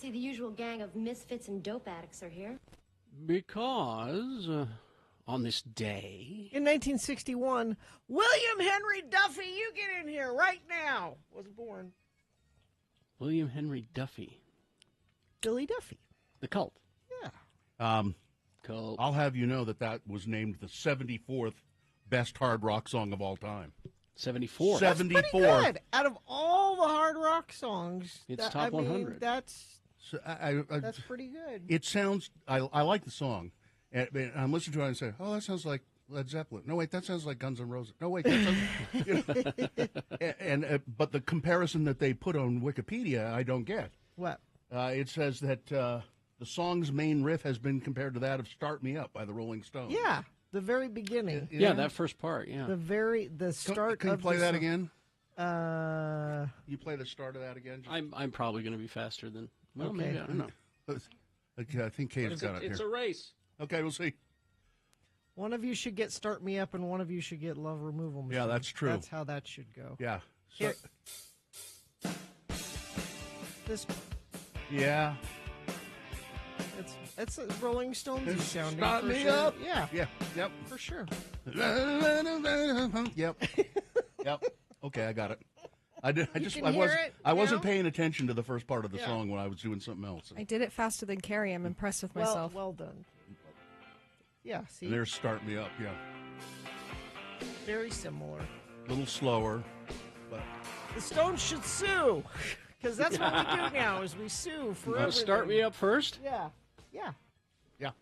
see the usual gang of misfits and dope addicts are here? Because on this day... In 1961, William Henry Duffy, you get in here right now, was born. William Henry Duffy. Billy Duffy. The Cult. Yeah. Cult. I'll have you know that was named the 74th best hard rock song of all time. 74. That's pretty good. Out of all the hard rock songs, it's top 100. Mean, that's pretty good. It sounds. I like the song, and I'm listening to it and say, "Oh, that sounds like Led Zeppelin." No, wait, that sounds like Guns N' Roses. No, wait, that sounds. You know, but the comparison that they put on Wikipedia, I don't get. What? It says that the song's main riff has been compared to that of "Start Me Up" by the Rolling Stones. Yeah. The very beginning. Yeah, that first part, yeah. The start Can you play that again? You play the start of that again? I'm probably going to be faster than... Well, okay. maybe, I don't know. Okay, I think Kate's got it here. It's a race. Okay, we'll see. One of you should get Start Me Up and one of you should get Love Removal Machine. Yeah, that's true. That's how that should go. Yeah. Here. This. Yeah. It's a Rolling Stones sounding. Start me sure. up. Yeah. Yeah. Yep. For sure. Yep. Yep. Okay, I got it. I You wasn't know? paying attention to the first part of the song when I was doing something else. I did it faster than Carrie. I'm impressed with myself. Well done. Yeah, see? And there's Start Me Up, yeah. Very similar. A little slower, but... The Stones should sue, because that's what we do now, is we sue for everything. Start Me Up first? Yeah. Yeah. Yeah.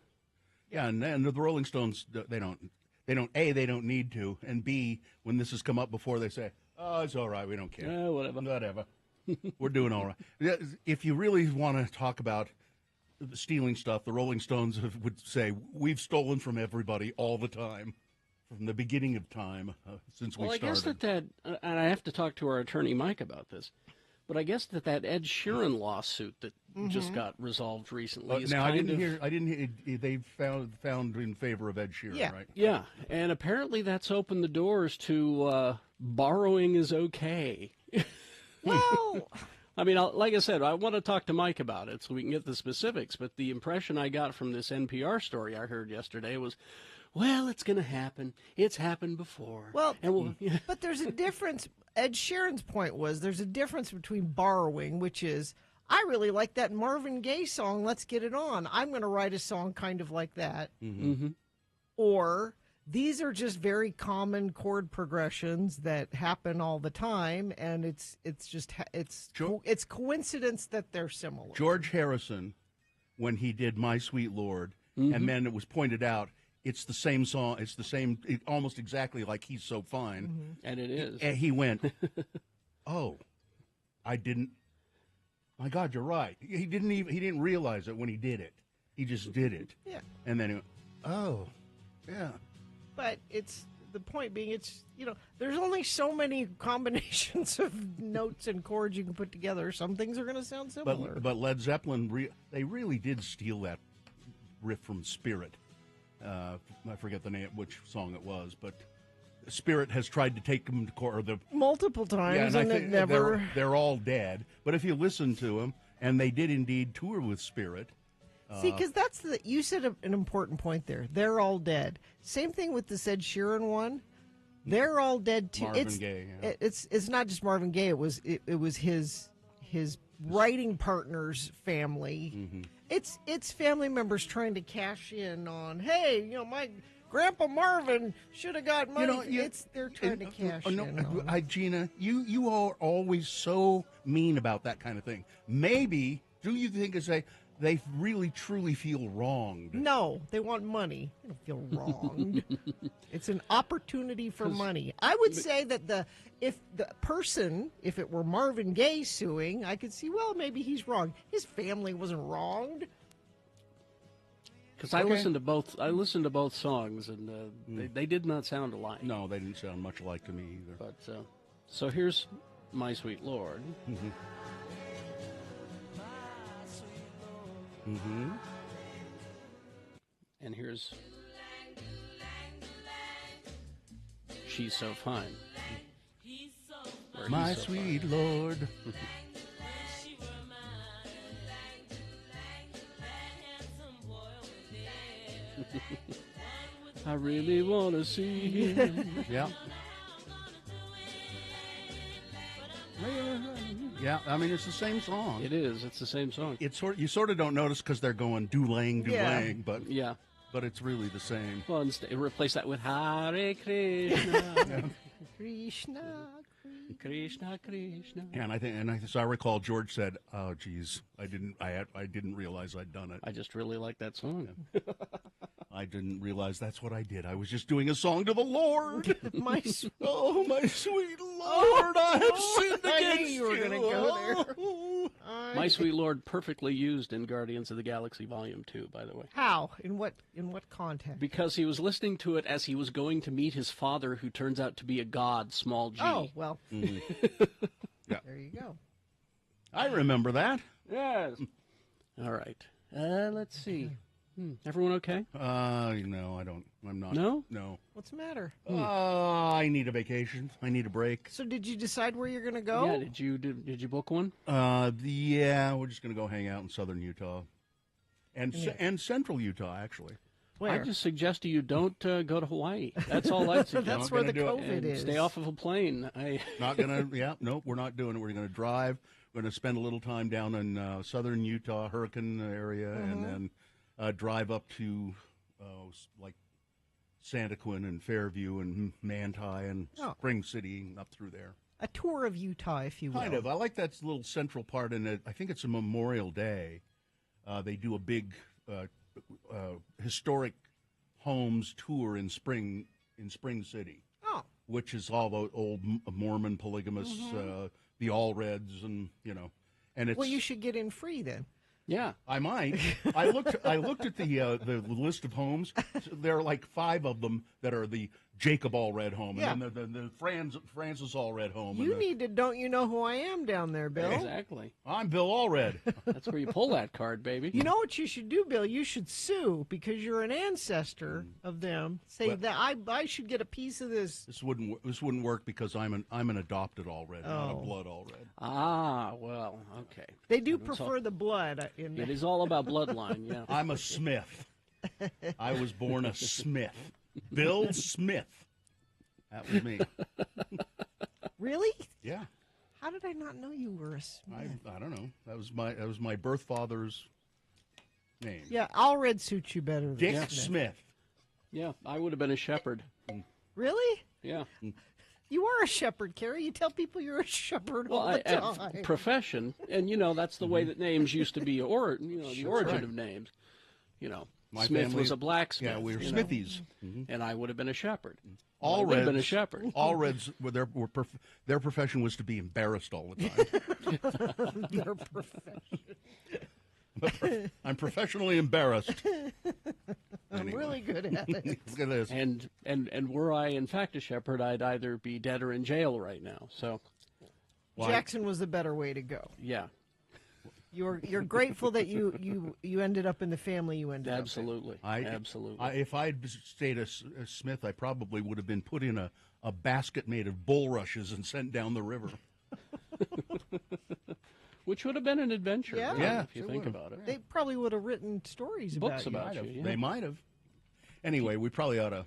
Yeah, and the Rolling Stones, they don't, A, they don't need to, and B, when this has come up before, they say, oh, it's all right, we don't care. Whatever. We're doing all right. If you really want to talk about stealing stuff, the Rolling Stones would say, we've stolen from everybody all the time, from the beginning of time, since we started. Well, I guess that, and I have to talk to our attorney Mike about this, but I guess that Ed Sheeran lawsuit that just got resolved recently is now, I kind didn't of... hear, they found in favor of Ed Sheeran, right? Yeah, and apparently that's opened the doors to borrowing is okay. Well... I mean, like I said, I want to talk to Mike about it so we can get the specifics, but the impression I got from this NPR story I heard yesterday was, well, it's going to happen. It's happened before. Well, and but there's a difference. Ed Sheeran's point was there's a difference between borrowing, which is, I really like that Marvin Gaye song, let's get it on. I'm going to write a song kind of like that. Mm-hmm. Or... these are just very common chord progressions that happen all the time, and it's coincidence that they're similar. George Harrison, when he did My Sweet Lord, and then it was pointed out, it's the same song, it's the same, almost exactly like He's So Fine. And it is. And he went, oh, I didn't, my God, you're right. He didn't realize it when he did it. He just did it. Yeah. And then he went, oh, yeah. But it's the point being, there's only so many combinations of notes and chords you can put together. Some things are going to sound similar. But Led Zeppelin, they really did steal that riff from Spirit. I forget the name, which song it was, but Spirit has tried to take them to court. Multiple times, and it never... They're all dead. But if you listen to them, and they did indeed tour with Spirit... See, because you said an important point there. They're all dead. Same thing with the Ed Sheeran one. They're all dead too. Marvin Gaye. Yeah. It's not just Marvin Gaye. It was his writing partner's family. Mm-hmm. It's family members trying to cash in on. Hey, my Grandpa Marvin should have got money. They're trying to cash in. Gina, you are always so mean about that kind of thing. Maybe do you think they really, truly feel wronged? No, they want money. They don't feel wronged. It's an opportunity for money. I would say that if it were Marvin Gaye suing, I could see, well, maybe he's wrong. His family wasn't wronged. Because I listened to both songs, and they did not sound alike. No, they didn't sound much alike to me either. But so here's My Sweet Lord. Mm-hmm. Mm-hmm. And here's She's So Fine. My sweet Lord. I really want to see him. Yeah. Yeah, I mean, it's the same song. It is. It's the same song. It's you sort of don't notice because they're going do-lang, do-lang, but Yeah. it's really the same. Well, replace that with Hare Krishna. Krishna. Krishna, Krishna. And as I recall, George said, "Oh, geez, I didn't realize I'd done it. I just really like that song. I didn't realize that's what I did. I was just doing a song to the Lord. My Oh, my sweet Lord, I have sinned I knew against you were gonna go there. Oh. My Sweet Lord, perfectly used in Guardians of the Galaxy Volume 2, by the way. How? In what context? Because he was listening to it as he was going to meet his father, who turns out to be a god, small g. Oh, well. Yeah. There you go. I remember that. Yes. All right. Let's see. Everyone okay? No, I don't. I'm not. No? No. What's the matter? I need a vacation. I need a break. So did you decide where you're going to go? Yeah, did you book one? Yeah, we're just going to go hang out in southern Utah. And central Utah, actually. Where? I just suggest you don't go to Hawaii. That's all I'd suggest. That's where the gonna do COVID And is. stay off of a plane. Not going to, yeah, nope, we're not doing it. We're going to drive. We're going to spend a little time down in southern Utah, Hurricane area, and then drive up to like Santaquin and Fairview and Manti and Spring City and up through there. A tour of Utah, if you will. Kind of. I like that little central part in it. I think it's a Memorial Day. They do a big historic homes tour in Spring City, which is all the old Mormon polygamists, the Allreds, and and it's. Well, you should get in free then. Yeah. I might. I looked at the list of homes. There are like 5 of them that are the Jacob Allred home, Yeah. and then the Francis Allred home. You need to, don't you know who I am down there, Bill? Exactly. I'm Bill Allred. That's where you pull that card, baby. You know what you should do, Bill? You should sue because you're an ancestor of them. Say that I should get a piece of this. This wouldn't work because I'm an adopted Allred, not a blood Allred. Ah, well, okay. They do prefer the blood. It is all about bloodline, yeah. I'm a Smith. I was born a Smith. Bill Smith. That was me. Really? Yeah. How did I not know you were a Smith? I don't know. That was my birth father's name. Yeah, Allred suits you better than Dick Smith. Smith. Yeah, I would have been a shepherd. Really? Yeah. You are a shepherd, Carrie. You tell people you're a shepherd Well, all the time. profession, and that's the way that names used to be, the origin right. of names. My Smith family was a blacksmith. Yeah, we were you know, Smithies. and I would have been a shepherd. All would have been a Reds. shepherd. All Reds their profession was to be embarrassed all the time. Your profession. I'm professionally embarrassed. I'm really good at it. Look at this. And were I in fact a shepherd, I'd either be dead or in jail right now. So, Jackson was the better way to go. yeah, You're grateful that you ended up in the family you ended absolutely, absolutely. If I'd stayed a Smith, I probably would have been put in a basket made of bulrushes and sent down the river. Which would have been an adventure, Yeah. really, Yeah, if you sure think would. about it. in. They probably would have written stories Books about you. about you. Yeah. They might have. Anyway, we probably ought to.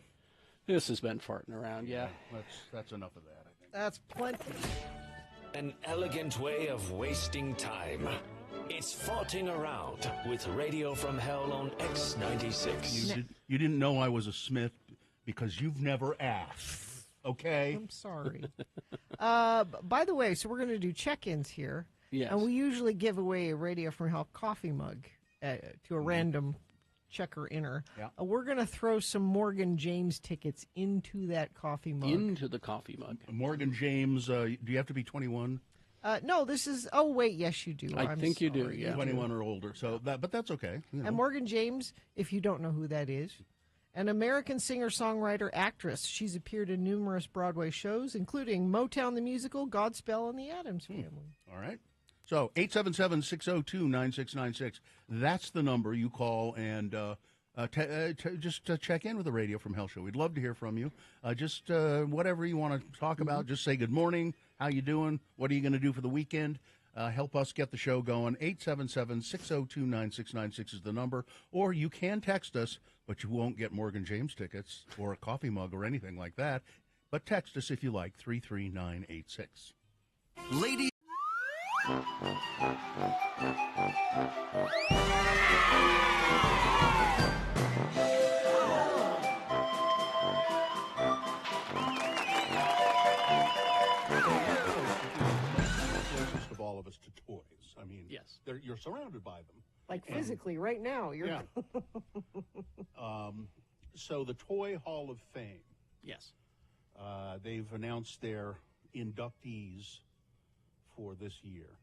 This has been farting around, yeah. That's enough of that, I think. That's plenty. An elegant way of wasting time. It's farting around with Radio from Hell on X96. You didn't know I was a Smith because you've never asked. Okay. I'm sorry. By the way, so we're going to do check-ins here. Yes. And we usually give away a Radio from Hell coffee mug to a random checker inner. Yeah. We're going to throw some Morgan James tickets into that coffee mug. Into the coffee mug. Morgan James, do you have to be 21? No, this is. Oh wait, yes, you do. I I'm think you do, sorry. yeah. 21 or older. So but that's okay. You know. And Morgan James, if you don't know who that is, an American singer, songwriter, actress. She's appeared in numerous Broadway shows, including Motown the Musical, Godspell, and The Addams Family. All right. So 877-602-9696. That's the number you call and just check in with the Radio from Hell show. We'd love to hear from you. Just whatever you want to talk about. Just say good morning. How you doing? What are you going to do for the weekend? Help us get the show going. 877-602-9696 is the number. Or you can text us, but you won't get Morgan James tickets or a coffee mug or anything like that. But text us if you like, 33986. Ladies. Closest of all of us to toys. I mean, Yes. you're surrounded by them. Like physically, right now. You're Yeah. So the Toy Hall of Fame, Yes. they've announced their inductees for this year.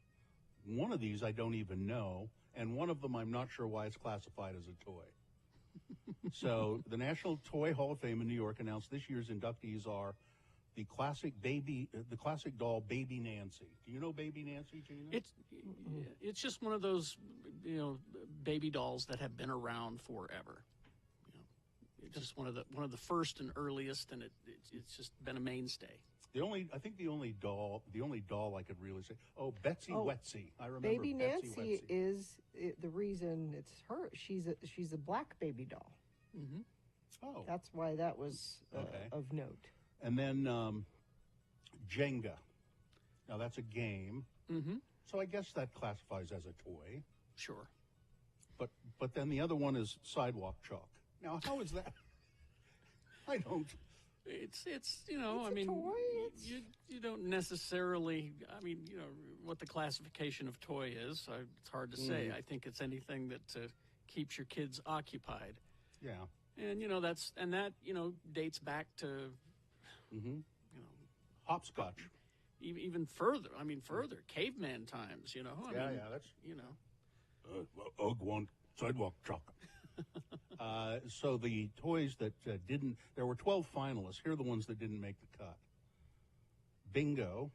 One of these I don't even know, and one of them I'm not sure why it's classified as a toy. So the National Toy Hall of Fame in New York announced this year's inductees are the classic doll Baby Nancy. Do you know Baby Nancy, Gina? It's just one of those, baby dolls that have been around forever. It's just one of the first and earliest, and it's just been a mainstay. I think the only doll I could really say, Betsy Wetsy. I remember Baby Betsy Nancy Wetsy. is the reason it's her. She's a black baby doll. Mm-hmm. Oh, That's why that was Okay. of note. and then Jenga. Now that's a game, Mm-hmm. so I guess that classifies as a toy. Sure. But then the other one is sidewalk chalk. Now how is that? I don't. It's I a mean, toy. you don't necessarily. I mean, what the classification of toy is. It's hard to say. I think it's anything that keeps your kids occupied. Yeah. And that dates back to Hopscotch. even further. I mean, further caveman times. I mean, That's. you know. Want sidewalk chalk. So the toys that didn't, there were 12 finalists. Here are the ones that didn't make the cut. Bingo,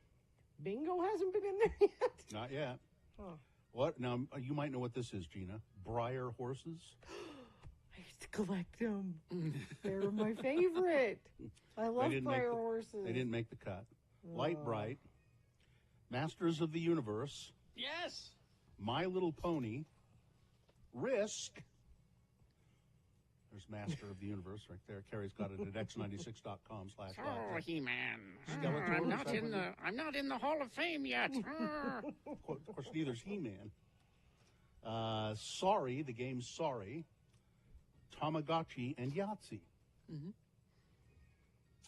Bingo hasn't been in there yet. not yet. Oh. What? Now, you might know what this is, Gina. Briar horses. I used to collect them. They're my favorite. I love didn't fire make the- horses. They didn't make the cut. Light Bright, Masters of the Universe, Yes. My Little Pony, Risk. There's Master of the Universe right there. Carrie's got it at x96.com/. Oh, He-Man. Skeletor, I'm is not that in what I'm not in the Hall of Fame yet. Of course, neither's He-Man. Sorry, the game Sorry, Tamagotchi, and Yahtzee. Mm-hmm.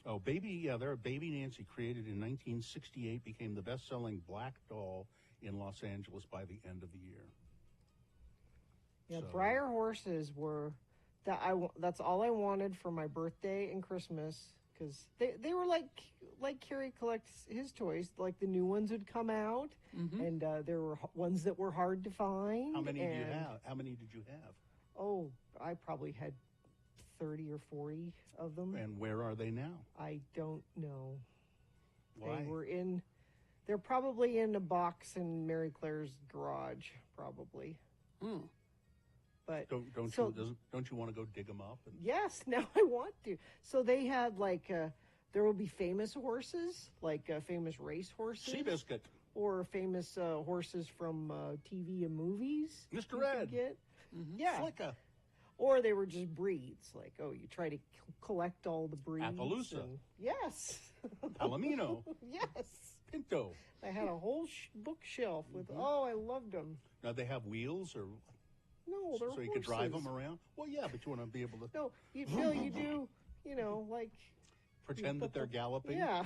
Oh, Baby Nancy, created in 1968, became the best-selling black doll in Los Angeles by the end of the year. Yeah, So- Briar horses were that's all I wanted for my birthday and Christmas because they were like Carrie collects his toys. Like the new ones would come out, and there were ones that were hard to find. How many do you have? How many did you have? Oh, I probably had 30 or 40 of them. And where are they now? I don't know. Why? They're probably in a box in Mary Claire's garage, probably. Hmm. But Don't you want to go dig them up? And yes, now I want to. So they had there will be famous horses, famous race horses, Seabiscuit, or famous horses from TV and movies. Mr. you could Red. get. Yeah, Flicka, or they were just breeds. You try to collect all the breeds. Appaloosa. Yes, Palomino, yes. Pinto. I had a whole bookshelf with. Oh, I loved them. Now they have wheels, or No, they're so you could drive horses. them around. Well, yeah, but you want to be able to No, Bill, you do. pretend that they're galloping. Yeah.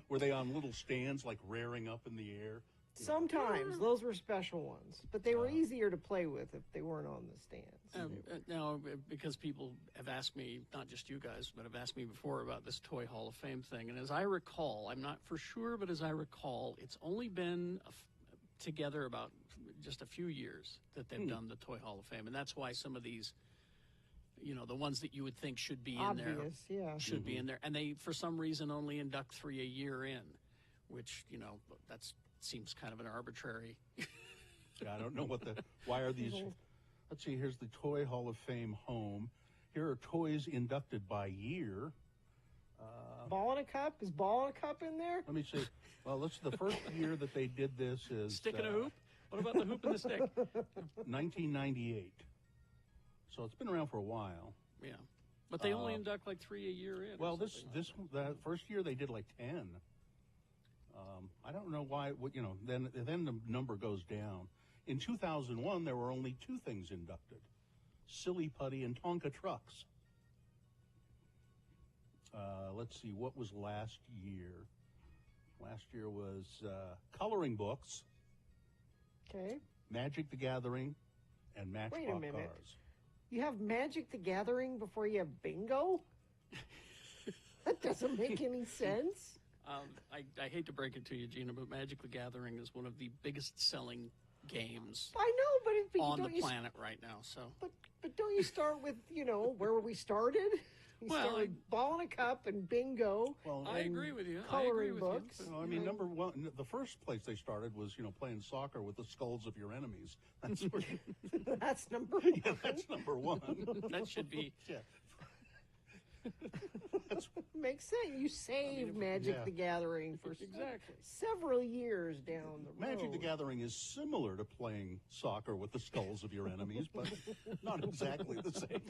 Were they on little stands, like rearing up in the air? Sometimes those were special ones, but they were easier to play with if they weren't on the stands. Now, because people have asked me, not just you guys, but have asked me before about this Toy Hall of Fame thing, and as I recall, I'm not for sure, but as I recall, it's only been together about just a few years that they've done the Toy Hall of Fame, and that's why some of these, the ones that you would think should be in there, Obvious, yeah. should be in there, and they, for some reason, only induct 3 a year in, which that seems kind of an arbitrary. I don't know why are these. Let's see. Here's the Toy Hall of Fame home. Here are toys inducted by year. Ball in a cup? Is ball in a cup in there? Let me see. Well, the first year that they did this is Stick in a hoop? What about the hoop and the stick? 1998. So it's been around for a while. Yeah. But they only induct like 3 a year in. Well, that first year they did like 10. I don't know why. Then the number goes down. In 2001, there were only 2 things inducted: silly putty and Tonka trucks. Let's see, what was last year? Last year was coloring books, Okay. Magic the Gathering, and Matchbox Wait a minute. cars. You have Magic the Gathering before you have bingo? That doesn't make any sense. I hate to break it to you, Gina, but Magic the Gathering is one of the biggest selling games I know, but on the don't you, planet right now. So but don't you start with, where we started? You Well, start with ball in a cup and bingo. Well, I agree with you. Coloring books. I mean, number one, the first place they started was, playing soccer with the skulls of your enemies. That's where, That's number one. yeah, that's number one. That should be. Yeah. Makes sense. You saved Magic yeah. the Gathering for Exactly. several years down the road. Magic the Gathering is similar to playing soccer with the skulls of your enemies, but not exactly the same.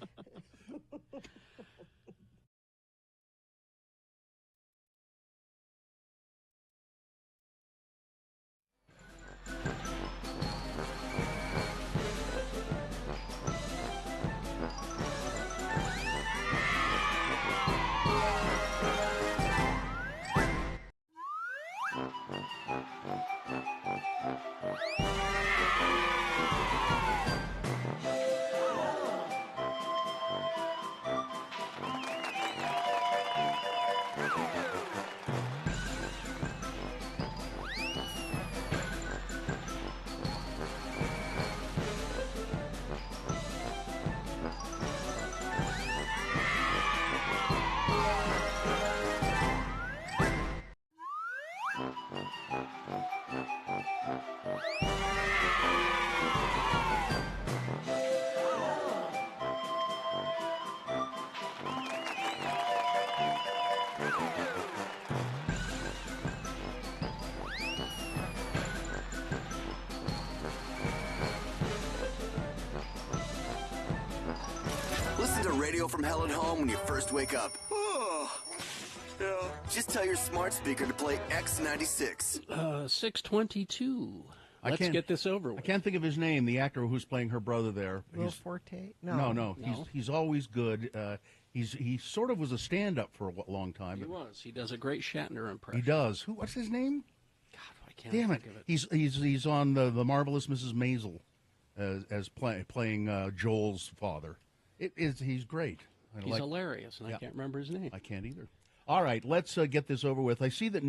Listen to Radio from Hell at Home when you first wake up. Oh. Yeah. Just tell your smart speaker to play X96. 622. I Let's can't- get this over I with. can't think of his name, the actor who's playing her brother there. Will He's- Forte? No. No. He's always good. He sort of was a stand-up for a long time. He was. He does a great Shatner He impression. does. What's his name? God, I can't Damn it! think of it. He's on the Marvelous Mrs. Maisel as playing Joel's father. He's great. He's hilarious, and Yeah. I can't remember his name. I can't either. All right, let's get this over with. I see that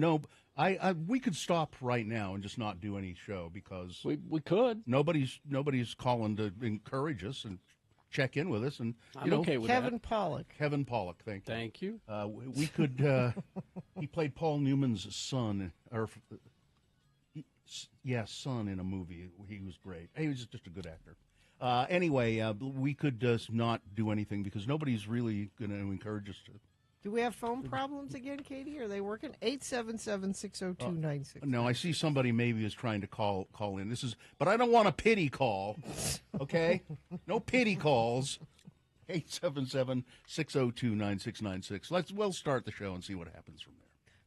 we could stop right now and just not do any show because We could. nobody's calling to encourage us and check in with us. And I'm okay with Kevin that. Pollock. Kevin Pollock, thank you. Thank you. We could. He played Paul Newman's son, son in a movie. He was great. He was just a good actor. Anyway, we could just not do anything because nobody's really going to encourage us to. Do we have phone problems again, Katie? Are they working? 877-602-96. No, I see somebody maybe is trying to call in. But I don't want a pity call. Okay, no pity calls. 877-602-9696. We'll start the show and see what happens from there.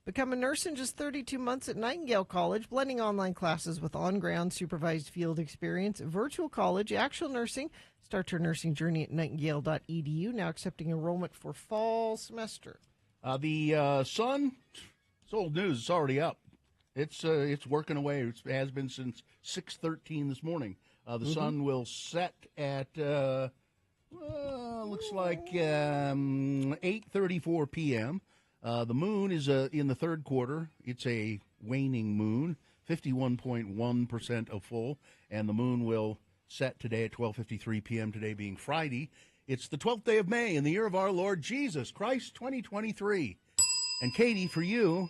Become a nurse in just 32 months at Nightingale College, blending online classes with on-ground supervised field experience, virtual college, actual nursing. Start your nursing journey at nightingale.edu, now accepting enrollment for fall semester. The sun, it's old news. It's already up. It's working away. It has been since 6:13 this morning. The sun will set at looks like 8:34 p.m. The moon is in the third quarter. It's a waning moon, 51.1% of full, and the moon will set today at 12:53 p.m., today being Friday. It's the 12th day of May in the year of our Lord Jesus Christ, 2023. And Katie, for you,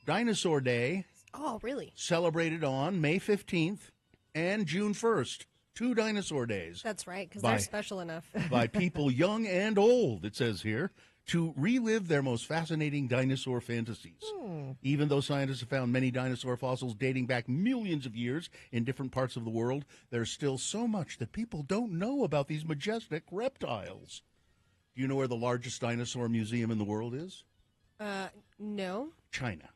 Dinosaur Day, Oh, really? celebrated on May 15th and June 1st. 2 dinosaur days That's right, because Bye. they're special enough. by people young and old, it says here. to relive their most fascinating dinosaur fantasies. Even though scientists have found many dinosaur fossils dating back millions of years in different parts of the world, there's still so much that people don't know about these majestic reptiles. Do you know where the largest dinosaur museum in the world is? No. China.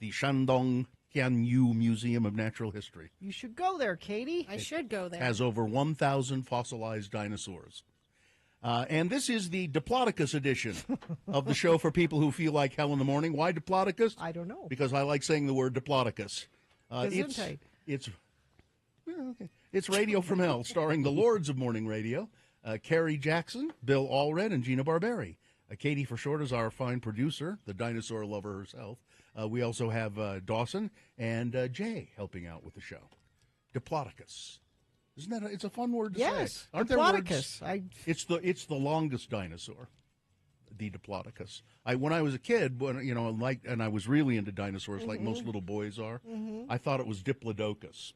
The Shandong Tianyu Museum of Natural History. You should go there, Katie. I should go there. Has over 1,000 fossilized dinosaurs. And this is the Diplodocus edition of the show for people who feel like hell in the morning. Why Diplodocus? I don't know. Because I like saying the word Diplodocus. It's Radio from Hell, starring the Lords of Morning Radio, Carrie Jackson, Bill Allred, and Gina Barberi. Katie, for short, is our fine producer, the dinosaur lover herself. We also have Dawson and Jay helping out with the show. Diplodocus. Isn't that it's a fun word to say? Yes, Aren't there words? Diplodocus. It's the longest dinosaur, the Diplodocus. When I was a kid, and I was really into dinosaurs, like most little boys are, I thought it was Diplodocus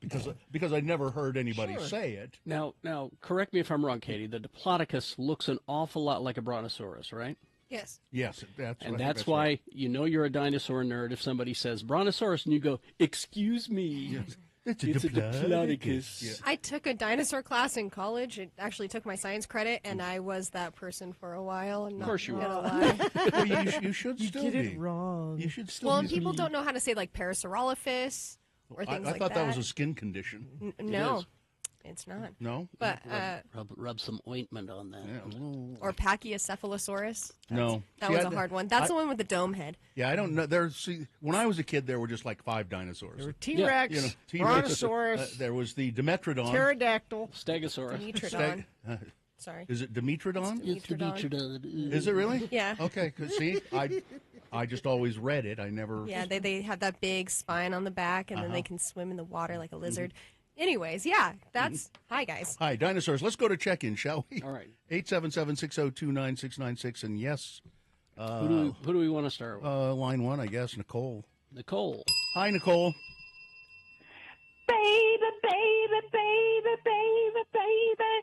because I'd never heard anybody say it. Now, correct me if I'm wrong, Katie. The Diplodocus looks an awful lot like a brontosaurus, right? Yes. Yes, that's why right. you know you're a dinosaur nerd if somebody says brontosaurus and you go, "Excuse me." Yes. It's a Diplodocus. Yeah. I took a dinosaur class in college. It actually took my science credit, and I was that person for a while. I'm not Of course you gonna are. lie. Well, you should still Get be. it wrong. You should still Well, be. and people don't know how to say like Parasaurolophus or things I like thought that was a skin condition. No, is. it's not. No? But Rub some ointment on that. Yeah. or Pachycephalosaurus. No. That See, was a hard one. That's the one with the dome head. Yeah, I don't know. When I was a kid, there were just like 5 dinosaurs. There were T-Rex, T-Rex, Brontosaurus, there was the Dimetrodon. Pterodactyl. Stegosaurus. Dimetrodon. Sorry. Is it Dimetrodon? It's Dimetrodon. Is it really? Yeah. Okay, 'cause see, I just always read it. I never. Yeah, they have that big spine on the back, and then they can swim in the water like a lizard. Anyways, yeah, that's hi guys. Hi, dinosaurs. Let's go to check-in, shall we? All right. 877-602-9696, and yes, Who do we want to start with? line 1, I guess, Nicole. Nicole. Hi, Nicole. Baby, baby, baby, baby, baby.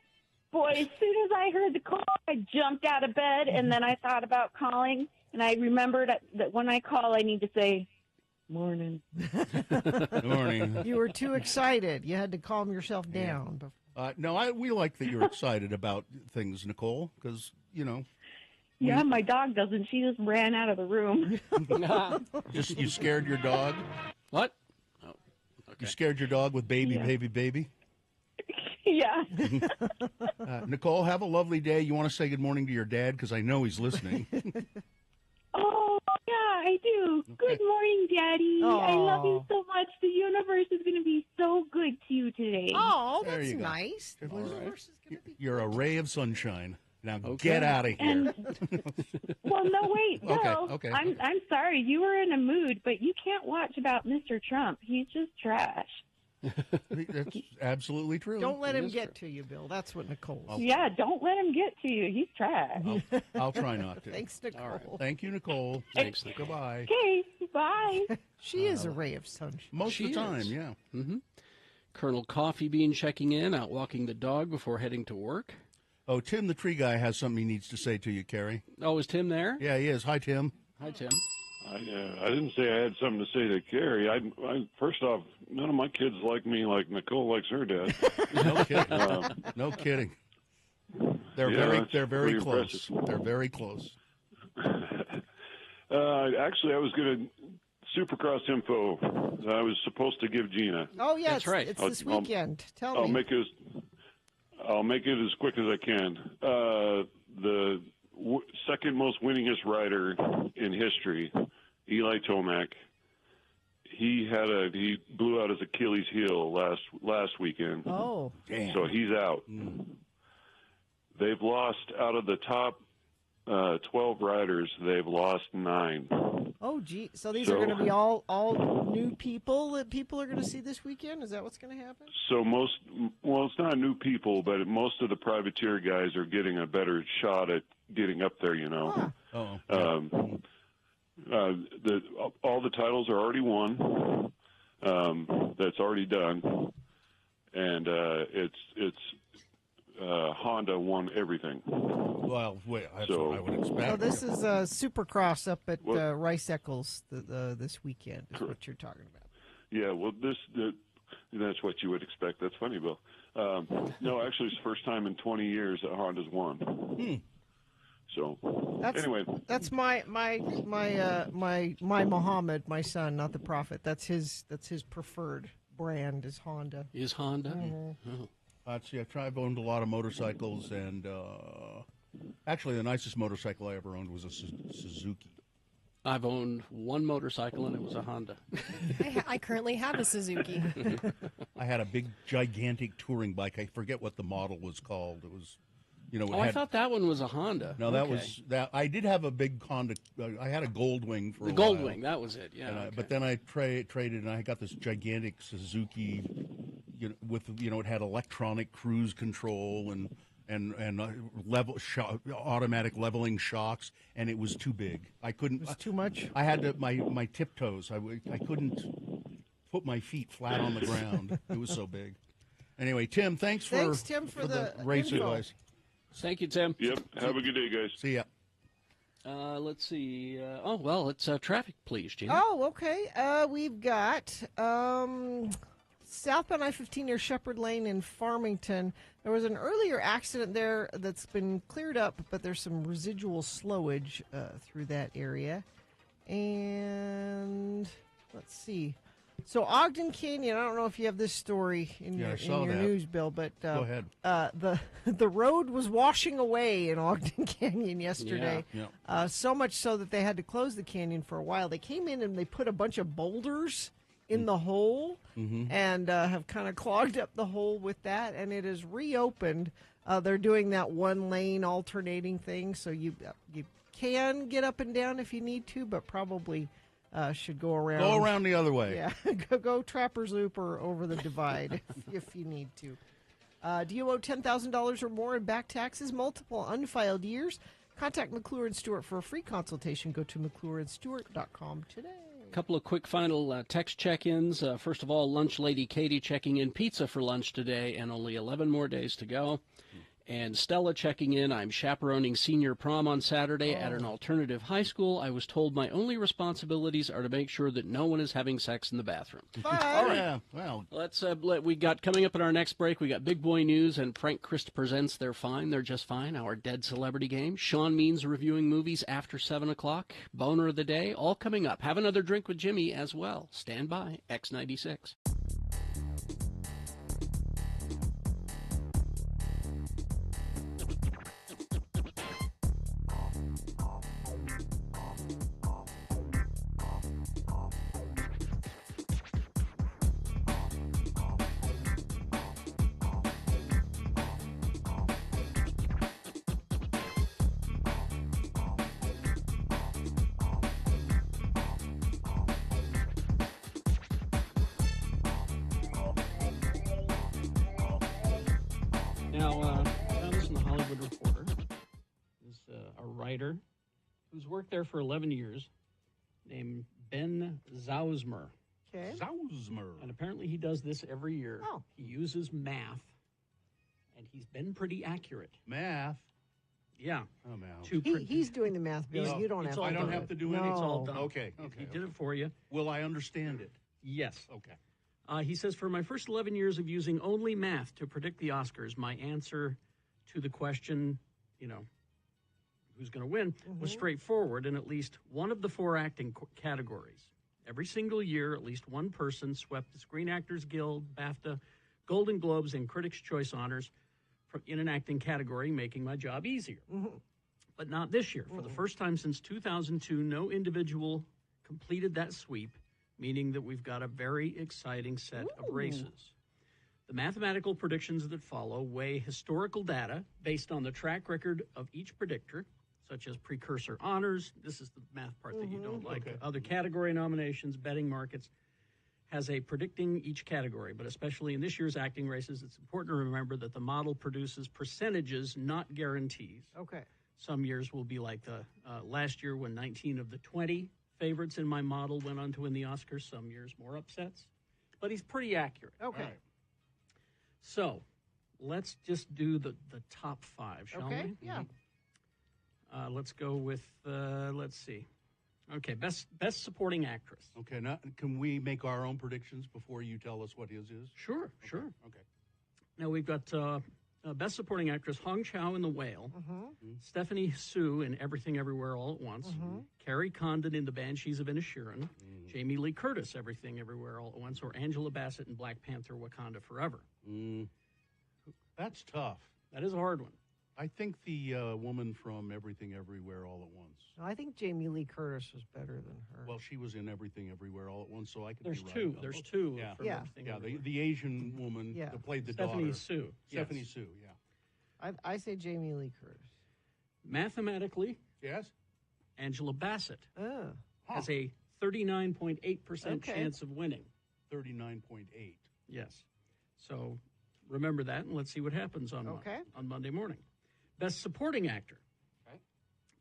Boy, as soon as I heard the call, I jumped out of bed, and then I thought about calling, and I remembered that when I call, I need to say, morning. Good morning. You were too excited. You had to calm yourself down. No, we like that you're excited about things, Nicole, because, Yeah, my dog doesn't. She just ran out of the room. you scared your dog. What? Oh, okay. You scared your dog with baby. Yeah. Nicole, have a lovely day. You want to say good morning to your dad, because I know he's listening. Oh, yeah, I do. Good morning, Daddy. I love you so much. The universe is going to be so good to you today. Oh, There that's you go. nice. The All right. universe is gonna be You're a ray of sunshine. Now Okay. get out of here. Well, no, wait, no. Okay. I'm sorry. You were in a mood, but you can't watch about Mr. Trump. He's just trash. That's absolutely true. Don't let It him is get to you, Bill. That's what Nicole said. Yeah, don't let him get to you. He's trash. I'll try not to. Thanks, Nicole. All right. Thank you, Nicole. Thanks, Nicole. Goodbye. Okay, bye. She is a ray of sunshine. Most She of the time, is. yeah. Colonel Coffee Bean checking in, out walking the dog before heading to work. Oh, Tim, the tree guy, has something he needs to say to you, Carrie. Oh, is Tim there? Yeah, he is. Hi, Tim. Hi, Tim. I didn't say I had something to say to Carrie. I first off, none of my kids like me like Nicole likes her dad. No kidding. No kidding. They're Yeah, they're very pretty close. impressive. They're very close. Actually, I was going to Supercross info that I was supposed to give Gina. Oh, yeah, That's right. It's this I'll- weekend. Tell I'll me. make it as quick as I can. The second most winningest rider in history, Eli Tomac. He blew out his Achilles heel last weekend. Oh, Damn. So he's out. They've lost out of the top 12 riders. They've lost 9. oh, gee. So these are going to be all new people that people are going to see this weekend? Is that what's going to happen? So it's not new people, but most of the privateer guys are getting a better shot at getting up there. Oh. All the titles are already won. That's already done, and it's Honda won everything. Well, wait, that's So- what I would expect. So this is Supercross up at Well- Rice Eccles this weekend is what you're talking about. Yeah, well, that's what you would expect. That's funny, Bill. No, actually, it's the first time in 20 years that Honda's won. So, anyway. That's my Muhammad, my son, not the prophet. That's his preferred brand is Honda. Is Honda? Mm-hmm. Oh. See, I've owned a lot of motorcycles, and actually, the nicest motorcycle I ever owned was a Suzuki. I've owned one motorcycle, and it was a Honda. I currently have a Suzuki. I had a big, gigantic touring bike. I forget what the model was called. It was, I thought that one was a Honda. No, that was that. I did have a big Honda. I had a Goldwing for the a Goldwing. while. That was it. Yeah. Okay. But then I traded, and I got this gigantic Suzuki. It had electronic cruise control and automatic leveling shocks, and it was too big. I couldn't. It was too much. I had to, my tiptoes. I couldn't put my feet flat on the ground. It was so big. Anyway, Tim, thanks Tim, for the race info. advice. Thank you, Tim. Yep. Have a good day, guys. See ya. Let's see. It's traffic, please, Gina. Oh, okay. We've got southbound I-15 near Shepherd Lane in Farmington. There was an earlier accident there that's been cleared up, but there's some residual slowage through that area. And let's see. So Ogden Canyon, I don't know if you have this story in your news, Bill, but go ahead. The road was washing away in Ogden Canyon yesterday. Yeah. So much so that they had to close the canyon for a while. They came in and they put a bunch of boulders in the hole and have kind of clogged up the hole with that, and it is reopened. They're doing that one-lane alternating thing, so you can get up and down if you need to, but probably should go around. Go around the other way. Yeah, go Trapper's Loop or over the divide if you need to. Do you owe $10,000 or more in back taxes, multiple unfiled years? Contact McClure and Stewart for a free consultation. Go to McClureandStewart.com today. A couple of quick final text check-ins. First of all, Lunch Lady Katie checking in pizza for lunch today, and only 11 more days to go. And Stella checking in, I'm chaperoning senior prom on Saturday at an alternative high school. I was told my only responsibilities are to make sure that no one is having sex in the bathroom. All right. Yeah, well. Let's we got coming up in our next break, we got Big Boy News and Frank Christ presents They're Fine, They're Just Fine, our Dead Celebrity Game. Sean Means reviewing movies after 7 o'clock. Boner of the Day, all coming up. Have another drink with Jimmy as well. Stand by, X96. Now, found this in the Hollywood Reporter. This a writer who's worked there for 11 years named Ben Zausmer. Okay. Zausmer. And apparently he does this every year. Oh. He uses math, and he's been pretty accurate. Math. Yeah. Oh, man. He's doing the math, Bill. You don't have to. I don't do have it. to do No. any. It's all done. Okay. He did it for you. Will I understand it? Yes. Okay. He says, for my first 11 years of using only math to predict the Oscars, my answer to the question, who's going to win, was straightforward in at least one of the 4 acting categories. Every single year, at least one person swept the Screen Actors Guild, BAFTA, Golden Globes, and Critics' Choice honors in an acting category, making my job easier. But not this year. For the first time since 2002, no individual completed that sweep, meaning that we've got a very exciting set of races. The mathematical predictions that follow weigh historical data based on the track record of each predictor, such as precursor honors. This is the math part that you don't like. Okay. Other category nominations, betting markets, has a predicting each category. But especially in this year's acting races, it's important to remember that the model produces percentages, not guarantees. Okay. Some years will be like the last year when 19 of the 20 favorites in my model went on to win the Oscars. Some years more upsets. But he's pretty accurate. Okay. All right. So, let's just do the top 5, shall Okay, we? yeah. Let's go with, let's see. Okay, best supporting actress. Okay, now, can we make our own predictions before you tell us what his is? Sure, sure. Okay. Now we've got best supporting actress Hong Chow in The Whale, Mm-hmm. Stephanie Sue in Everything Everywhere All at Once, Carrie Condon in The Banshees of Inisherin, Jamie Lee Curtis, Everything Everywhere All at Once, or Angela Bassett in Black Panther: Wakanda Forever. That's tough. That is a hard one. I think the woman from Everything Everywhere All at Once. No, I think Jamie Lee Curtis was better than her. Well, she was in Everything Everywhere All at Once, so I could There's be right two. about There's it. two. Yeah. from Yeah. Everything Yeah, Everywhere. the Asian woman Yeah. that played the Stephanie daughter. Sue. Stephanie Yes. Sue, yeah. I say Jamie Lee Curtis. Mathematically, Yes? Angela Bassett Oh. has a 39.8% Okay. chance of winning. 39.8. Yes. So remember that, and let's see what happens on Okay. on Monday morning. Best supporting actor. Okay.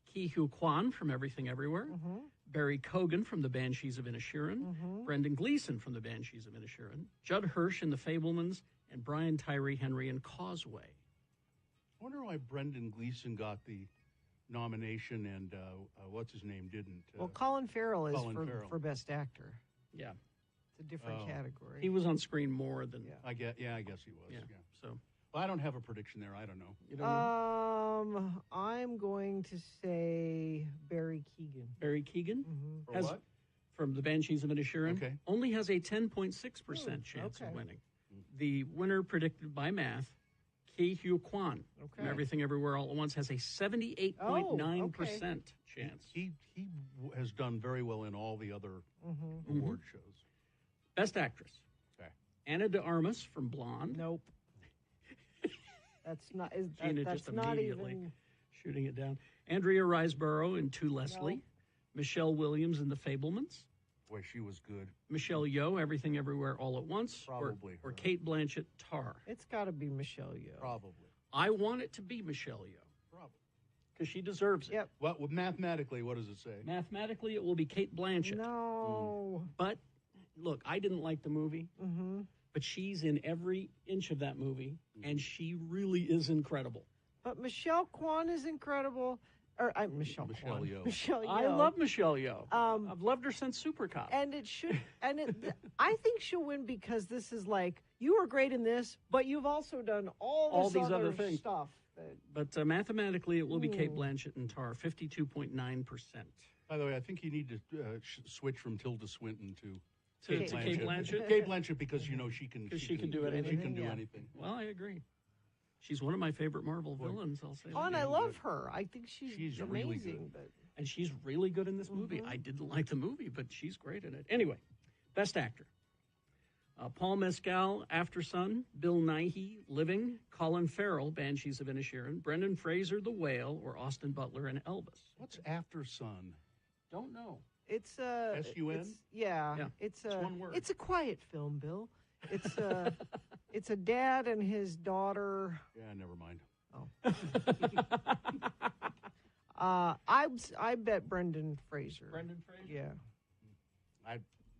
Ki Hu Kwan from Everything Everywhere. Barry Cogan from The Banshees of Inisherin. Brendan Gleeson from The Banshees of Inisherin. Judd Hirsch in The Fabelmans. And Brian Tyree Henry in Causeway. I wonder why Brendan Gleeson got the nomination and what's his name didn't. Well, Colin Farrell is Colin Farrell. for Best Actor. Yeah. It's a different Oh. category. He was on screen more than. Yeah. I guess he was. Yeah. Yeah. So Well, I don't have a prediction there. I don't know. you don't know. I'm going to say Barry Keoghan. Barry Keoghan For has what? from The Banshees of Inisherin Okay. only has a 10.6% chance okay. of winning. The winner predicted by math, Ki Hu Kwan from Okay. Everything Everywhere All at Once, has a 78.9% chance. He has done very well in all the other Mm-hmm. award shows. Best actress. Okay. Anna de Armas from Blonde. Nope. That's not. Gina That's just not immediately even. shooting it down. Andrea Riseborough in To Leslie. No. Michelle Williams in The Fabelmans. Boy, she was good. Michelle Yeoh, Everything Everywhere All at Once. Probably Or her. Kate Blanchett, Tar. It's got to be Michelle Yeoh. Probably. I want it to be Michelle Yeoh Probably. because she deserves it. Yep. Well, mathematically, what does it say? Mathematically, it will be Kate Blanchett. No. But look, I didn't like the movie, Mm-hmm. but she's in every inch of that movie, and she really is incredible. But Michelle Kwan is incredible. Or Michelle Kwan. Yeoh. Michelle Yeoh. I love Michelle Yeoh. I've loved her since Super Cop. And it should. And I think she'll win because this is like you were great in this, but you've also done all these this other things. stuff. But mathematically, it will be Kate Blanchett and Tar, 52.9%. By the way, I think you need to switch from Tilda Swinton to To Kate Blanchett? Kate Blanchett, because she can. Because she can do anything. She can do Yeah. anything. Well, I agree. She's one of my favorite Marvel villains, I'll say Oh, that. and I love her. I think she's She's amazing. really good. But And she's really good in this movie. I didn't like the movie, but she's great in it. Anyway, Best Actor. Paul Mescal, After Sun, Bill Nighy, Living, Colin Farrell, Banshees of Inisherin, Brendan Fraser, The Whale, or Austin Butler in Elvis. What's After Sun? Don't know. it's S-U-N? Yeah. Yeah. It's It's one word. It's a quiet film, Bill. It's it's a dad and his daughter. Yeah, never mind. I bet Brendan Fraser. Brendan Fraser? Yeah.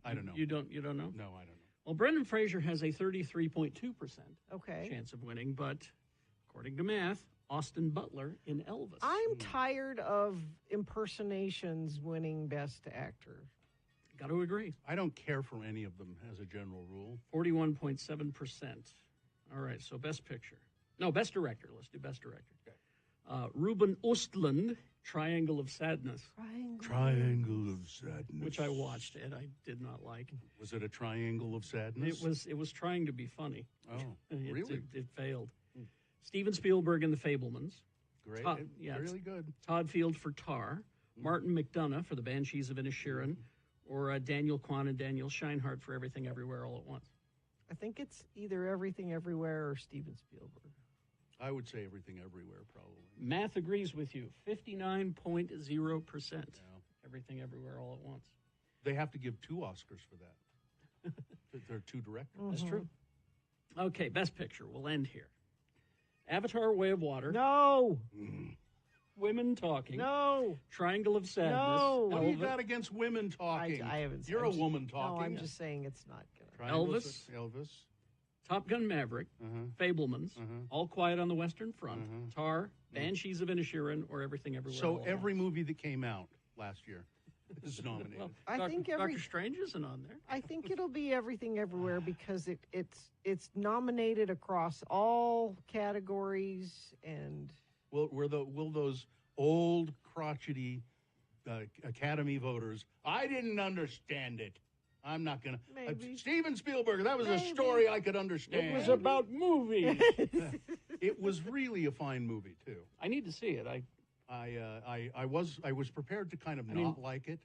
I don't know. You don't know? No, I don't know. Well, Brendan Fraser has a 33.2% Okay. chance of winning, but according to math, Austin Butler in Elvis. I'm tired of impersonations winning Best Actor. Got to agree. I don't care for any of them as a general rule. 41.7%. All right, so Best Picture. No, Best Director. Let's do Best Director. Ruben Östlund, Triangle of Sadness, Triangle of Sadness. which I watched and I did not like. Was it a triangle of sadness? It was trying to be funny. Oh, It, really? It failed. Steven Spielberg in The Fabelmans. Great. Yeah, it's Really good. Todd Field for Tar. Martin McDonough for The Banshees of Inisherin. Or Daniel Kwan and Daniel Scheinhardt for Everything Everywhere All at Once. I think it's either Everything Everywhere or Steven Spielberg. I would say Everything Everywhere, probably. Math agrees with you. 59.0%. Everything Everywhere All at Once. They have to give 2 Oscars for that. They're 2 directors. That's true. Okay, Best Picture. We'll end here. Avatar: Way of Water. No. Women Talking. No. Triangle of Sadness. No. What do you got against women talking? I haven't. You're I'm a woman talking. No, I'm just saying it's not gonna. Elvis. Elvis. Top Gun Maverick, Fablemans, All Quiet on the Western Front, Tar, Banshees of Inisherin, or Everything Everywhere. So All at every Once. movie that came out last year is nominated. Well, I think Doctor Strange isn't on there. I think it'll be Everything Everywhere because it's nominated across all categories and. Will those old crotchety Academy voters? I didn't understand it. I'm not gonna. Steven Spielberg. That was a story I could understand. It was about movies. It was really a fine movie too. I need to see it. I was prepared to kind of not like it,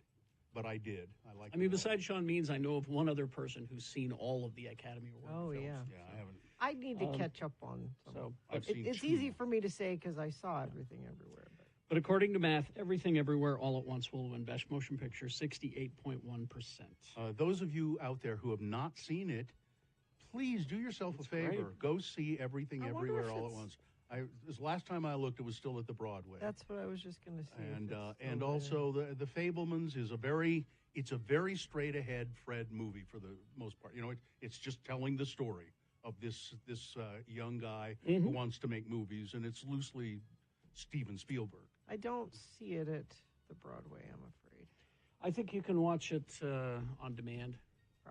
but I did. I liked. I mean, besides Sean Means, I know of one other person who's seen all of the Academy Award films. Yeah, I haven't. I need to catch up on some. So it's easy for me to say because I saw Everything Everywhere. But according to math, Everything Everywhere All at Once will win Best Motion Picture 68.1%. Those of you out there who have not seen it, please do yourself a favor. Great. Go see Everything Everywhere All at Once. This last time I looked, it was still at the Broadway. That's what I was just going to say. And also the Fablemans is a very straight ahead Fred movie for the most part. You know, it's just telling the story of this young guy who wants to make movies, and it's loosely Steven Spielberg. I don't see it at the Broadway, I'm afraid. I think you can watch it on demand.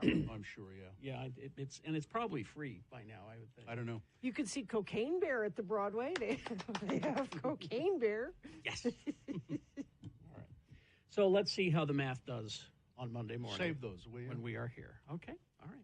I'm sure, yeah. Yeah, it's probably free by now, I would think. I don't know. You could see Cocaine Bear at the Broadway. They have Cocaine Bear. Yes. All right. So let's see how the math does on Monday morning. Save those, will you? When we are here. Okay. All right.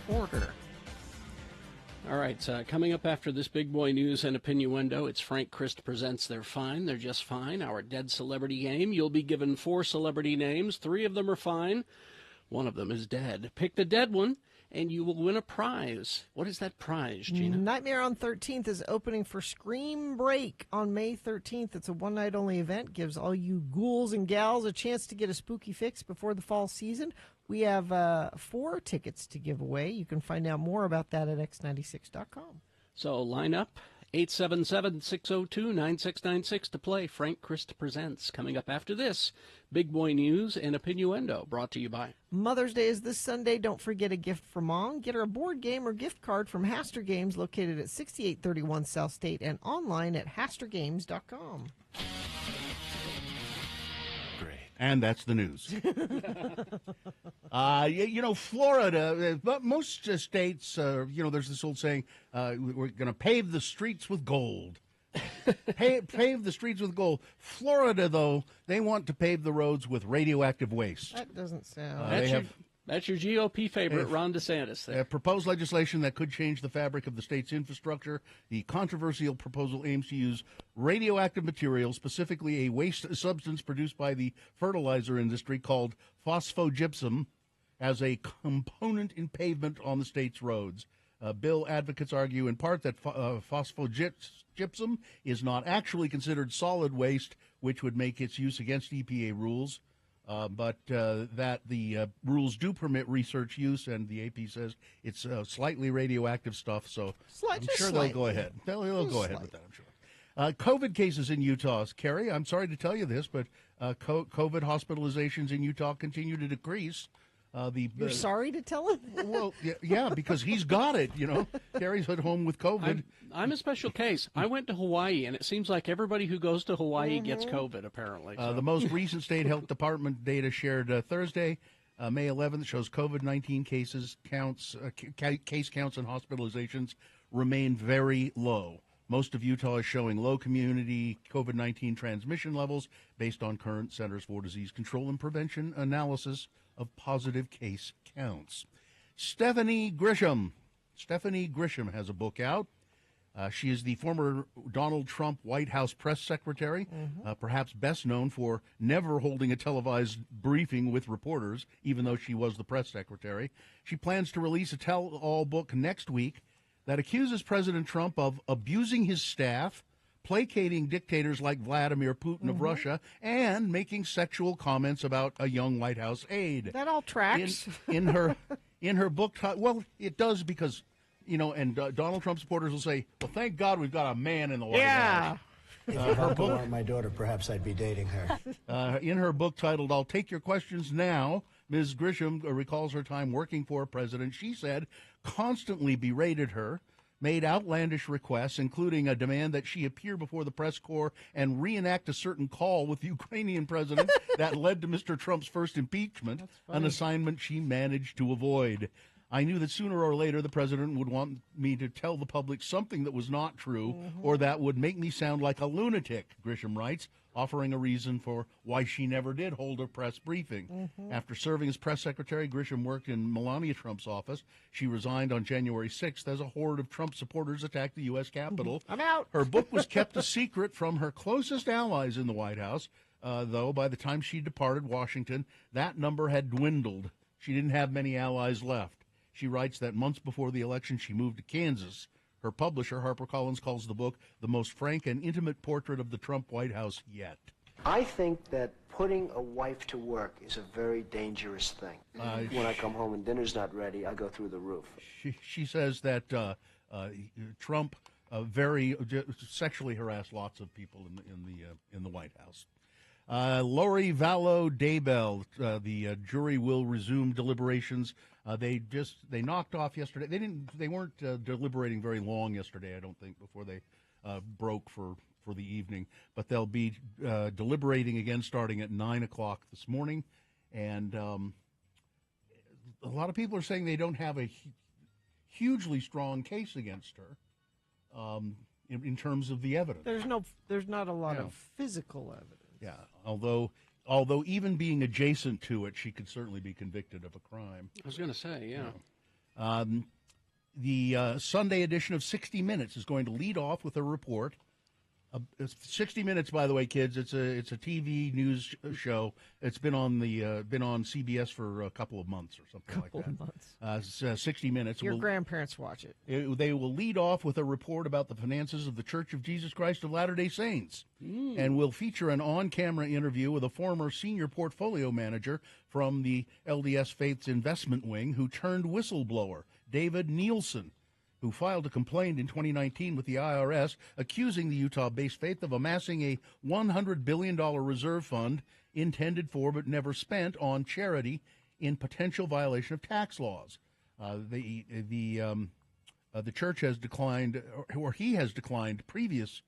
Order. All right, coming up after this big boy news and opinionuendo, it's Frank Christ presents They're Fine, They're Just Fine, our dead celebrity game. You'll be given 4 celebrity names. 3 of them are fine. 1 of them is dead. Pick the dead one, and you will win a prize. What is that prize, Gina? Nightmare on 13th is opening for Scream Break on May 13th. It's a one-night-only event. Gives all you ghouls and gals a chance to get a spooky fix before the fall season. We have 4 tickets to give away. You can find out more about that at x96.com. So line up, 877-602-9696 to play Frank Christ Presents. Coming up after this, Big Boy News and Opinionuendo, brought to you by Mother's Day is this Sunday. Don't forget a gift for Mom. Get her a board game or gift card from Haster Games, located at 6831 South State and online at hastergames.com. And that's the news. Florida, but most states, there's this old saying, we're going to pave the streets with gold. Pave the streets with gold. Florida, though, they want to pave the roads with radioactive waste. That doesn't sound... That's your GOP favorite, Ron DeSantis. There. Proposed legislation that could change the fabric of the state's infrastructure. The controversial proposal aims to use radioactive material, specifically a waste substance produced by the fertilizer industry called phosphogypsum, as a component in pavement on the state's roads. Bill advocates argue in part that phosphogypsum is not actually considered solid waste, which would make its use against EPA rules, but that the rules do permit research use, and the AP says it's slightly radioactive stuff, so I'm sure they'll go ahead. They'll go ahead with that, I'm sure. COVID cases in Utah. Carrie, I'm sorry to tell you this, but COVID hospitalizations in Utah continue to decrease. You're sorry to tell him? Well, yeah, because he's got it, Carrie's at home with COVID. I'm a special case. I went to Hawaii, and it seems like everybody who goes to Hawaii gets COVID, apparently. So. The most recent state health department data shared Thursday, May 11th, shows COVID-19 case counts and hospitalizations remain very low. Most of Utah is showing low community COVID-19 transmission levels based on current Centers for Disease Control and Prevention analysis of positive case counts. Stephanie Grisham has a book out. She is the former Donald Trump White House press secretary, perhaps best known for never holding a televised briefing with reporters, even though she was the press secretary. She plans to release a tell-all book next week that accuses President Trump of abusing his staff, placating dictators like Vladimir Putin of Russia, and making sexual comments about a young White House aide. That all tracks. In her book, well, it does because, and Donald Trump supporters will say, well, thank God we've got a man in the White House. If her book were my daughter, perhaps I'd be dating her. In her book titled, I'll Take Your Questions Now, Ms. Grisham recalls her time working for a president she said constantly berated her, made outlandish requests, including a demand that she appear before the press corps and reenact a certain call with the Ukrainian president that led to Mr. Trump's first impeachment, an assignment she managed to avoid. I knew that sooner or later the president would want me to tell the public something that was not true or that would make me sound like a lunatic, Grisham writes, offering a reason for why she never did hold a press briefing. After serving as press secretary, Grisham worked in Melania Trump's office. She resigned on January 6th as a horde of Trump supporters attacked the U.S. Capitol. I'm out. Her book was kept a secret from her closest allies in the White House, though by the time she departed Washington, that number had dwindled. She didn't have many allies left. She writes that months before the election, she moved to Kansas. Her publisher, HarperCollins, calls the book the most frank and intimate portrait of the Trump White House yet. I think that putting a wife to work is a very dangerous thing. When I come home and dinner's not ready, I go through the roof. She says that Trump very sexually harassed lots of people in the White House. Lori Vallow Daybell, the jury will resume deliberations. They knocked off yesterday. They weren't deliberating very long yesterday, I don't think, before they broke for the evening. But they'll be deliberating again starting at 9 o'clock this morning. And a lot of people are saying they don't have a hugely strong case against her in terms of the evidence. There's not a lot of physical evidence. Yeah, although even being adjacent to it, she could certainly be convicted of a crime. I was going to say, yeah. The Sunday edition of 60 Minutes is going to lead off with a report. 60 Minutes, by the way, kids, it's a TV news show. It's been on CBS for a couple of months or something like that. It's 60 Minutes. Your grandparents watch it. They will lead off with a report about the finances of the Church of Jesus Christ of Latter-day Saints, and will feature an on-camera interview with a former senior portfolio manager from the LDS Faith's investment wing who turned whistleblower, David Nielsen, who filed a complaint in 2019 with the IRS accusing the Utah-based faith of amassing a $100 billion reserve fund intended for but never spent on charity in potential violation of tax laws. The church has declined, or he has declined, previous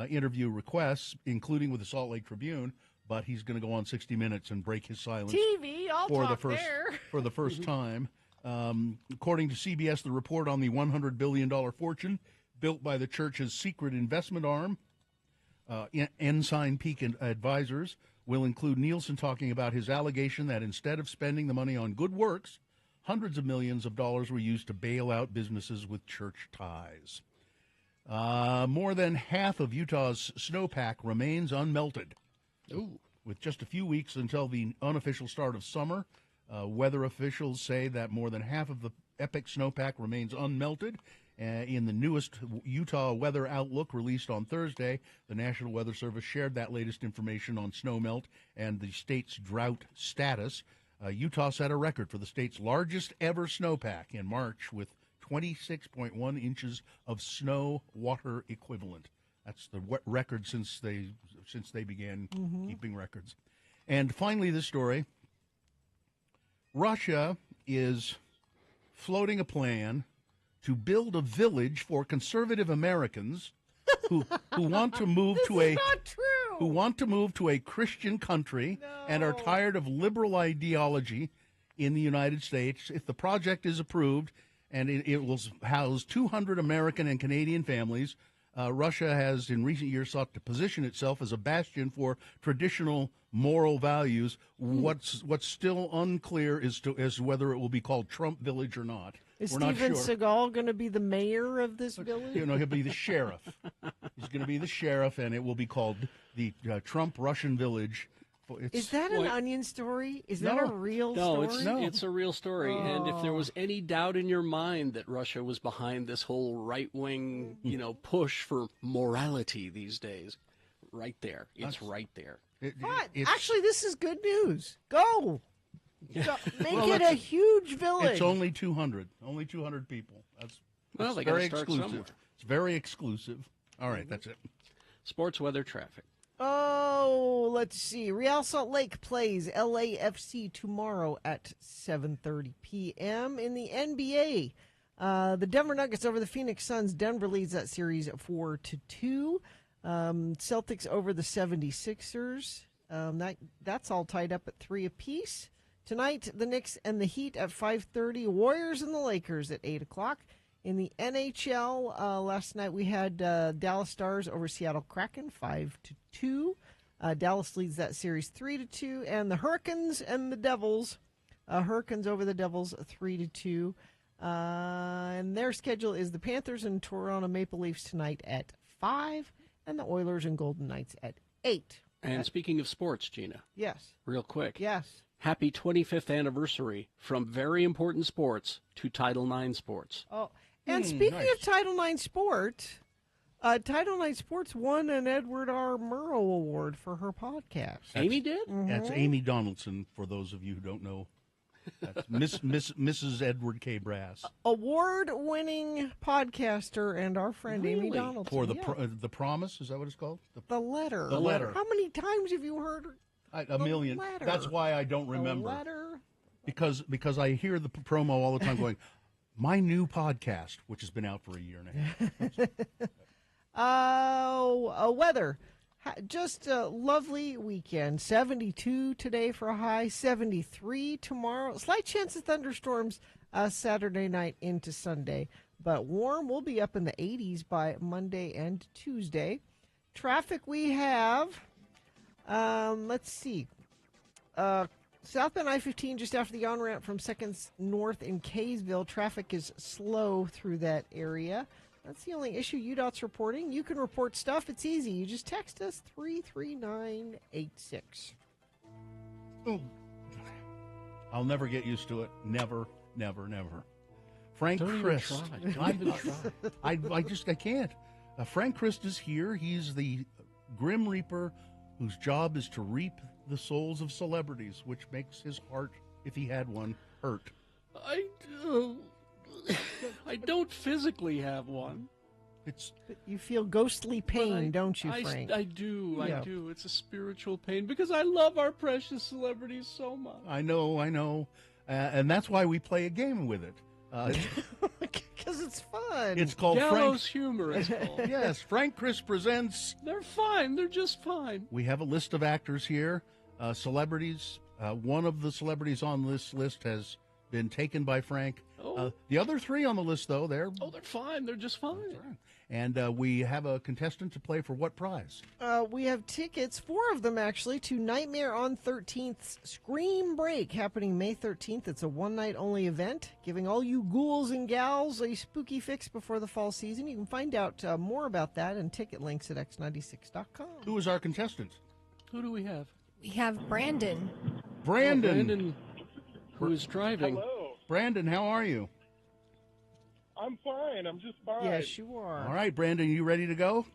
interview requests, including with the Salt Lake Tribune, but he's going to go on 60 Minutes and break his silence TV, I'll for talk the first time. According to CBS, the report on the $100 billion fortune built by the church's secret investment arm, Ensign Peak Advisors, will include Nielsen talking about his allegation that instead of spending the money on good works, hundreds of millions of dollars were used to bail out businesses with church ties. More than half of Utah's snowpack remains unmelted. Ooh. With just a few weeks until the unofficial start of summer, weather officials say that more than half of the epic snowpack remains unmelted. In the newest Utah weather outlook released on Thursday, the National Weather Service shared that latest information on snowmelt and the state's drought status. Utah set a record for the state's largest ever snowpack in March with 26.1 inches of snow water equivalent. That's the record since they began keeping records. And finally, this story. Russia is floating a plan to build a village for conservative Americans who want to move to a Christian country and are tired of liberal ideology in the United States. If the project is approved, and it will house 200 American and Canadian families, Russia has in recent years sought to position itself as a bastion for traditional moral values. What's still unclear as to whether it will be called Trump Village or not. Is We're Steven not sure. Seagal going to be the mayor of this village? You know, he'll be the sheriff. He's going to be the sheriff, and it will be called the Trump Russian Village. Is that an Onion story? Is that a real story? No, it's a real story. And if there was any doubt in your mind that Russia was behind this whole right-wing, push for morality these days, right there. It's right there. Actually, this is good news. Go. Make it a huge village. It's only 200. Only 200 people. That's they very got to start exclusive. somewhere. It's very exclusive. All right, that's it. Sports, weather, traffic. Oh, let's see. Real Salt Lake plays LAFC tomorrow at 7:30 p.m. In the NBA, the Denver Nuggets over the Phoenix Suns. Denver leads that series 4-2. Celtics over the 76ers. That's all tied up at 3 apiece. Tonight, the Knicks and the Heat at 5:30. Warriors and the Lakers at 8 o'clock. In the NHL, last night we had Dallas Stars over Seattle Kraken 5-2. Dallas leads that series 3-2, and the Hurricanes and the Devils. Hurricanes over the Devils 3-2. And their schedule is the Panthers and Toronto Maple Leafs tonight at 5, and the Oilers and Golden Knights at 8. And speaking of sports, Gina. Yes. Real quick. Yes. Happy 25th anniversary from very important sports to Title IX sports. Oh, and speaking of Title IX Sports, Title IX Sports won an Edward R. Murrow Award for her podcast. Amy did? That's Amy Donaldson, for those of you who don't know. That's Mrs. Edward K. Brass. Award-winning podcaster and our friend Amy Donaldson. For the Promise, is that what it's called? The Letter. The Letter. How many times have you heard a million. Letter. That's why I don't remember. The Letter. Because I hear the promo all the time going, my new podcast, which has been out for a year and a half. Weather. Just a lovely weekend. 72 today for a high, 73 tomorrow. Slight chance of thunderstorms Saturday night into Sunday, but warm. We'll be up in the 80s by Monday and Tuesday. Traffic we have, let's see. Southbound I-15 just after the on-ramp from 2nd North in Kaysville. Traffic is slow through that area. That's the only issue UDOT's reporting. You can report stuff. It's easy. You just text us 33986. I'll never get used to it. Never, never, never. Frank Don't Christ. Even try. Don't even try. I can't. Frank Christ is here. He's the Grim Reaper whose job is to reap the souls of celebrities, which makes his heart, if he had one, hurt. I do. I don't physically have one. You feel ghostly pain, don't you, Frank? I do. I do. It's a spiritual pain because I love our precious celebrities so much. I know. And that's why we play a game with it. Because it's fun. It's called Gallows humor, it's called. Yes, Frank Chris presents. They're fine. They're just fine. We have a list of actors here, celebrities. One of the celebrities on this list has been taken by Frank. Oh. The other three on the list, though, they're fine. They're just fine. right. And we have a contestant to play for what prize? We have tickets, 4 of them actually, to Nightmare on 13th's Scream Break, happening May 13th. It's a one-night-only event, giving all you ghouls and gals a spooky fix before the fall season. You can find out more about that and ticket links at x96.com. Who is our contestant? Who do we have? We have Brandon. Brandon. Who is driving? Hello. Brandon, how are you? I'm fine. I'm just fine. Yes, you are. All right, Brandon, you ready to go?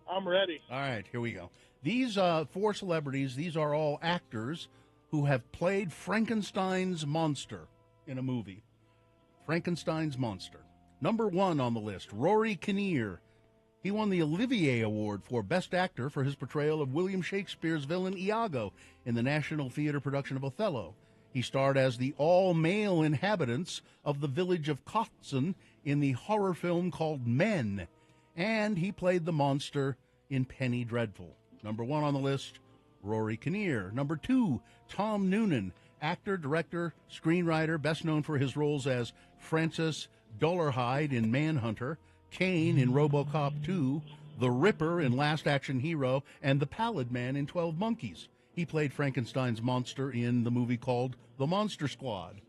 I'm ready. All right, here we go. These 4 celebrities, these are all actors who have played Frankenstein's monster in a movie. Frankenstein's monster. Number 1 on the list, Rory Kinnear. He won the Olivier Award for Best Actor for his portrayal of William Shakespeare's villain Iago in the National Theatre production of Othello. He starred as the all-male inhabitants of the village of Kotzen in the horror film called Men, and he played the monster in Penny Dreadful. Number 1 on the list, Rory Kinnear. Number 2, Tom Noonan, actor, director, screenwriter, best known for his roles as Francis Dolarhyde in Manhunter, Kane in RoboCop 2, the Ripper in Last Action Hero, and the Pallid Man in 12 Monkeys. He played Frankenstein's monster in the movie called The Monster Squad.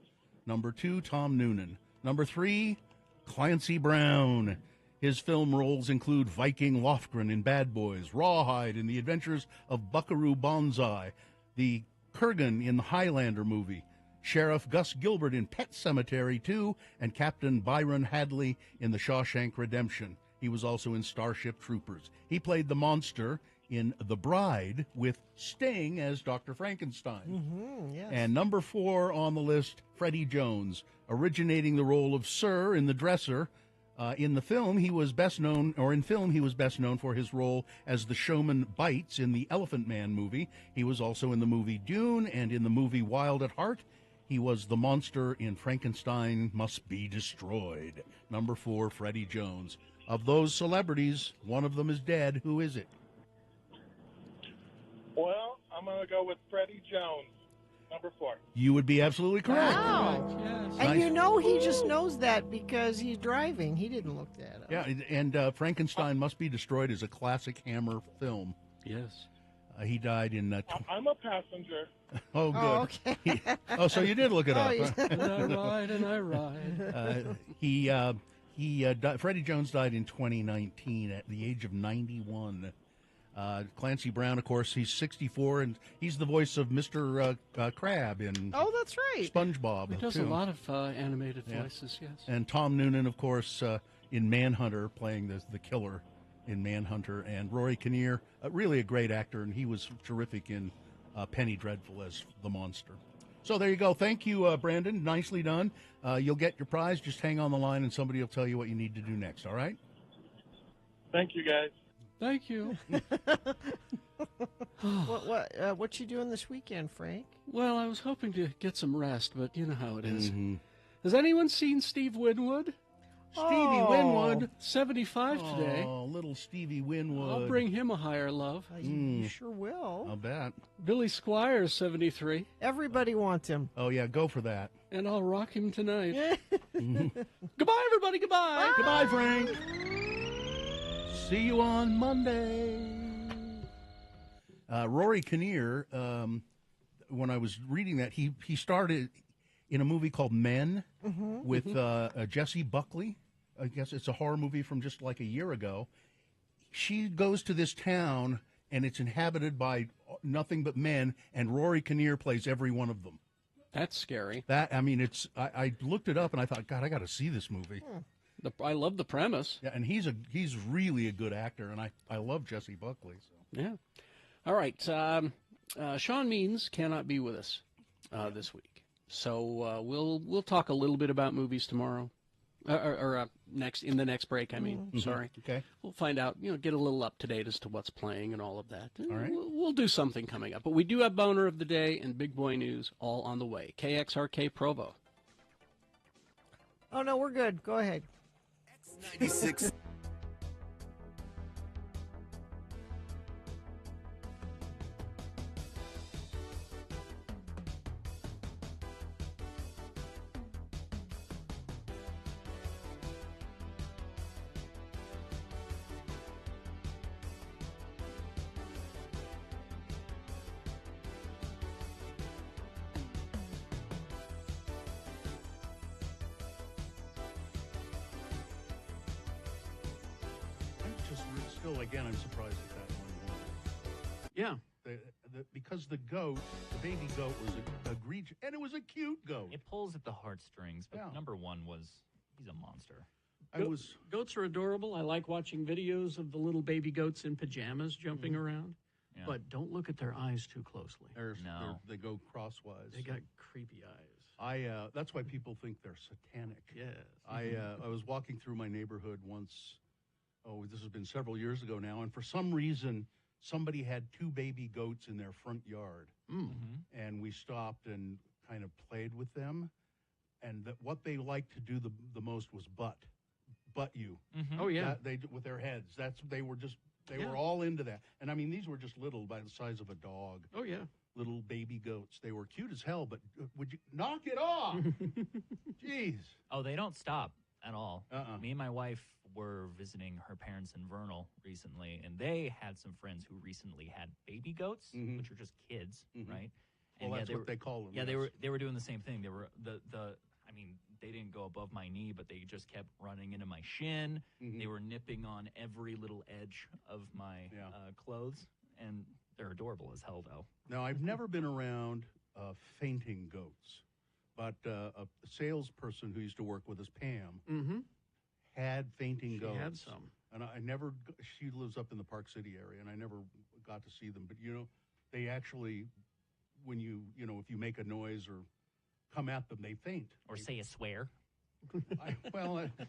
Number 2, Tom Noonan. Number 3, Clancy Brown. His film roles include Viking Lofgren in Bad Boys, Rawhide in The Adventures of Buckaroo Banzai, the Kurgan in the Highlander movie, Sheriff Gus Gilbert in Pet Sematary 2, and Captain Byron Hadley in The Shawshank Redemption. He was also in Starship Troopers. He played the monster in The Bride with Sting as Dr. Frankenstein. Yes. And number 4 on the list, Freddie Jones, originating the role of Sir in The Dresser. In film, he was best known for his role as the showman Bites in the Elephant Man movie. He was also in the movie Dune, and in the movie Wild at Heart, he was the monster in Frankenstein Must Be Destroyed. Number 4, Freddie Jones. Of those celebrities, one of them is dead. Who is it? Well, I'm going to go with Freddie Jones, number 4. You would be absolutely correct. Wow. Yes. And Nice. you know he just knows that because he's driving. He didn't look that up. Yeah, and Frankenstein Must Be Destroyed is a classic Hammer film. Yes. He died in... I'm a passenger. Oh, good. Oh, okay. So you did look it up. you- And I ride and I ride. Freddie Jones died in 2019 at the age of 91. Clancy Brown, of course, he's 64, and he's the voice of Mr. Crab in Oh, that's right. SpongeBob. He does too. a lot of animated Yeah. voices, yes. And Tom Noonan, of course, in Manhunter, playing the killer in Manhunter. And Rory Kinnear, really a great actor, and he was terrific in Penny Dreadful as the monster. So there you go. Thank you, Brandon. Nicely done. You'll get your prize. Just hang on the line, and somebody will tell you what you need to do next, all right? Thank you, guys. Thank you. What you doing this weekend, Frank? Well, I was hoping to get some rest, but you know how it is. Mm-hmm. Has anyone seen Steve Winwood? Stevie Winwood. 75 today. Oh, little Stevie Winwood. I'll bring him a higher love. You sure will. I'll bet. Billy Squires, 73. Everybody wants him. Oh, yeah, go for that. And I'll rock him tonight. Goodbye, everybody. Goodbye. Goodbye, Frank. See you on Monday. Rory Kinnear, when I was reading that, he started in a movie called Men with Jessie Buckley. I guess it's a horror movie from just like a year ago. She goes to this town, and it's inhabited by nothing but men, and Rory Kinnear plays every one of them. That's scary. I looked it up, and I thought, God, I got to see this movie. I love the premise. Yeah, and he's really a good actor, and I love Jessie Buckley. So. Yeah. All right. Sean Means cannot be with us this week, so we'll talk a little bit about movies tomorrow, or next in the next break. I mean, sorry. Okay. We'll find out. Get a little up to date as to what's playing and all of that. All right. We'll do something coming up, but we do have Boner of the Day and Big Boy News all on the way. KXRK Provo. Oh, no, we're good. Go ahead. 96. just still, again, I'm surprised at that one. Yeah. Because the baby goat was egregious, and it was a cute goat. It pulls at the heartstrings, but Yeah. number one he's a monster. Goats are adorable. I like watching videos of the little baby goats in pajamas jumping around. Yeah. But don't look at their eyes too closely. They go crosswise. They got creepy eyes. That's why people think they're satanic. Yes. I was walking through my neighborhood once. Oh, this has been several years ago now, and for some reason, somebody had 2 baby goats in their front yard, and we stopped and kind of played with them. And what they liked to do the most was butt you. Oh yeah, they with their heads. They were all into that. And I mean, these were just little, by the size of a dog. Oh yeah, little baby goats. They were cute as hell. But would you knock it off? Jeez. Oh, they don't stop at all. Uh-uh. Me and my wife were visiting her parents in Vernal recently, and they had some friends who recently had baby goats, which are just kids, right? Well, that's what they call them. Yeah, they were doing the same thing. They were I mean, they didn't go above my knee, but they just kept running into my shin. They were nipping on every little edge of my clothes, and they're adorable as hell, though. Now, I've never been around fainting goats, but a salesperson who used to work with us, Pam, had fainting goats. She had some. And she lives up in the Park City area, and I never got to see them. But, they actually, when if you make a noise or come at them, they faint. Or say a swear.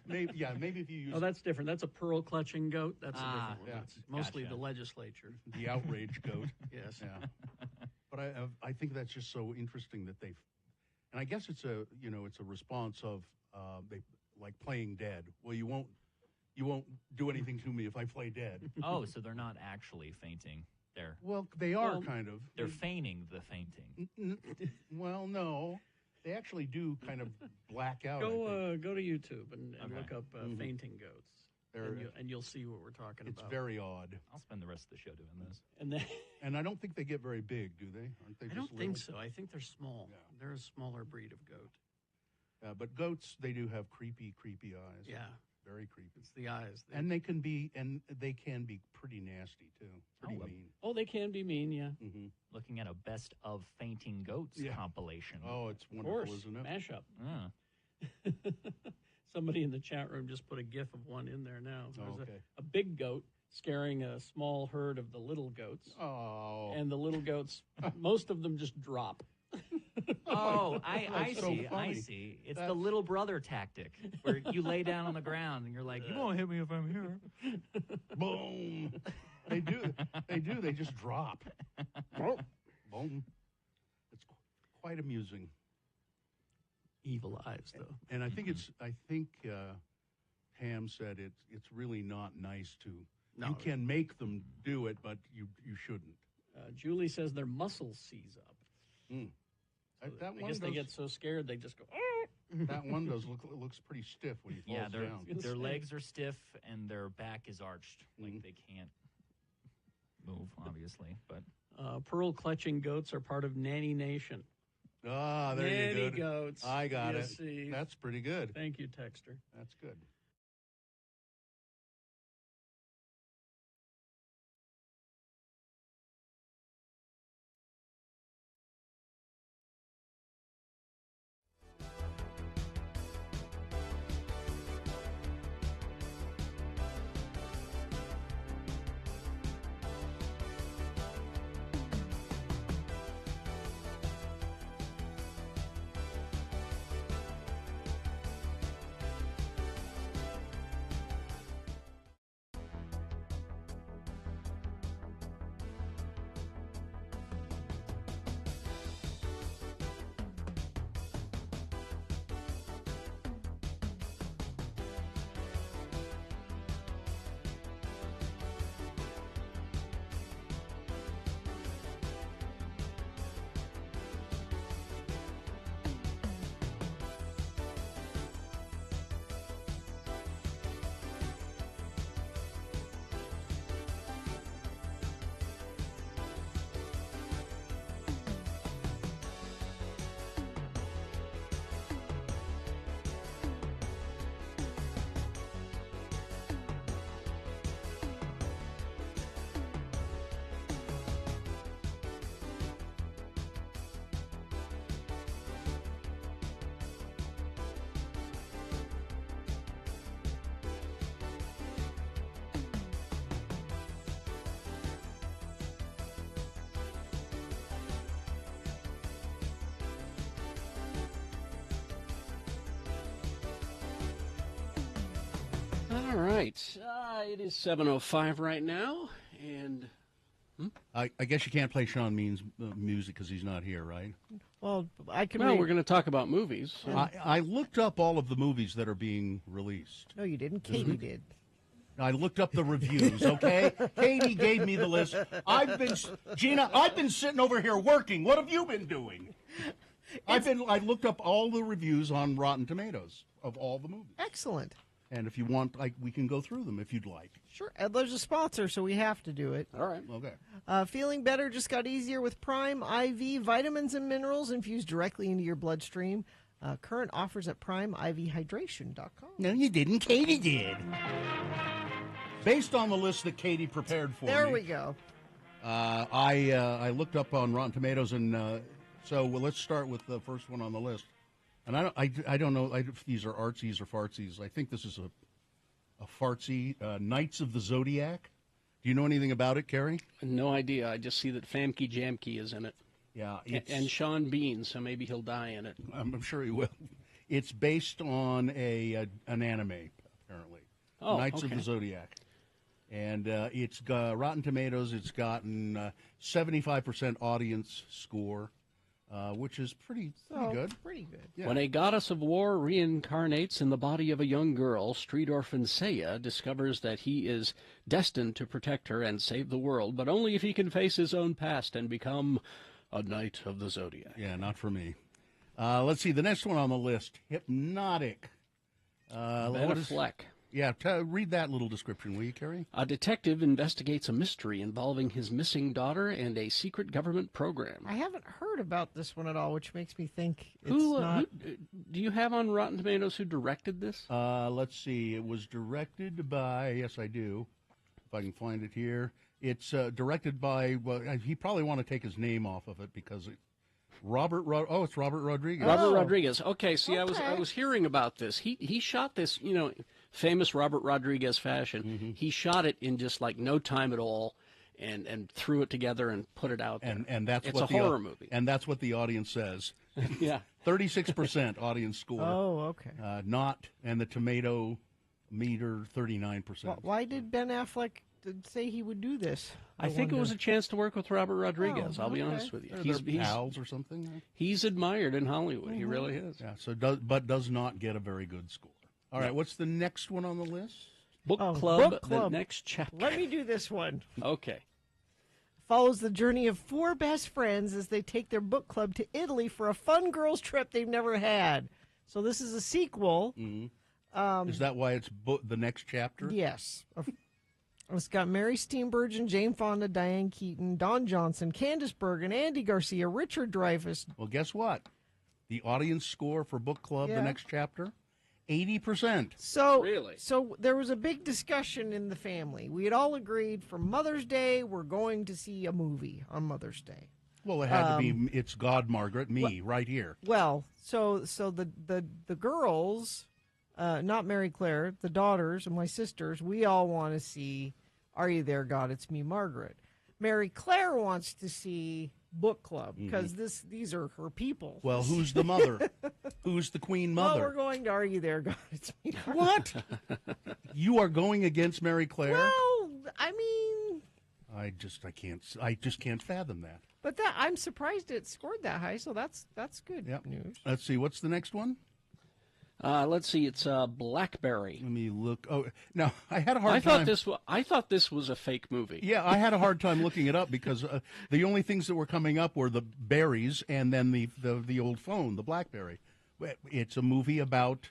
Maybe if you use... Oh, that's different. That's a pearl-clutching goat. That's a different one. Yeah. That's mostly Gotcha. the legislature. The outrage goat. Yes. Yeah. But I think that's just so interesting that and I guess it's a response of they like playing dead. Well, you won't do anything to me if I play dead. Oh, so they're not actually fainting. They are kind of. They're feigning the fainting. Well, no. They actually do kind of black out. Go to YouTube and look up fainting goats, and you'll see what we're talking It's about. very odd. I'll spend the rest of the show doing this. And I don't think they get very big, do they? Aren't they? I don't think so. I think they're small. Yeah. They're a smaller breed of goat. But goats, they do have creepy eyes. Yeah. Very creepy. It's the eyes. And they can be pretty nasty too. Pretty mean. Oh, they can be mean, yeah. Looking at a best of fainting goats compilation. Oh, it's Of wonderful, course, isn't it? mashup. Ah. Somebody in the chat room just put a GIF of one in there now. There's okay. a big goat scaring a small herd of the little goats. Oh. And the little goats, most of them just drop. Oh, I That's so see. I funny. see. It's the little brother tactic where you lay down on the ground and you're like, you won't hit me if I'm here. Boom. They do. They just drop. Boom. It's quite amusing. Evil eyes, though. And I think Pam said it's really not nice to. No. You can make them do it, but you shouldn't. Julie says their muscles seize up. So That I one guess they does- get so scared they just go. That one looks pretty stiff when he falls down. Their legs are stiff and their back is arched. Like they can't move, obviously. But Pearl clutching goats are part of Nanny Nation. Ah, there Nanny you go. goats. I got You it. see. That's pretty good. Thank you, Texter. That's good. All right. It is 7:05 right now, and I guess you can't play Sean Mean's music because he's not here, right? Well, I can. we're going to talk about movies. I looked up all of the movies that are being released. No, you didn't. Katie did. I looked up the reviews, okay? Katie gave me the list. Gina, I've been sitting over here working. What have you been doing? I looked up all the reviews on Rotten Tomatoes of all the movies. Excellent. And if you want, we can go through them if you'd like. Sure. Edler's a sponsor, so we have to do it. All right. Okay. Feeling better just got easier with Prime IV, vitamins and minerals infused directly into your bloodstream. Current offers at primeivhydration.com. No, you didn't. Katie did. Based on the list that Katie prepared for me. There we go. I looked up on Rotten Tomatoes, and so let's start with the first one on the list. And I don't know if these are artsies or fartsies. I think this is a fartsy. Knights of the Zodiac. Do you know anything about it, Carrie? No idea. I just see that Famke Jamke is in it. Yeah. And Sean Bean, so maybe he'll die in it. I'm sure he will. It's based on an anime, apparently. Knights of the Zodiac. And it's got Rotten Tomatoes. It's gotten 75% audience score, which is pretty good. Pretty good. Yeah. When a goddess of war reincarnates in the body of a young girl, street orphan Seiya discovers that he is destined to protect her and save the world, but only if he can face his own past and become a Knight of the Zodiac. Yeah, not for me. Let's see, the next one on the list, Hypnotic. Ben Affleck. Yeah, read that little description, will you, Carrie? A detective investigates a mystery involving his missing daughter and a secret government program. I haven't heard about this one at all, which makes me think it's who do you have on Rotten Tomatoes who directed this? Let's see. It was directed by, yes, I do, if I can find it here. It's directed by, well, he probably want to take his name off of it because it's Robert Rodriguez. Robert Rodriguez. Okay, see, okay. I was hearing about this. He shot this, famous Robert Rodriguez fashion. Mm-hmm. He shot it in just like no time at all, and threw it together and put it out there. And that's it's what a horror movie. And that's what the audience says. Yeah, 36% audience score. Oh, okay. And the tomato meter 39%. Why did Ben Affleck say he would do this? I think it was a chance to work with Robert Rodriguez. I'll be honest with you. He's pals or something. He's admired in Hollywood. He really is. Yeah. So does not get a very good score. All right. What's the next one on the list? Book Club. The next chapter. Let me do this one. Okay. Follows the journey of four best friends as they take their book club to Italy for a fun girls' trip they've never had. So this is a sequel. Mm-hmm. Is that why it's the next chapter? Yes. It's got Mary Steenburgen, Jane Fonda, Diane Keaton, Don Johnson, Candice Bergen, Andy Garcia, Richard Dreyfuss. Well, guess what? The audience score for Book Club, the next chapter, 80%. So, really? So there was a big discussion in the family. We had all agreed for Mother's Day, we're going to see a movie on Mother's Day. Well, it had to be It's God, Margaret, right here. Well, so the girls... not Mary Claire, the daughters and my sisters, we all want to see Are You There, God? It's Me, Margaret. Mary Claire wants to see Book Club because these are her people. Well, who's the mother? Who's the queen mother? Well, we're going to Are You There, God? It's Me, Margaret. What? You are going against Mary Claire? Well, I mean... I just can't fathom that. But I'm surprised it scored that high, so that's good news. Let's see, what's the next one? Let's see. It's Blackberry. Let me look. Oh, no, I had a hard time. I thought this was a fake movie. Yeah, I had a hard time looking it up because the only things that were coming up were the berries and then the old phone, the BlackBerry. It's a movie about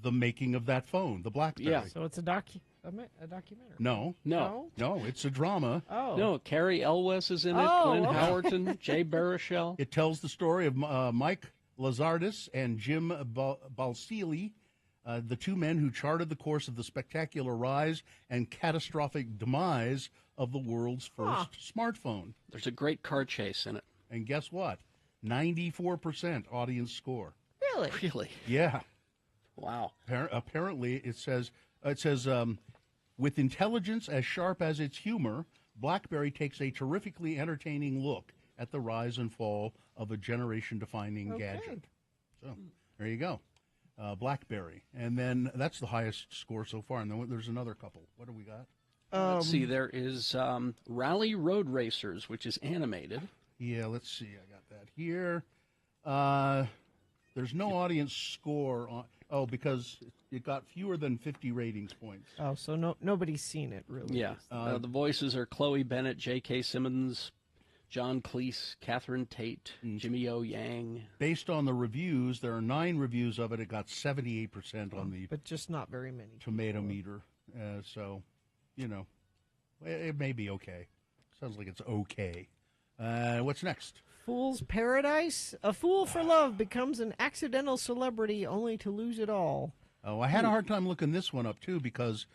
the making of that phone, the BlackBerry. Yeah. So it's a documentary. No, it's a drama. Oh. No, Carrie Elwes is in it. Glenn Howerton, Jay Baruchel. It tells the story of Mike Lazardis and Jim Balsillie, the two men who charted the course of the spectacular rise and catastrophic demise of the world's first smartphone. There's a great car chase in it. And guess what? 94% audience score. Really? Really? Yeah. Wow. Apparently, it says with intelligence as sharp as its humor, BlackBerry takes a terrifically entertaining look at the rise and fall of a generation-defining gadget. So, there you go. Blackberry. And then that's the highest score so far. And then there's another couple. What do we got? Let's see. There is Rally Road Racers, which is animated. Yeah, let's see. I got that here. There's no audience score on. Oh, because it got fewer than 50 ratings points. Oh, so nobody's seen it, really. Yeah. The voices are Chloe Bennett, J.K. Simmons, John Cleese, Catherine Tate, Jimmy O. Yang. Based on the reviews, there are 9 reviews of it. It got 78% on the but just not very many tomato meter. So, it may be okay. Sounds like it's okay. What's next? Fool's Paradise? A fool for love becomes an accidental celebrity only to lose it all. Oh, I had a hard time looking this one up, too, because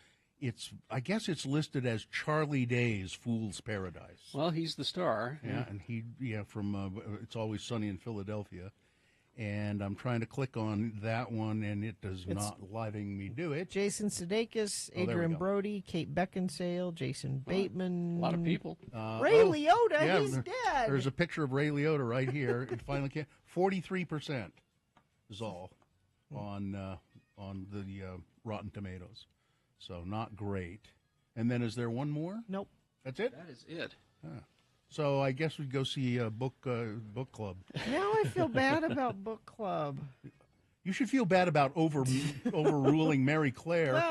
I guess it's listed as Charlie Day's Fool's Paradise. Well, he's the star. Yeah, and from It's Always Sunny in Philadelphia. And I'm trying to click on that one, and it's not letting me do it. Jason Sudeikis, Adrian Brody, Kate Beckinsale, Jason Bateman. A lot of people. Ray Liotta, he's dead. There's a picture of Ray Liotta right here. It finally came. 43% is all on the Rotten Tomatoes. So not great. And then is there one more? Nope. That's it? That is it. So I guess we'd go see book club. Now I feel bad about book club. You should feel bad about overruling Mary Claire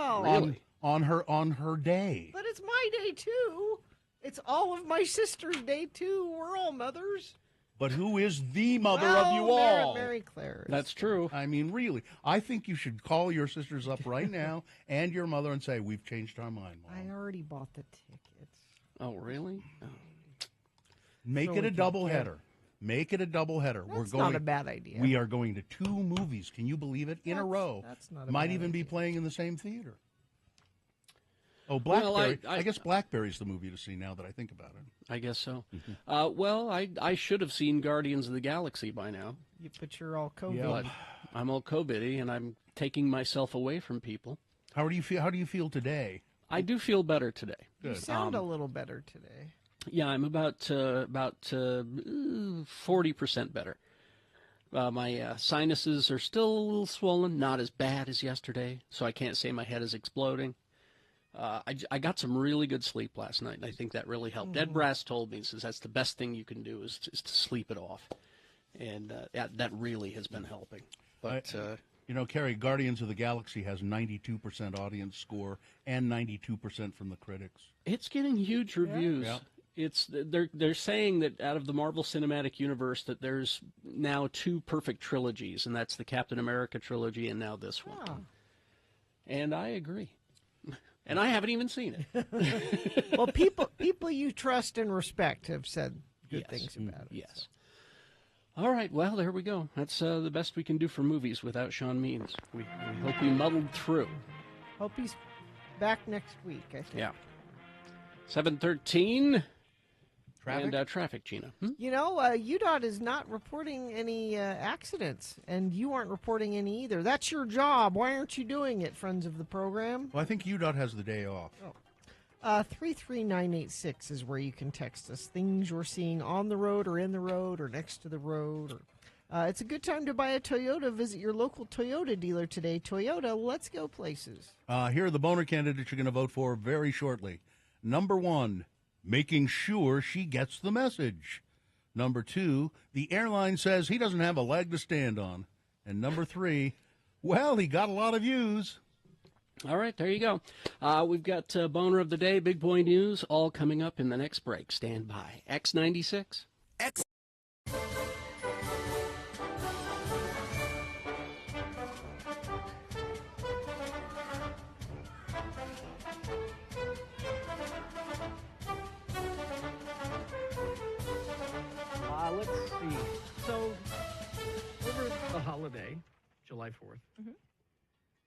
on her day. But it's my day too. It's all of my sister's day too. We're all mothers. But who is the mother of you all? Mary Claire. That's true. I mean, really. I think you should call your sisters up right now and your mother and say, we've changed our mind, Mom. I already bought the tickets. Oh, really? Oh. Make it a doubleheader. Make it a doubleheader. That's not a bad idea. We are going to 2 movies. Can you believe it? In a row. That's not a Might bad even idea. be playing in the same theater. Oh, Blackberry. Well, I guess Blackberry's the movie to see now that I think about it. I guess so. Well, I should have seen Guardians of the Galaxy by now. But you're all COVID. But I'm all COVID-y, and I'm taking myself away from people. How do you feel? How do you feel today? I do feel better today. You Good. sound a little better today. Yeah, I'm about 40% better. My sinuses are still a little swollen, not as bad as yesterday, so I can't say my head is exploding. I got some really good sleep last night, and I think that really helped. Ed Brass told me, he says that's the best thing you can do is to sleep it off, and that really has been helping. But Carrie, Guardians of the Galaxy has 92% audience score and 92% from the critics. It's getting huge reviews. Yeah. They're saying that out of the Marvel Cinematic Universe that there's now 2 perfect trilogies, and that's the Captain America trilogy and now this one. Oh. And I agree. And I haven't even seen it. Well, people you trust and respect have said good things about it. Yes. All right, well, there we go. That's the best we can do for movies without Sean Means. We hope we muddled through. Hope he's back next week, I think. Yeah. 7:13. Traffic? And traffic, Gina. You know, UDOT is not reporting any accidents, and you aren't reporting any either. That's your job. Why aren't you doing it, friends of the program? Well, I think UDOT has the day off. 33986 is where you can text us things you're seeing on the road or in the road or next to the road. Or it's a good time to buy a Toyota. Visit your local Toyota dealer today. Toyota, let's go places. Here are the boner candidates you're going to vote for very shortly. Number 1, making sure she gets the message. Number 2, the airline says he doesn't have a leg to stand on. And number 3, well, he got a lot of views. All right, there you go. We've got Boner of the Day, Big Boy News, all coming up in the next break. Stand by. X96. Let's see. So, over the holiday, July 4th,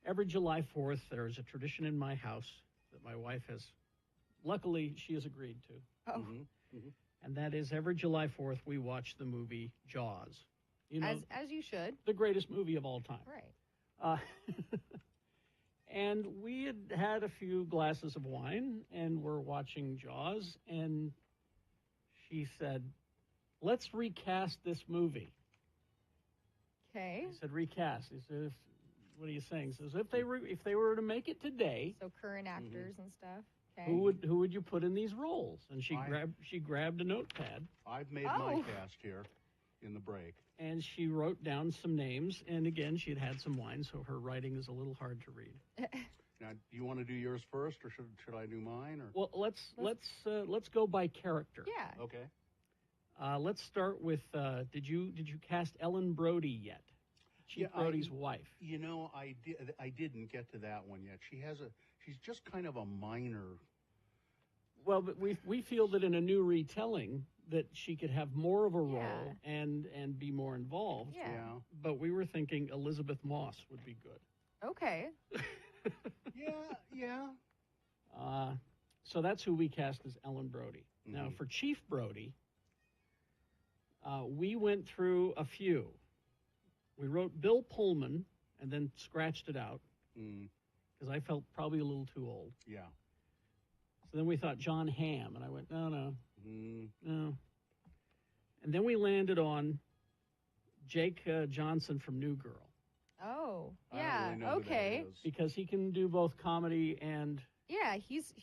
every July 4th, there is a tradition in my house that my wife has, luckily, she has agreed to. Oh. And that is every July 4th, we watch the movie Jaws. You know, As you should. the greatest movie of all time. Right. And we had a few glasses of wine, and we're watching Jaws, and she said, let's recast this movie. Okay. I said, recast. He said, What are you saying? Says if they were to make it today, So current actors and stuff. Okay. who would you put in these roles? And she grabbed a notepad. I've made my cast here in the break. And she wrote down some names, and again, she had some wine, so her writing is a little hard to read. Now, do you want to do yours first, or should I do mine? Or Well, let's go by character. Yeah. okay. Let's start with did you cast Ellen Brody yet? Chief Brody's wife. You know, I didn't get to that one yet. She's just kind of a minor. Well, but we feel that in a new retelling that she could have more of a role and be more involved. Yeah. But we were thinking Elizabeth Moss would be good. Okay. Yeah. So that's who we cast as Ellen Brody. Mm-hmm. Now for Chief Brody, we went through a few. We wrote Bill Pullman and then scratched it out because I felt probably a little too old. Yeah. So then we thought John Hamm, and I went, no. And then we landed on Jake Johnson from New Girl. Oh, I yeah. don't really know who that Okay. is. Because he can do both comedy and... Yeah, he's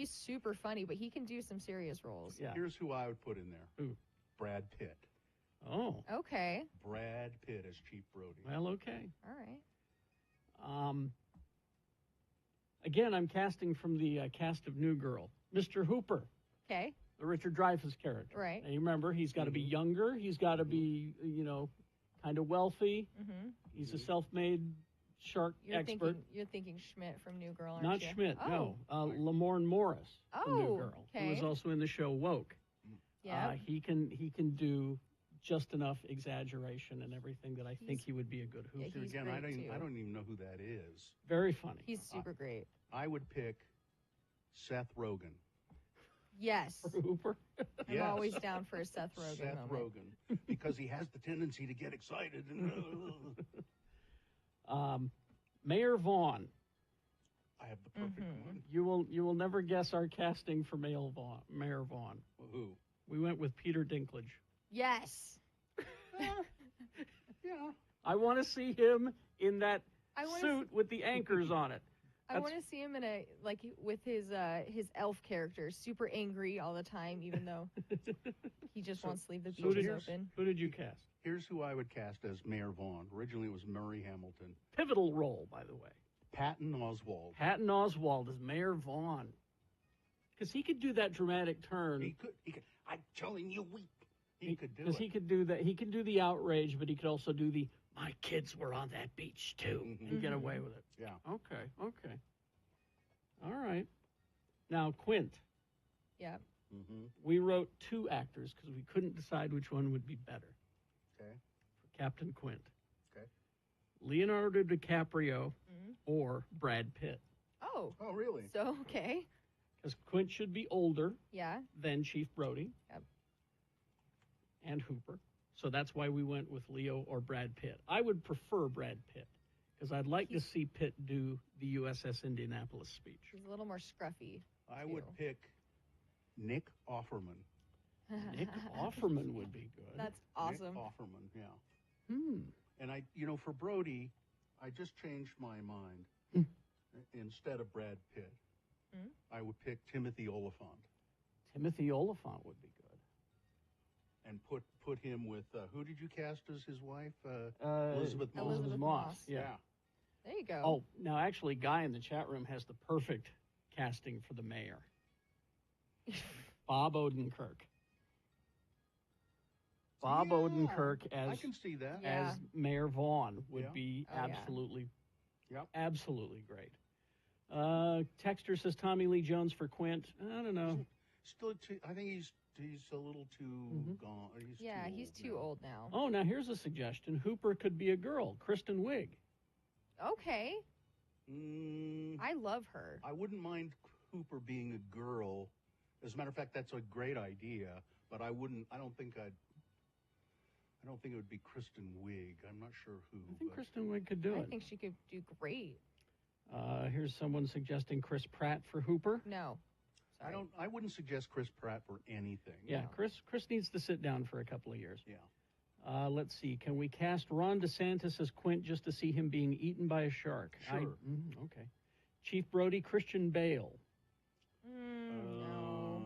super funny, but he can do some serious roles. Yeah. Here's who I would put in there. Who? Brad Pitt. Oh. Okay. Brad Pitt as Chief Brody. Well, okay. All right. Again, I'm casting from the cast of New Girl. Mr. Hooper, Okay. the Richard Dreyfuss character. Right. And you remember, he's got to be younger. He's got to be, kind of wealthy. Mm-hmm. He's a self-made shark expert. You're thinking Schmidt from New Girl, aren't Not you? Schmidt, Oh. no. Lamorne Morris from New Girl, who was okay. also in the show Woke. Yeah. He can do just enough exaggeration and everything that I think he would be a good Hooper. he's Again, great, I too. don't even know who that is. Very funny. He's super great. I would pick Seth Rogen. Yes. For Hooper. I'm Yes. always down for a Seth Rogen Seth moment. Rogen, because he has the tendency to get excited. And, Mayor Vaughn. I have the perfect one. You will never guess our casting for Mayor Vaughn. Who? We went with Peter Dinklage. Yes. Yeah. I want to see him in that I wanna suit with the anchors on it. I want to see him in with his elf character, super angry all the time, even though he just wants to leave the beaches open. Who did you cast? Here's who I would cast as Mayor Vaughn. Originally, it was Murray Hamilton. Pivotal role, by the way. Patton Oswalt. Patton Oswalt as Mayor Vaughn. Because he could do that dramatic turn. He could. I'm telling you, he could do it. Because he could do that. He could do the outrage, but he could also do the "my kids were on that beach too" and get away with it. Yeah. Okay. All right. Now Quint. Yeah. We wrote two actors because we couldn't decide which one would be better. Okay. For Captain Quint. Okay. Leonardo DiCaprio or Brad Pitt. Oh. Oh, really? So, okay. Because Quint should be older Yeah. than Chief Brody. Yep. And Hooper. So that's why we went with Leo or Brad Pitt. I would prefer Brad Pitt because I'd like to see Pitt do the USS Indianapolis speech. He's a little more scruffy. I would pick Nick Offerman. Nick Offerman would be good. That's awesome. Nick Offerman, yeah. And for Brody, I just changed my mind. Instead of Brad Pitt, I would pick Timothy Oliphant. Timothy Oliphant would be good. And put him with, who did you cast as his wife? Elizabeth Moss. Elizabeth Moss. Yeah. There you go. Oh, now actually, Guy in the chat room has the perfect casting for the mayor. Bob Odenkirk. Bob Odenkirk as I can see that. as Mayor Vaughn would Yeah. be Oh, yeah. absolutely great. Texter says Tommy Lee Jones for Quint. I don't know. Still, I think he's a little too gone. He's too old now. Oh, now here's a suggestion. Hooper could be a girl, Kristen Wiig. Okay. I love her. I wouldn't mind Hooper being a girl. As a matter of fact, that's a great idea. But I don't think it would be Kristen Wiig. I'm not sure who. I think Kristen Wiig could do I it. think she could do great. Here's someone suggesting Chris Pratt for Hooper. No. Sorry. I wouldn't suggest Chris Pratt for anything. Yeah, Chris needs to sit down for a couple of years. Yeah. Let's see. Can we cast Ron DeSantis as Quint just to see him being eaten by a shark? Sure. Okay. Chief Brody, Christian Bale. No.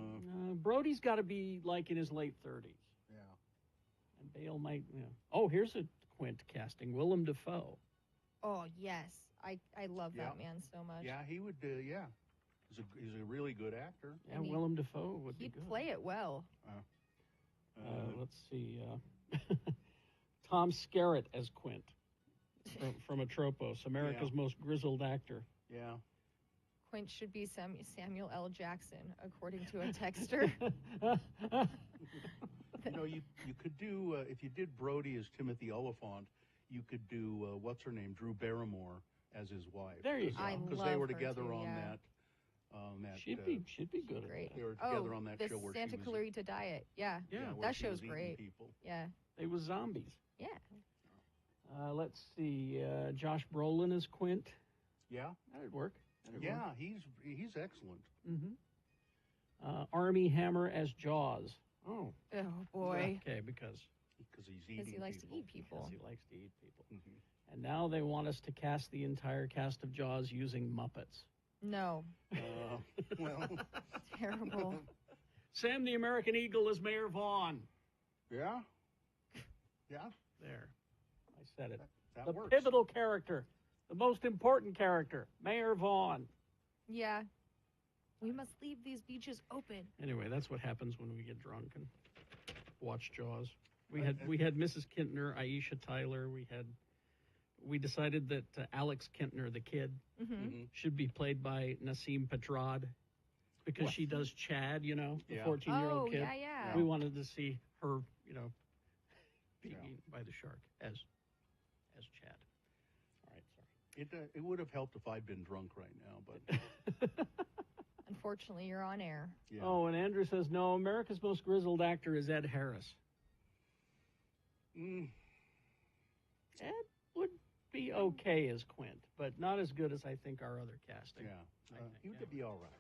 Brody's got to be like in his late 30s. Yeah. And Bale might, Oh, here's a Quint casting. Willem Dafoe. Oh, yes. I love that man so much. Yeah, he would, yeah. He's a really good actor. Yeah, Willem Dafoe would be good. He'd play it well. Let's see. Tom Skerritt as Quint from Atropos, America's most grizzled actor. Yeah. Quint should be Samuel L. Jackson, according to a texter. You could do, if you did Brody as Timothy Oliphant, you could do, what's her name, Drew Barrymore as his wife. There you go. Because they were together on that. She'd be good. Great. They were together on that the show where Santa she was Clarita Diet. Yeah. where That she was show's eating great. people. Yeah. They were zombies. Yeah. Let's see. Josh Brolin as Quint. Yeah. That'd work. He's excellent. Mm-hmm. Army Hammer as Jaws. Oh. Oh, boy. Okay, because he's eating he likes people. to eat people. Because he likes to eat people. Mm-hmm. And now they want us to cast the entire cast of Jaws using Muppets. No. Well. Terrible. Sam the American Eagle is Mayor Vaughn. Yeah? Yeah? There. I said it. That the works. pivotal character. The most important character. Mayor Vaughn. Yeah. We must leave these beaches open. Anyway, that's what happens when we get drunk and watch Jaws. We had Mrs. Kintner, Aisha Tyler. We decided that Alex Kintner, the kid, should be played by Nasim Pedrad because she does Chad, the 14-year-old kid. Yeah. We wanted to see her, being eaten by the shark as Chad. All right, sorry. It would have helped if I'd been drunk right now, but Unfortunately, you're on air. yeah. Oh, and Andrew says, no, America's most grizzled actor is Ed Harris. Ed would be okay as Quint, but not as good as I think our other casting. Yeah. He would be all right.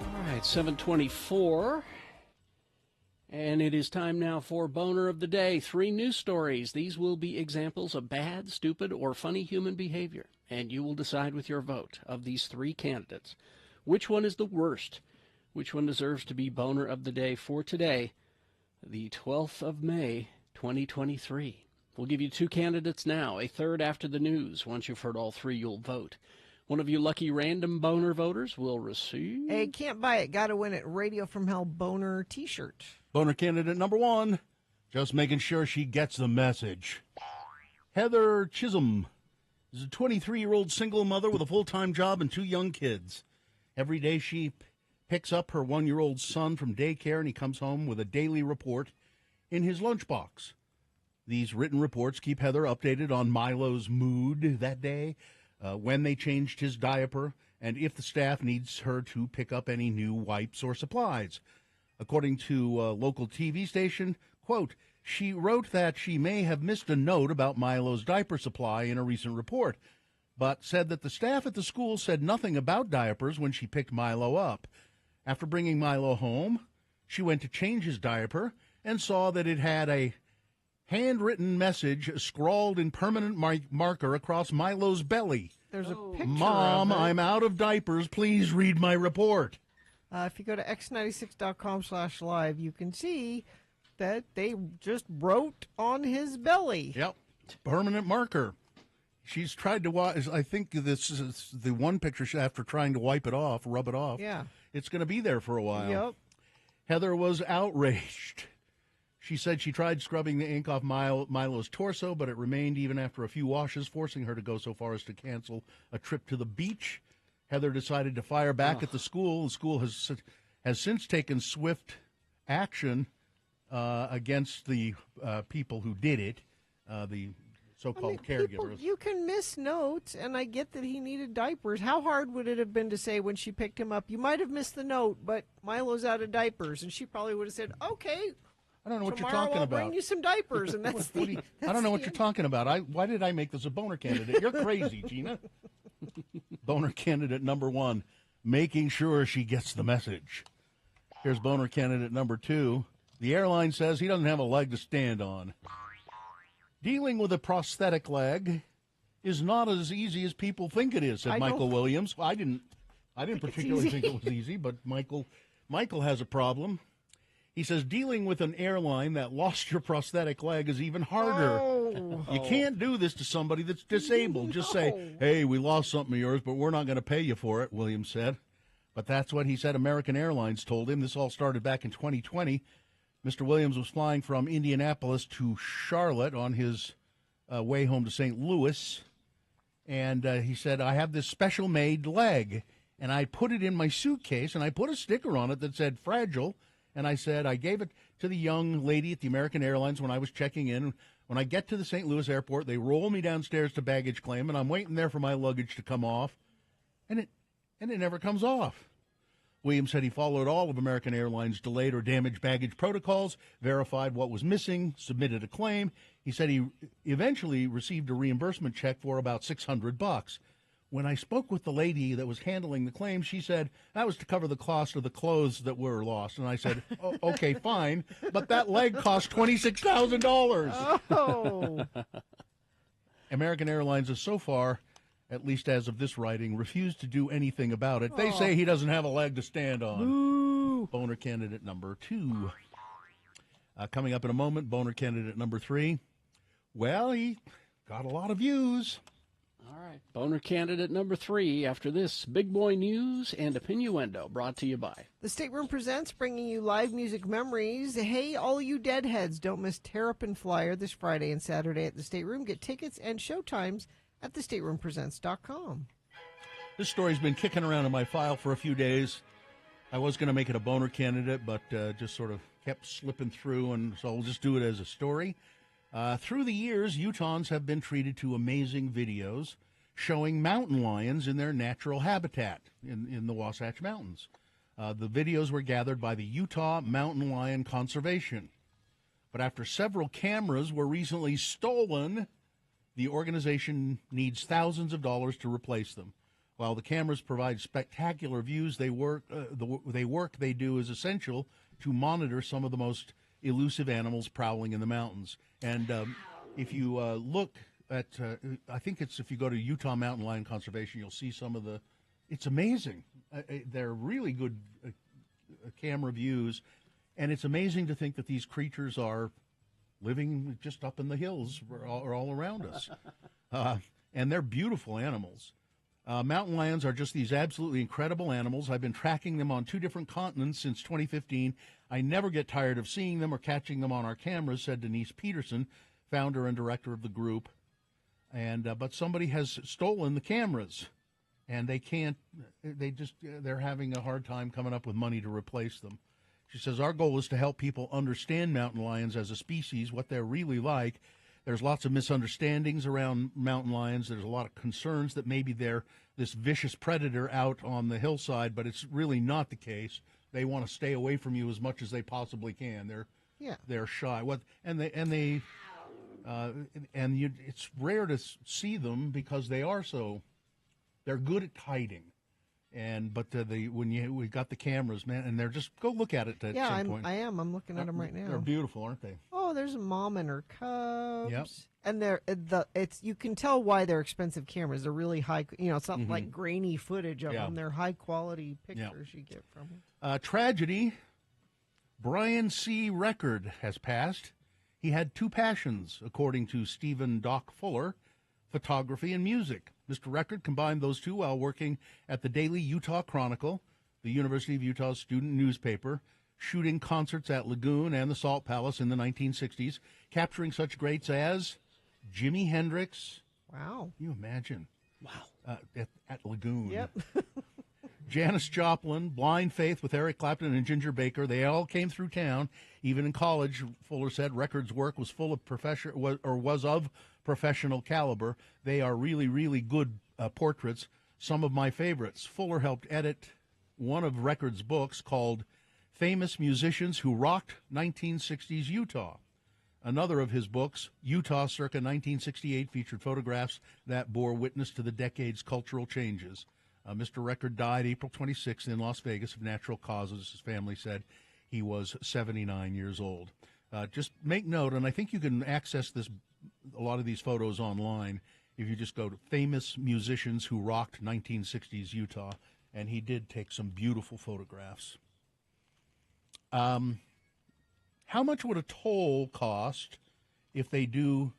All right, 7:24. And it is time now for Boner of the Day. 3 news stories. These will be examples of bad, stupid, or funny human behavior. And you will decide with your vote of these 3 candidates which one is the worst, which one deserves to be Boner of the Day for today, the 12th of May, 2023. We'll give you 2 candidates now, a third after the news. Once you've heard all 3, you'll vote. One of you lucky random Boner voters will receive... Hey, can't buy it. Got to win it. Radio from Hell Boner t-shirt. Boner candidate number 1, just making sure she gets the message. Heather Chisholm is a 23-year-old single mother with a full-time job and 2 young kids. Every day she picks up her 1-year-old son from daycare, and he comes home with a daily report in his lunchbox. These written reports keep Heather updated on Milo's mood that day, when they changed his diaper, and if the staff needs her to pick up any new wipes or supplies. According to a local TV station, quote, she wrote that she may have missed a note about Milo's diaper supply in a recent report, but said that the staff at the school said nothing about diapers when she picked Milo up. After bringing Milo home, she went to change his diaper and saw that it had a handwritten message scrawled in permanent marker across Milo's belly. There's a picture Mom, of it. I'm out of diapers. Please read my report. If you go to x96.com/live, you can see that they just wrote on his belly. Yep, permanent marker. She's tried to watch. I think this is the one picture after trying to wipe it off, rub it off. Yeah. It's going to be there for a while. Yep. Heather was outraged. She said she tried scrubbing the ink off Milo's torso, but it remained even after a few washes, forcing her to go so far as to cancel a trip to the beach. Heather decided to fire back at the school. The school has since taken swift action against the people who did it, the so-called caregivers. You can miss notes, and I get that he needed diapers. How hard would it have been to say when she picked him up, you might have missed the note, but Milo's out of diapers? And she probably would have said, okay, I don't know what you're tomorrow talking I'll about. bring you some diapers, and that's I don't know what you're talking about. Why did I make this a boner candidate? You're crazy, Gina. Boner candidate number 1, making sure she gets the message. Here's boner candidate number 2. The airline says he doesn't have a leg to stand on. Dealing with a prosthetic leg is not as easy as people think it is, said Michael Williams. Well, I didn't particularly think it was easy, but Michael has a problem. He says dealing with an airline that lost your prosthetic leg is even harder. You can't do this to somebody that's disabled. Just say, hey, we lost something of yours, but we're not going to pay you for it, Williams said. But that's what he said American Airlines told him. This all started back in 2020. Mr. Williams was flying from Indianapolis to Charlotte on his way home to St. Louis. And he said, I have this special-made leg, and I put it in my suitcase, and I put a sticker on it that said fragile. And I said, I gave it to the young lady at the American Airlines when I was checking in. When I get to the St. Louis airport, they roll me downstairs to baggage claim, and I'm waiting there for my luggage to come off, and it never comes off. Williams said he followed all of American Airlines' delayed or damaged baggage protocols, verified what was missing, submitted a claim. He said he eventually received a reimbursement check for about $600. When I spoke with the lady that was handling the claim, she said that was to cover the cost of the clothes that were lost. And I said, okay, fine, but that leg cost $26,000. Oh. American Airlines has so far, at least as of this writing, refused to do anything about it. They say he doesn't have a leg to stand on. Ooh. Boner candidate number 2. Coming up in a moment, boner candidate number 3. Well, he got a lot of views. All right. Boner candidate number 3 after this big boy news and opinioendo brought to you by The Stateroom Presents, bringing you live music memories. Hey, all you deadheads, don't miss Terrapin Flyer this Friday and Saturday at the Stateroom. Get tickets and showtimes at thestateroompresents.com. This story's been kicking around in my file for a few days. I was going to make it a boner candidate, but just sort of kept slipping through, and so I'll just do it as a story. Through the years, Utahns have been treated to amazing videos showing mountain lions in their natural habitat in the Wasatch Mountains. The videos were gathered by the Utah Mountain Lion Conservation. But after several cameras were recently stolen, the organization needs thousands of dollars to replace them. While the cameras provide spectacular views, the work they do is essential to monitor some of the most elusive animals prowling in the mountains. And if you look at, I think it's if you go to Utah Mountain Lion Conservation, you'll see some of the, it's amazing. They're really good camera views, and it's amazing to think that these creatures are living just up in the hills or all around us. And they're beautiful animals. Mountain lions are just these absolutely incredible animals. I've been tracking them on 2 different continents since 2015. I never get tired of seeing them or catching them on our cameras, said Denise Peterson, founder and director of the group. And but somebody has stolen the cameras. and they can't. They're having a hard time coming up with money to replace them. She says, our goal is to help people understand mountain lions as a species, what they're really like. There's lots of misunderstandings around mountain lions. There's a lot of concerns that maybe they're this vicious predator out on the hillside, but it's really not the case. They want to stay away from you as much as they possibly can. They're shy. It's rare to see them because they're good at hiding. We got the cameras, man, and they're just go look at it at some point. I'm looking at them right now. They're beautiful, aren't they? Oh, there's a mom and her cubs. Yep. And you can tell why they're expensive cameras. They're really high. It's not like grainy footage of them. They're high quality pictures you get from them. Tragedy. Brian C. Record has passed. He had two passions, according to Stephen Doc Fuller: photography and music. Mr. Record combined those two while working at the Daily Utah Chronicle, the University of Utah's student newspaper, shooting concerts at Lagoon and the Salt Palace in the 1960s, capturing such greats as Jimi Hendrix. Wow. Can you imagine? Wow. At Lagoon. Yep. Janis Joplin, Blind Faith with Eric Clapton and Ginger Baker. They all came through town. Even in college, Fuller said Record's work was full of was of professional caliber. They are really, really good portraits. Some of my favorites. Fuller helped edit one of Record's books called Famous Musicians Who Rocked 1960s Utah. Another of his books, Utah circa 1968, featured photographs that bore witness to the decade's cultural changes. Mr. Record died April 26th in Las Vegas of natural causes. His family said he was 79 years old. Just make note, and I think you can access a lot of these photos online if you just go to Famous Musicians Who Rocked 1960s Utah, and he did take some beautiful photographs. How much would a toll cost if they do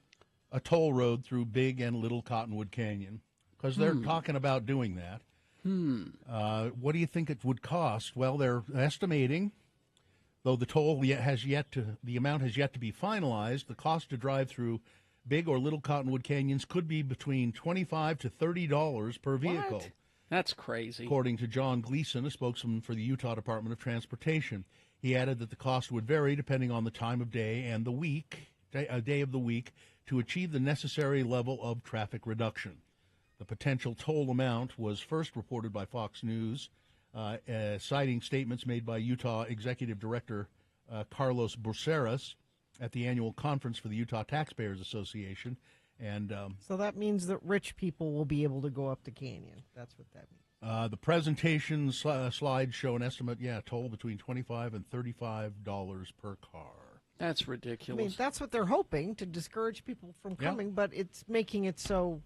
a toll road through Big and Little Cottonwood Canyon? Because they're talking about doing that. What do you think it would cost? Well, they're estimating, though the amount has yet to be finalized, the cost to drive through Big or Little Cottonwood Canyons could be between $25 to $30 per vehicle. What? That's crazy. According to John Gleason, a spokesman for the Utah Department of Transportation. He added that the cost would vary depending on the time of day and the day of the week to achieve the necessary level of traffic reduction. The potential toll amount was first reported by Fox News, citing statements made by Utah Executive Director Carlos Buceras at the annual conference for the Utah Taxpayers Association. And so that means that rich people will be able to go up the canyon. That's what that means. The presentation slides show an estimate, toll between $25 and $35 per car. That's ridiculous. I mean, that's what they're hoping, to discourage people from coming, but it's making it so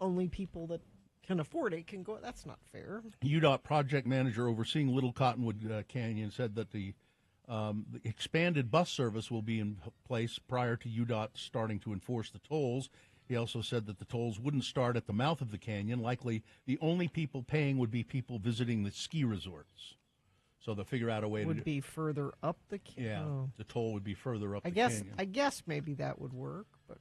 only people that can afford it can go. That's not fair. UDOT project manager overseeing Little Cottonwood Canyon said that the expanded bus service will be in place prior to UDOT starting to enforce the tolls. He also said that the tolls wouldn't start at the mouth of the canyon. Likely, the only people paying would be people visiting the ski resorts. So they'll figure out a way would be further up the canyon. Yeah, the toll would be further up the canyon. I guess maybe that would work, but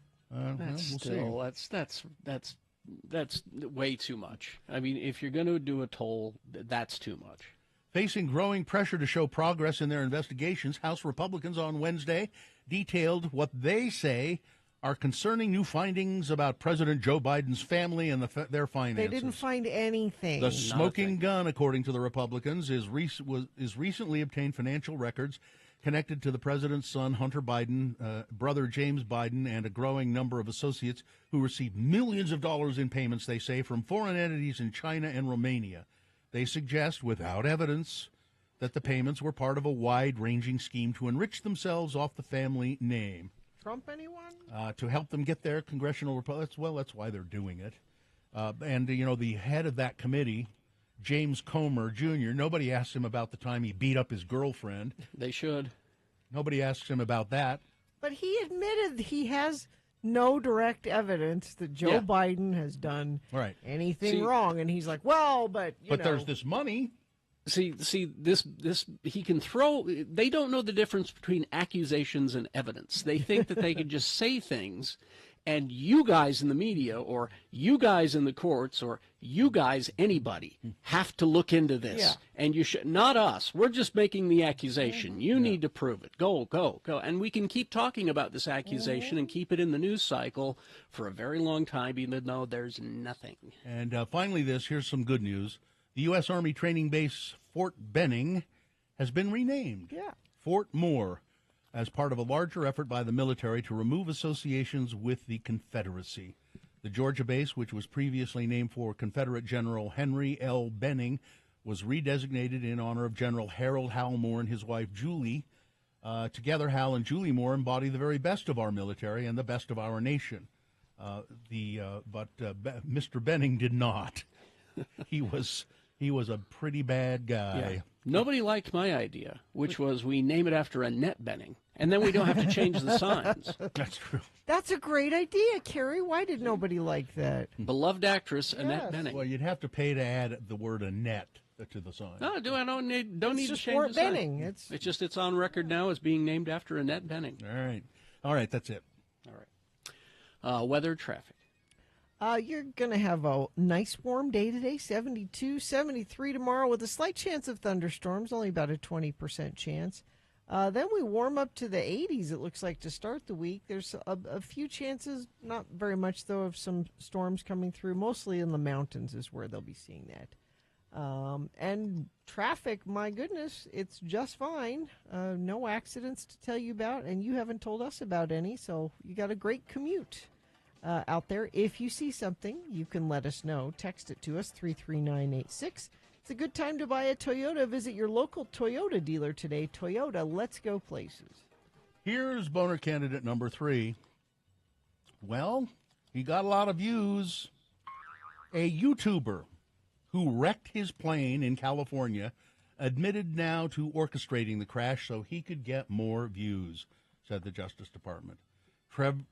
that's way too much. I mean, if you're going to do a toll, that's too much. Facing growing pressure to show progress in their investigations, House Republicans on Wednesday detailed what they say are concerning new findings about President Joe Biden's family and their finances. They didn't find anything. The smoking gun, according to the Republicans, is recently obtained financial records connected to the president's son, Hunter Biden, brother James Biden, and a growing number of associates who received millions of dollars in payments, they say, from foreign entities in China and Romania. They suggest, without evidence, that the payments were part of a wide-ranging scheme to enrich themselves off the family name. Trump, anyone? To help them get their congressional that's why they're doing it. And the head of that committee, James Comer Jr., nobody asked him about the time he beat up his girlfriend. They should. Nobody asked him about that. But he admitted he has no direct evidence that Joe Biden has done anything wrong. And he's like, but there's this money. See, this he can throw. They don't know the difference between accusations and evidence. They think that they can just say things, And you guys in the media, or you guys in the courts, or you guys, anybody, have to look into this. Yeah. And you should, not us. We're just making the accusation. You need to prove it. Go. And we can keep talking about this accusation and keep it in the news cycle for a very long time, even though there's nothing. And finally, here's some good news. The U.S. Army training base Fort Benning has been renamed Fort Moore, as part of a larger effort by the military to remove associations with the Confederacy. The Georgia base, which was previously named for Confederate General Henry L. Benning, was redesignated in honor of General Harold Hal Moore and his wife Julie. Together, Hal and Julie Moore embody the very best of our military and the best of our nation. But Mr. Benning did not. He was a pretty bad guy. Yeah. Nobody liked my idea, which was we name it after Annette Benning, and then we don't have to change the signs. That's true. That's a great idea, Carrie. Why did nobody like that? Beloved actress Annette Benning. Well, you'd have to pay to add the word Annette to the sign. No, I don't need to just change Fort the sign. Benning. It's on record now as being named after Annette Benning. All right, that's it. All right. Weather, traffic. You're going to have a nice warm day today, 72, 73 tomorrow with a slight chance of thunderstorms, only about a 20% chance. Then we warm up to the 80s, it looks like, to start the week. There's a few chances, not very much, though, of some storms coming through. Mostly in the mountains is where they'll be seeing that. And traffic, my goodness, it's just fine. No accidents to tell you about, and you haven't told us about any, so you got a great commute. Out there. If you see something, you can let us know. Text it to us, 33986. It's a good time to buy a Toyota. Visit your local Toyota dealer today. Toyota, let's go places. Here's boner candidate number 3. Well, he got a lot of views. A YouTuber who wrecked his plane in California admitted now to orchestrating the crash so he could get more views, said the Justice Department.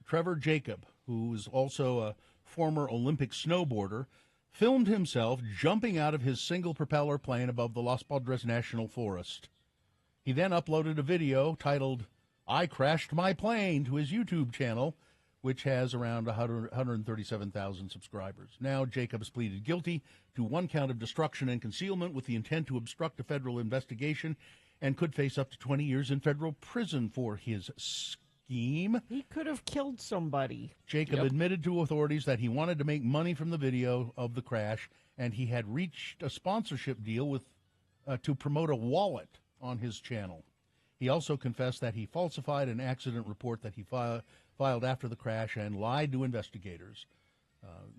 Trevor Jacob, who is also a former Olympic snowboarder, filmed himself jumping out of his single-propeller plane above the Los Padres National Forest. He then uploaded a video titled, "I Crashed My Plane," to his YouTube channel, which has around 137,000 subscribers. Now Jacobs pleaded guilty to 1 count of destruction and concealment with the intent to obstruct a federal investigation and could face up to 20 years in federal prison for his scheme. He could have killed somebody. Jacob admitted to authorities that he wanted to make money from the video of the crash, and he had reached a sponsorship deal with to promote a wallet on his channel. He also confessed that he falsified an accident report that he filed after the crash and lied to investigators.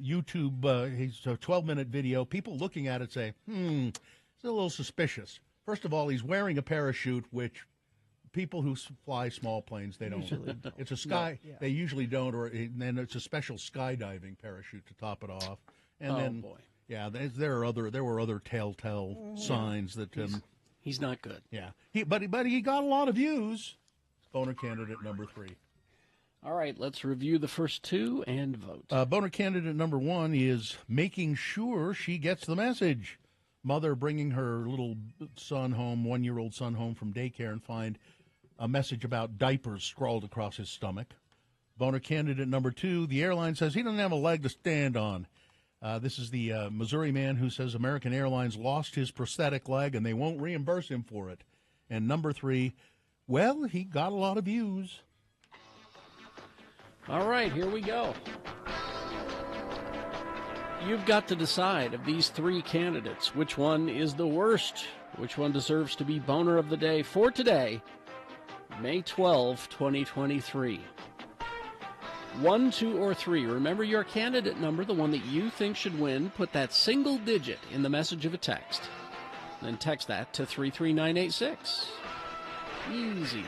YouTube, it's a 12-minute video. People looking at it say, it's a little suspicious. First of all, he's wearing a parachute, which people who fly small planes, they don't. It's a sky. No. They usually don't, and then it's a special skydiving parachute to top it off. And there were other telltale signs that he's not good. Yeah, but he got a lot of views. Boner candidate number 3. All right, let's review the first 2 and vote. Boner candidate number 1 is making sure she gets the message. Mother bringing her little son home, 1-year-old son home from daycare, and find a message about diapers scrawled across his stomach. Boner candidate number 2, the airline says he doesn't have a leg to stand on. This is the Missouri man who says American Airlines lost his prosthetic leg and they won't reimburse him for it. And number 3, well, he got a lot of views. All right, here we go. You've got to decide of these 3 candidates, which one is the worst, which one deserves to be boner of the day for today, May 12, 2023. 1, 2, or 3. Remember your candidate number, the one that you think should win. Put that single digit in the message of a text. Then text that to 33986. Easy.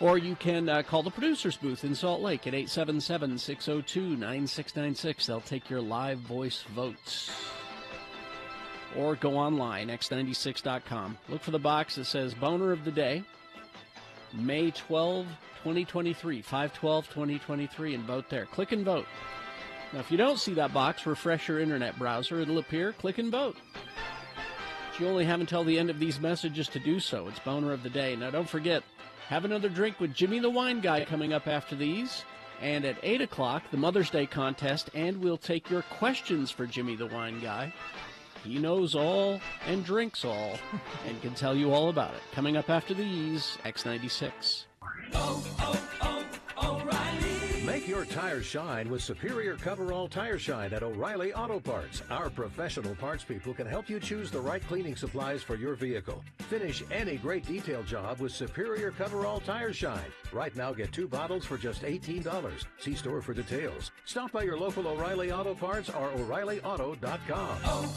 Or you can call the producer's booth in Salt Lake at 877-602-9696. They'll take your live voice votes. Or go online, x96.com. Look for the box that says Boner of the Day, May 12, 2023, 5/12/2023, and vote there. Click and vote. Now, if you don't see that box, refresh your internet browser. It'll appear. Click and vote. But you only have until the end of these messages to do so. It's Boner of the Day. Now, don't forget, have another drink with Jimmy the Wine Guy coming up after these. And at 8 o'clock, the Mother's Day contest, and we'll take your questions for Jimmy the Wine Guy. He knows all and drinks all and can tell you all about it. Coming up after these, X96. Make your tires shine with Superior Coverall Tire Shine at O'Reilly Auto Parts. Our professional parts people can help you choose the right cleaning supplies for your vehicle. Finish any great detail job with Superior Coverall Tire Shine. Right now, get 2 bottles for just $18. See store for details. Stop by your local O'Reilly Auto Parts or O'ReillyAuto.com.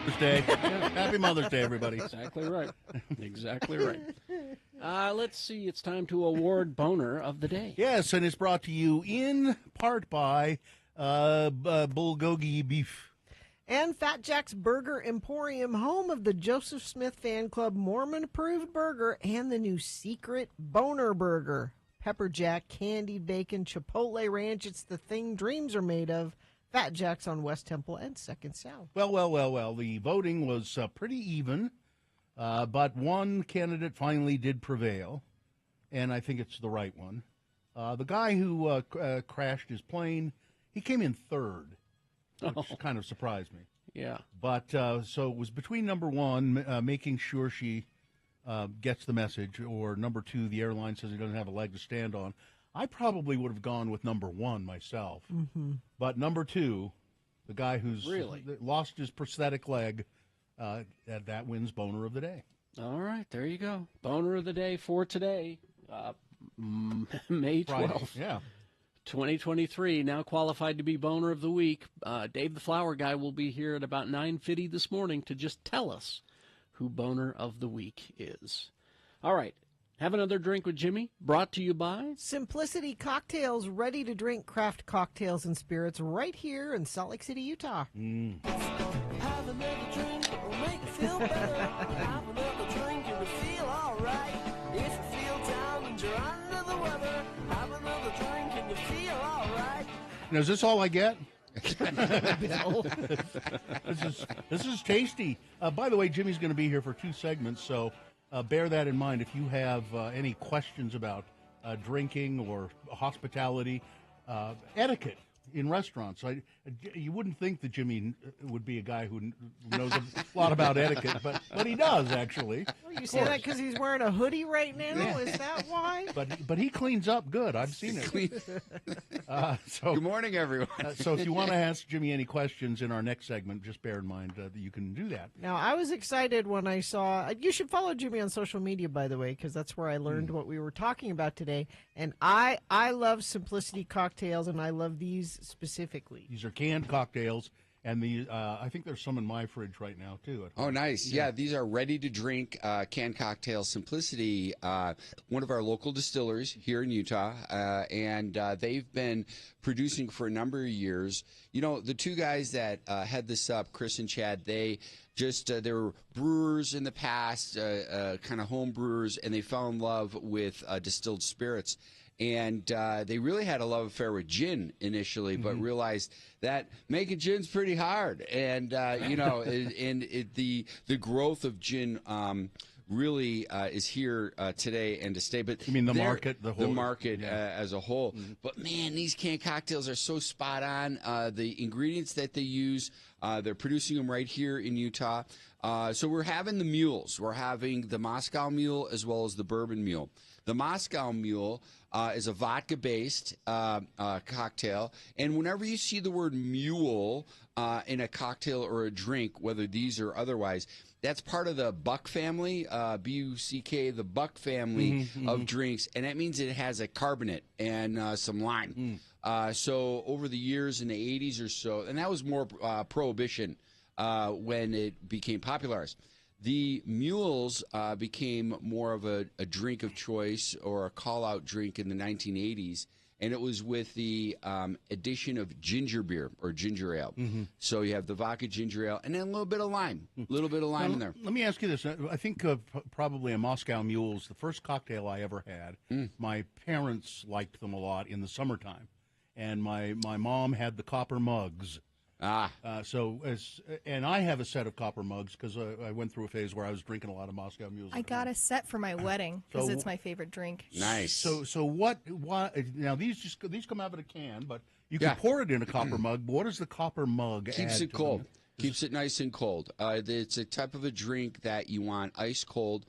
Mother's Day. Happy Mother's Day, everybody. Exactly right. Exactly right. Let's see. It's time to award Boner of the Day. Yes, and it's brought to you in part by Bulgogi Beef. And Fat Jack's Burger Emporium, home of the Joseph Smith Fan Club Mormon-approved burger and the new Secret Boner Burger. Pepper Jack, candied bacon, Chipotle ranch. It's the thing dreams are made of. Fat Jack's on West Temple and 2nd South. Well. The voting was pretty even, but one candidate finally did prevail, and I think it's the right one. The guy who crashed his plane, he came in third, which kind of surprised me. Yeah. But so it was between number one, making sure she gets the message, or number two, the airline says he doesn't have a leg to stand on. I probably would have gone with number one myself. Mm-hmm. But number two, the guy who's lost his prosthetic leg, that wins Boner of the Day. All right, there you go. Boner of the Day for today, May 12th. Yeah. 2023, now qualified to be Boner of the Week. Dave the Flower Guy will be here at about 9:50 this morning to just tell us who Boner of the Week is. All right. Have another drink with Jimmy, brought to you by Simplicity Cocktails, ready to drink craft cocktails and spirits right here in Salt Lake City, Utah. Have another drink, it'll make you feel better. Have another drink, and you feel alright. If you feel down and you're under the weather, have another drink, and you feel alright. Now, is this all I get? This is tasty. By the way, Jimmy's going to be here for 2 segments, so bear that in mind. If you have any questions about drinking or hospitality, etiquette in restaurants, you wouldn't think that Jimmy would be a guy who knows a lot about etiquette, but he does, actually. Well, you say that because he's wearing a hoodie right now? Yeah. Is that why? But he cleans up good. I've seen it. Good morning, everyone. So if you want to ask Jimmy any questions in our next segment, just bear in mind that you can do that. Now, I was excited when I saw, you should follow Jimmy on social media, by the way, because that's where I learned what we were talking about today. And I love Simplicity Cocktails, and I love these specifically. These are canned cocktails, and I think there's some in my fridge right now, too. Oh, nice. Yeah, these are ready-to-drink canned cocktails. Simplicity, one of our local distilleries here in Utah, and they've been producing for a number of years. You know, the two guys that head this up, Chris and Chad, they were brewers in the past, kind of home brewers, and they fell in love with distilled spirits. And they really had a love affair with gin initially, but realized that making gin's pretty hard. And, the growth of gin really is here today and to stay. But you mean the market? The market as a whole. Mm-hmm. But, man, these canned cocktails are so spot on. The ingredients that they use, they're producing them right here in Utah. So we're having the mules. We're having the Moscow Mule as well as the Bourbon Mule. The Moscow Mule is a vodka-based cocktail, and whenever you see the word mule in a cocktail or a drink, whether these or otherwise, that's part of the Buck family, B-U-C-K, the Buck family of drinks, and that means it has a carbonate and some lime. So over the years in the 80s or so, and that was more Prohibition when it became popularized. The mules became more of a drink of choice or a call-out drink in the 1980s, and it was with the addition of ginger beer or ginger ale. So you have the vodka ginger ale and then a little bit of lime, in there. Let me ask you this. I think probably a Moscow Mule is the first cocktail I ever had. My parents liked them a lot in the summertime, and my mom had the copper mugs. And I have a set of copper mugs because I went through a phase where I was drinking a lot of Moscow Mules. I got a set for my wedding because it's my favorite drink. Nice. So what now these come out of a can, but you can pour it in a copper mug. But what does the copper mug add? Keeps it cold. Keeps it nice and cold. It's a type of a drink that you want ice cold.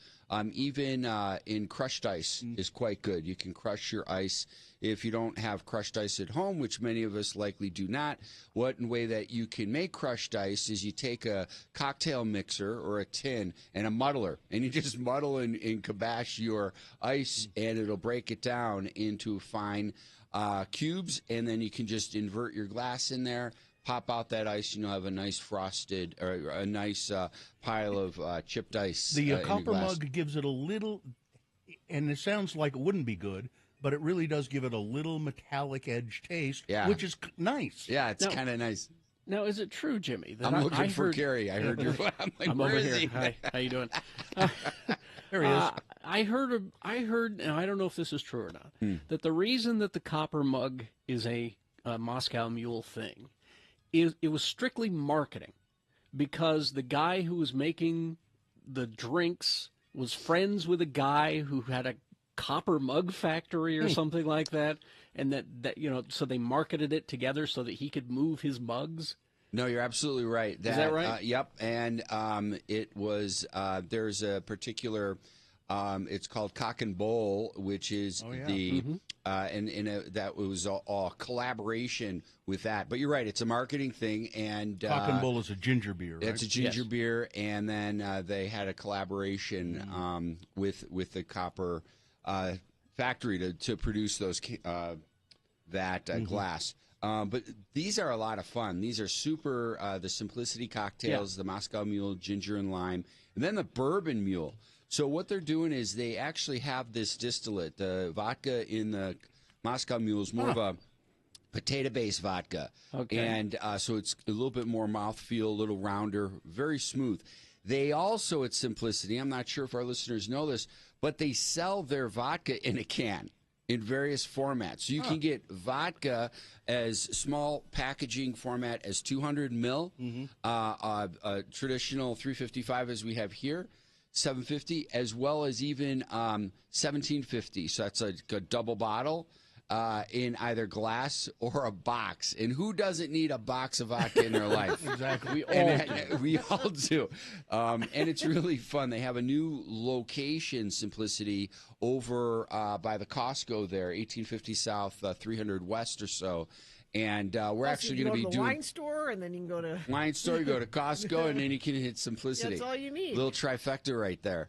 Even in crushed ice is quite good. You can crush your ice if you don't have crushed ice at home, which many of us likely do not. One way that you can make crushed ice is you take a cocktail mixer or a tin and a muddler, and you just muddle and kabash your ice, and it'll break it down into fine cubes, and then you can just invert your glass in there, pop out that ice, and you'll have a nice frosted or a nice pile of chipped ice. The in your copper glass. mug gives it a little, and it sounds like it wouldn't be good, but it really does give it a little metallic edge taste, which is nice. Yeah, it's kind of nice. Now, is it true, Jimmy? That I'm looking I for heard, Gary. I heard your. I'm like, I'm where over is here. he? Hi, how you doing? There he is. I heard, and I don't know if this is true or not, that the reason that the copper mug is a Moscow Mule thing is it was strictly marketing, because the guy who was making the drinks was friends with a guy who had a copper mug factory or something like that, and that so they marketed it together so that he could move his mugs. No, you're absolutely right. Is that right? Yep. And it was there's a particular. It's called Cock and Bowl, which is the that was all collaboration with that. But you're right; it's a marketing thing. And Cock and Bowl is a ginger beer, right? It's a ginger beer, and then they had a collaboration with the copper factory to produce those glass. But these are a lot of fun. These are super. The Simplicity cocktails, the Moscow Mule, ginger and lime, and then the Bourbon Mule. So what they're doing is they actually have this distillate. The vodka in the Moscow Mule is more of a potato-based vodka. Okay. And so it's a little bit more mouthfeel, a little rounder, very smooth. They also, at Simplicity, I'm not sure if our listeners know this, but they sell their vodka in a can in various formats. So you can get vodka as small packaging format as 200 mil, traditional 355 as we have here, 750, as well as even 1750. So that's a double bottle in either glass or a box. And who doesn't need a box of vodka in their life? Exactly. We all do. And it's really fun. They have a new location, Simplicity, over by the Costco there, 1850 South, 300 West or so. And we're actually going to be the doing wine store, and then you can go to wine store, you go to Costco, and then you can hit Simplicity. That's all you need. Little trifecta right there.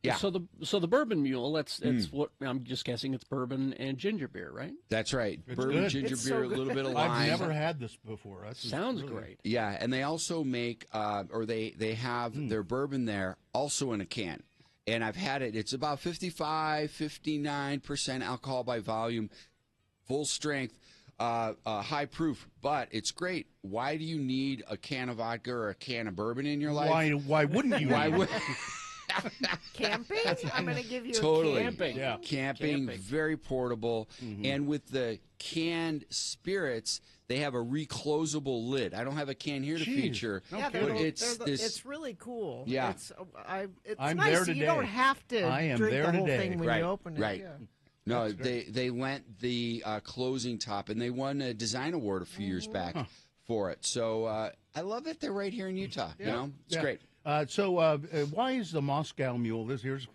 Yeah. So the Bourbon Mule, that's what I'm just guessing. It's bourbon and ginger beer, right? That's right. It's Bourbon, good. ginger It's beer, so a little good. bit of lime. I've never had this before. Sounds great. Yeah, and they also make, they have their bourbon there also in a can. And I've had it. It's about 55, 59% alcohol by volume, full strength, high proof. But it's great. Why do you need a can of vodka or a can of bourbon in your life? Why wouldn't you? Why would? camping. I'm going to give you Totally. a camping. Yeah. Camping, very portable. And with the canned spirits, they have a reclosable lid. I don't have a can here to feature, Yeah, but it's really cool. Yeah. It's I'm nice. there You today. don't have to I am drink there the whole today. thing when Right, you open it. right. Yeah. No, they lent the closing top, and they won a design award a few years back for it. So I love that they're right here in Utah. You know, it's great. So why is the Moscow Mule? Here's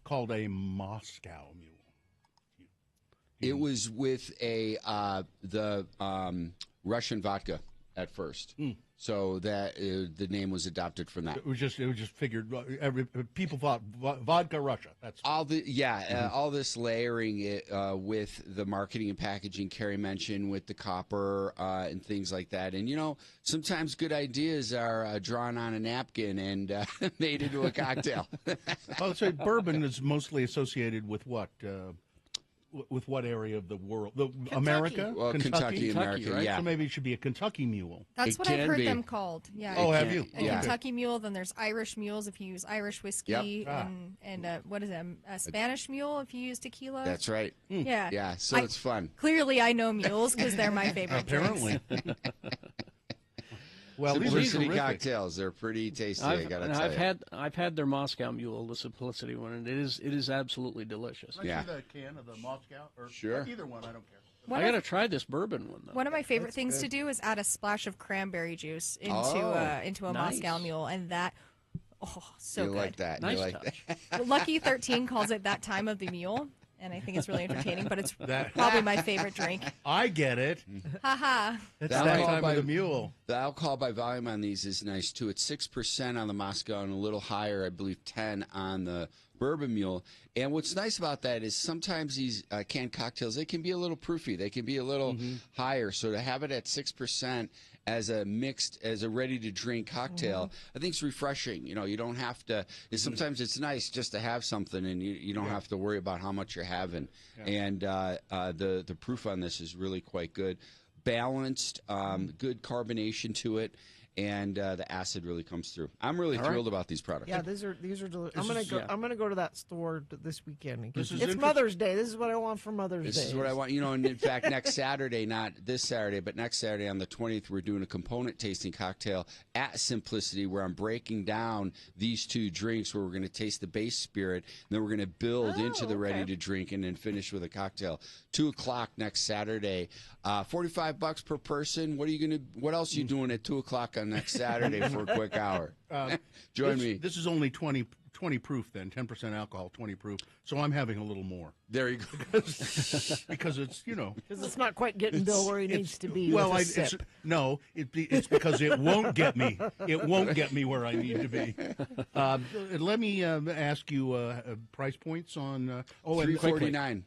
called a Moscow Mule. It was with the Russian vodka at first, so that the name was adopted from that. It was just figured. People thought vodka Russia. That's All this layering with the marketing and packaging Carrie mentioned with the copper and things like that. And, sometimes good ideas are drawn on a napkin and made into a cocktail. Well, so bourbon is mostly associated with what? With what area of the world? America? Well, Kentucky, America, right? yeah. So maybe it should be a Kentucky Mule. That's what I've heard them called. Yeah. Oh, have you? A Kentucky Mule. Then there's Irish mules if you use Irish whiskey, and what is it? A Spanish Mule if you use tequila. That's right. Yeah. Yeah. So it's fun. Clearly, I know mules because they're my favorite. Apparently. Well, Simplicity cocktails—they're pretty tasty. I gotta tell you. I've had their Moscow Mule, the Simplicity one, and it is absolutely delicious. Can I see the can of the Moscow? Or sure. Either one, I don't care. I gotta try this bourbon one though. One of my favorite things to do is add a splash of cranberry juice into a nice. Moscow Mule, and that so you good. like that? Nice you like touch. that? Lucky 13 calls it that time of the mule. and I think it's really entertaining. But it's That- probably my favorite drink. I get it. Haha. It's The that alcohol time by- of the mule. The alcohol by volume on these is nice too. It's 6% on the Moscow and a little higher, I believe 10 on the Bourbon Mule. And what's nice about that is sometimes these canned cocktails, they can be a little proofy. They can be a little higher. So to have it at 6% as a ready-to-drink cocktail, I think it's refreshing. You know, you don't have to. Sometimes it's nice just to have something, and you don't have to worry about how much you're having. Yeah. And the proof on this is really quite good, balanced, good carbonation to it, and the acid really comes through. I'm really thrilled about these products. Yeah, these are delicious. I'm gonna go to that store this weekend. This is It's Mother's Day. This is what I want for Mother's Day. This is what I want. You know, and in fact, next Saturday, not this Saturday, but next Saturday on the 20th, we're doing a component tasting cocktail at Simplicity where I'm breaking down these two drinks where we're going to taste the base spirit, and then we're going to build into the ready to drink and then finish with a cocktail. 2 o'clock next Saturday. $45 per person. What else are you doing at 2 o'clock on next Saturday for a quick hour? Join me. This is only 20 proof then, 10% alcohol, 20 proof. So I'm having a little more. There you go. Because it's, you know. Because it's not quite getting Bill where he needs to be. Well, with a sip. it's because it won't get me. It won't get me where I need to be. Let me ask you price points on. $3.49.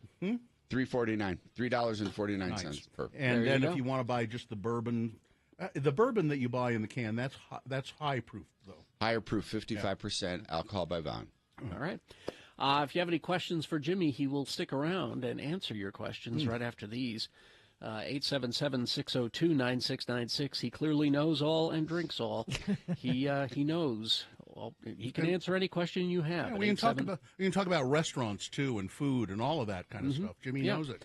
$3.49. $3.49 per. And then if you want to buy just the bourbon that you buy in the can, that's high proof though. Higher proof, 55% alcohol by volume. All right. If you have any questions for Jimmy, he will stick around and answer your questions right after these. 877-602-9696. He clearly knows all and drinks all. He knows. Well, he can answer any question you have. Yeah, we can talk about restaurants too and food and all of that kind of stuff. Jimmy knows it.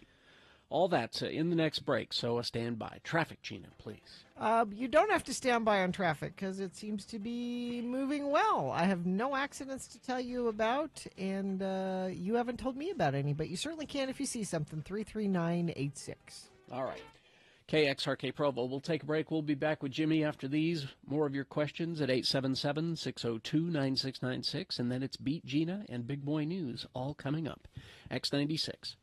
All that in the next break, so stand by. Traffic, Gina, please. You don't have to stand by on traffic because it seems to be moving well. I have no accidents to tell you about, and you haven't told me about any, but you certainly can if you see something. 33986. All right. KXRK Provo. We'll take a break. We'll be back with Jimmy after these. More of your questions at 877-602-9696, and then it's Beat Gina and Big Boy News all coming up. X96.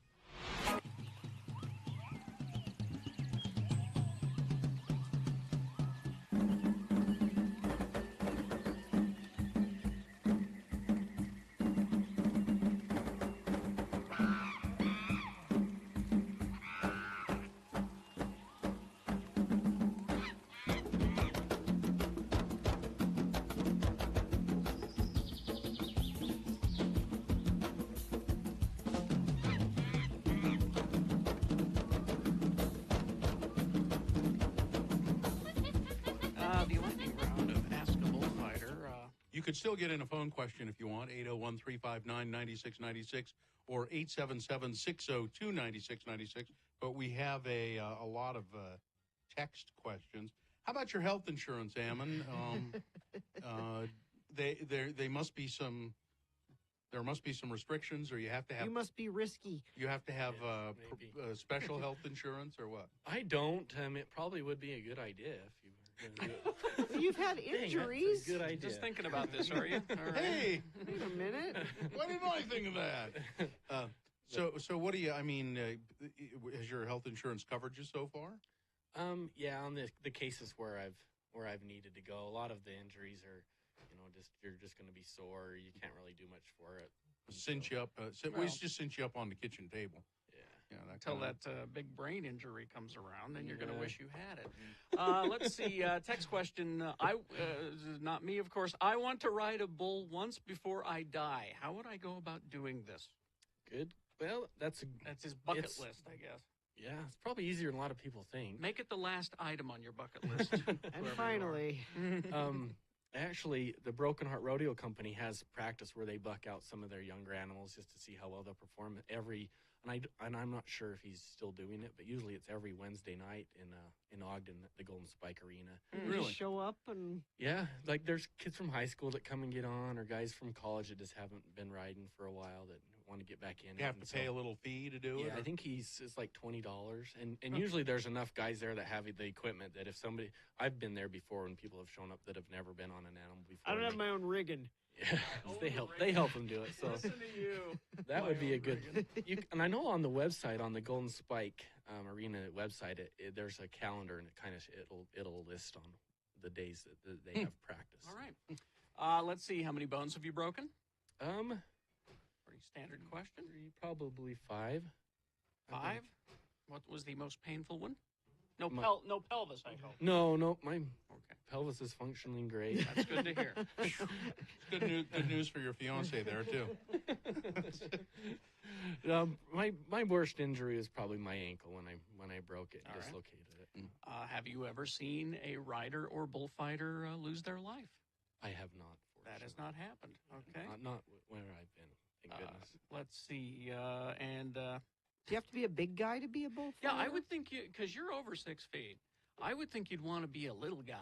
You could still get in a phone question if you want, 801-359-9696 or 877-602-9696. But we have a lot of text questions. How about your health insurance, Ammon? There must be some restrictions, or you have to have. You must be risky. You have to have special health insurance, or what? I don't. It probably would be a good idea if you were going to do it. You've had injuries. Good idea. Just thinking about this, are you? All right. Hey, wait a minute. Why didn't I think of that? So what do you? I mean, has your health insurance covered you so far? Yeah, on the cases where I've needed to go, a lot of the injuries are, you're just going to be sore. You can't really do much for it. Cinch you up. We just cinch you up on the kitchen table. Yeah, Until that big brain injury comes around, and you're going to wish you had it. Let's see. Text question. Not me, of course. I want to ride a bull once before I die. How would I go about doing this? Good. Well, that's his bucket list, I guess. Yeah, it's probably easier than a lot of people think. Make it the last item on your bucket list. And finally. Actually, the Broken Heart Rodeo Company has practice where they buck out some of their younger animals just to see how well they'll perform. And I'm not sure if he's still doing it, but usually it's every Wednesday night in Ogden, the Golden Spike Arena. Really? Just show up and. Yeah, like there's kids from high school that come and get on, or guys from college that just haven't been riding for a while that want to get back in. You have to pay a little fee to do it? Yeah, I think it's like $20, and usually there's enough guys there that have the equipment that if somebody, I've been there before when people have shown up that have never been on an animal before. I don't have my own rigging. Yeah, they help them do it. So Listen to you. that would be a good. And I know on the website, on the Golden Spike Arena website, there's a calendar, and it'll list on the days that they have practice. All right. Let's see. How many bones have you broken? Pretty standard question. Probably 5. 5. What was the most painful one? No pelvis, I hope. No, my pelvis is functioning great. That's good to hear. Good news for your fiance there too. My worst injury is probably my ankle when I broke it and dislocated it. Have you ever seen a rider or bullfighter lose their life? I have not. That has not happened. Okay. Not where I've been. Thank goodness. Let's see. Do you have to be a big guy to be a bullfighter? Yeah, I would think because you're over 6 feet. I would think you'd want to be a little guy,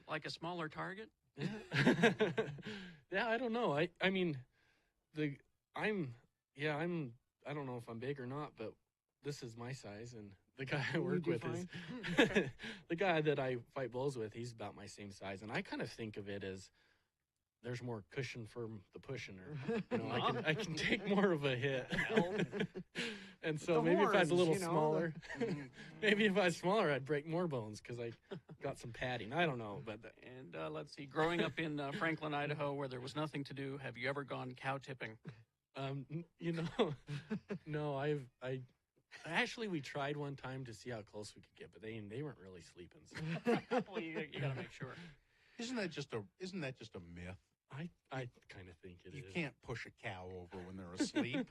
like a smaller target. Yeah, I don't know. I mean, I don't know if I'm big or not, but this is my size, and the guy I work with is the guy that I fight bulls with. He's about my same size, and I kind of think of it as there's more cushion for the pushing, or I can take more of a hit. And so maybe if I was a little smaller, maybe if I was smaller, I'd break more bones because I got some padding. I don't know, but Let's see. Growing up in Franklin, Idaho, where there was nothing to do, have you ever gone cow tipping? No, actually we tried one time to see how close we could get, but they weren't really sleeping. So. Well, you got to make sure. Isn't that just a myth? I kind of think it is. You can't push a cow over when they're asleep.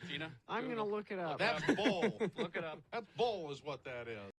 Gina? I'm going to look it up. That's bull. Look it up. That bull is what that is.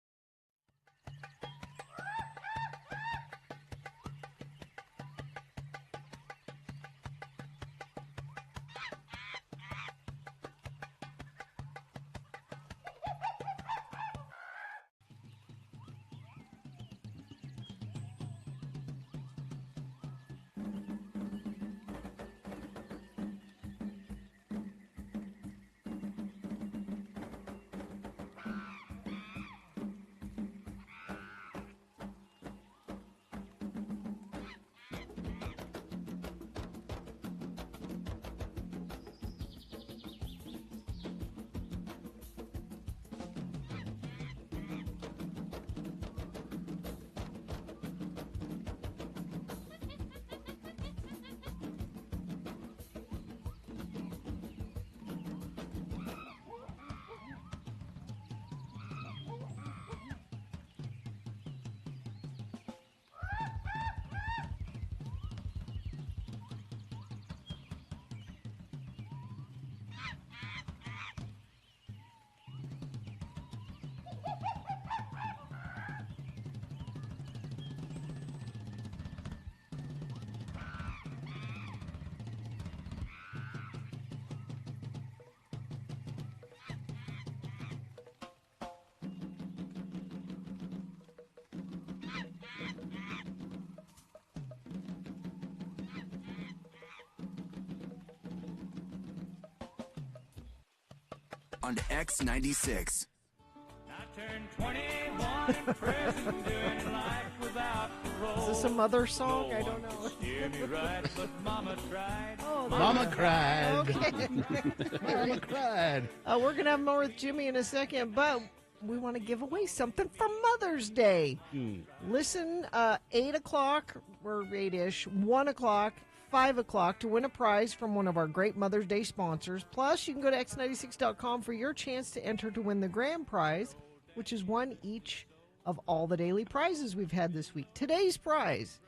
On to X96. Is this a mother song? I don't know. Oh, Mama cried. Okay. Mama cried. We're going to have more with Jimmy in a second, but we want to give away something for Mother's Day. Listen, 8 o'clock, or 8-ish, 1 o'clock, 5 o'clock to win a prize from one of our great Mother's Day sponsors. Plus, you can go to x96.com for your chance to enter to win the grand prize, which is one each of all the daily prizes we've had this week. Today's prize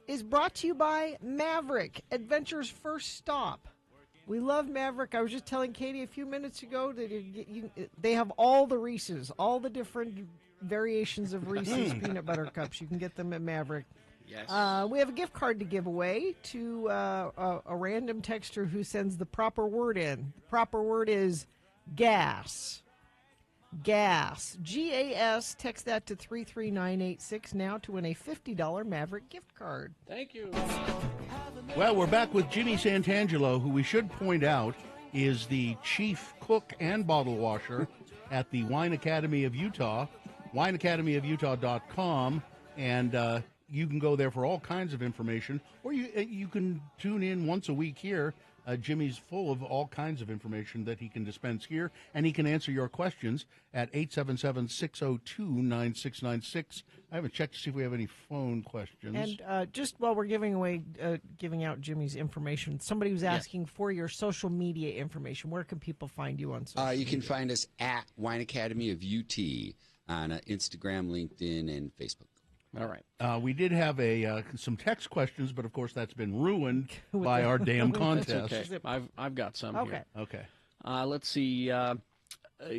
is brought to you by Maverick, Adventure's first stop. We love Maverick. I was just telling Katie a few minutes ago that they have all the Reese's, all the different variations of Reese's peanut butter cups. You can get them at Maverick. Yes. We have a gift card to give away to a random texter who sends the proper word in. The proper word is gas. Gas. G-A-S. Text that to 33986 now to win a $50 Maverick gift card. Thank you. Well, we're back with Ginny Santangelo, who we should point out is the chief cook and bottle washer at the Wine Academy of Utah, wineacademyofutah.com, and you can go there for all kinds of information, or you can tune in once a week here. Jimmy's full of all kinds of information that he can dispense here, and he can answer your questions at 877-602-9696. I haven't checked to see if we have any phone questions. And just while we're giving out Jimmy's information, somebody was asking for your social media information. Where can people find you on social media? You can find us at Wine Academy of UT on Instagram, LinkedIn, and Facebook. All right. We did have some text questions, but of course that's been ruined by our damn contest. That's okay. I've got some here. Okay. Let's see.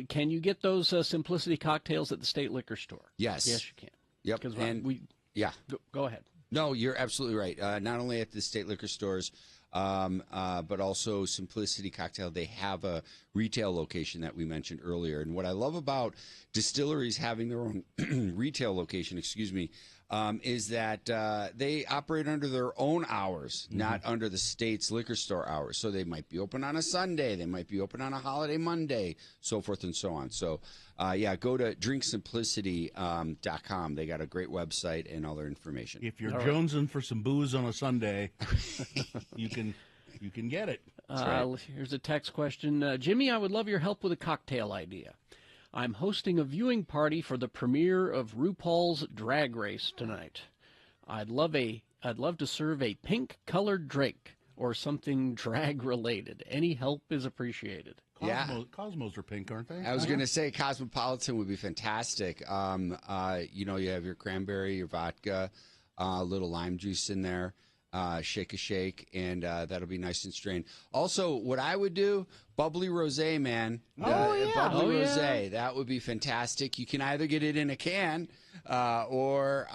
Can you get those Simplicity cocktails at the state liquor store? Yes. Yes, you can. Yep. Yeah. Go ahead. No, you're absolutely right. Not only at the state liquor stores, but also Simplicity Cocktail. They have a retail location that we mentioned earlier. And what I love about distilleries having their own retail location, is that they operate under their own hours, not under the state's liquor store hours. So they might be open on a Sunday, they might be open on a holiday Monday, so forth and so on. So, go to drinksimplicity.com. They got a great website and all their information. If you're jonesing for some booze on a Sunday, you can get it. Here's a text question. Jimmy, I would love your help with a cocktail idea. I'm hosting a viewing party for the premiere of RuPaul's Drag Race tonight. I'd love to serve a pink-colored drink or something drag-related. Any help is appreciated. Cosmos are pink, aren't they? I was going to say Cosmopolitan would be fantastic. You have your cranberry, your vodka, a little lime juice in there, shake a shake, and that'll be nice and strained. Also, what I would do, bubbly rosé, man. Bubbly rosé, that would be fantastic. You can either get it in a can or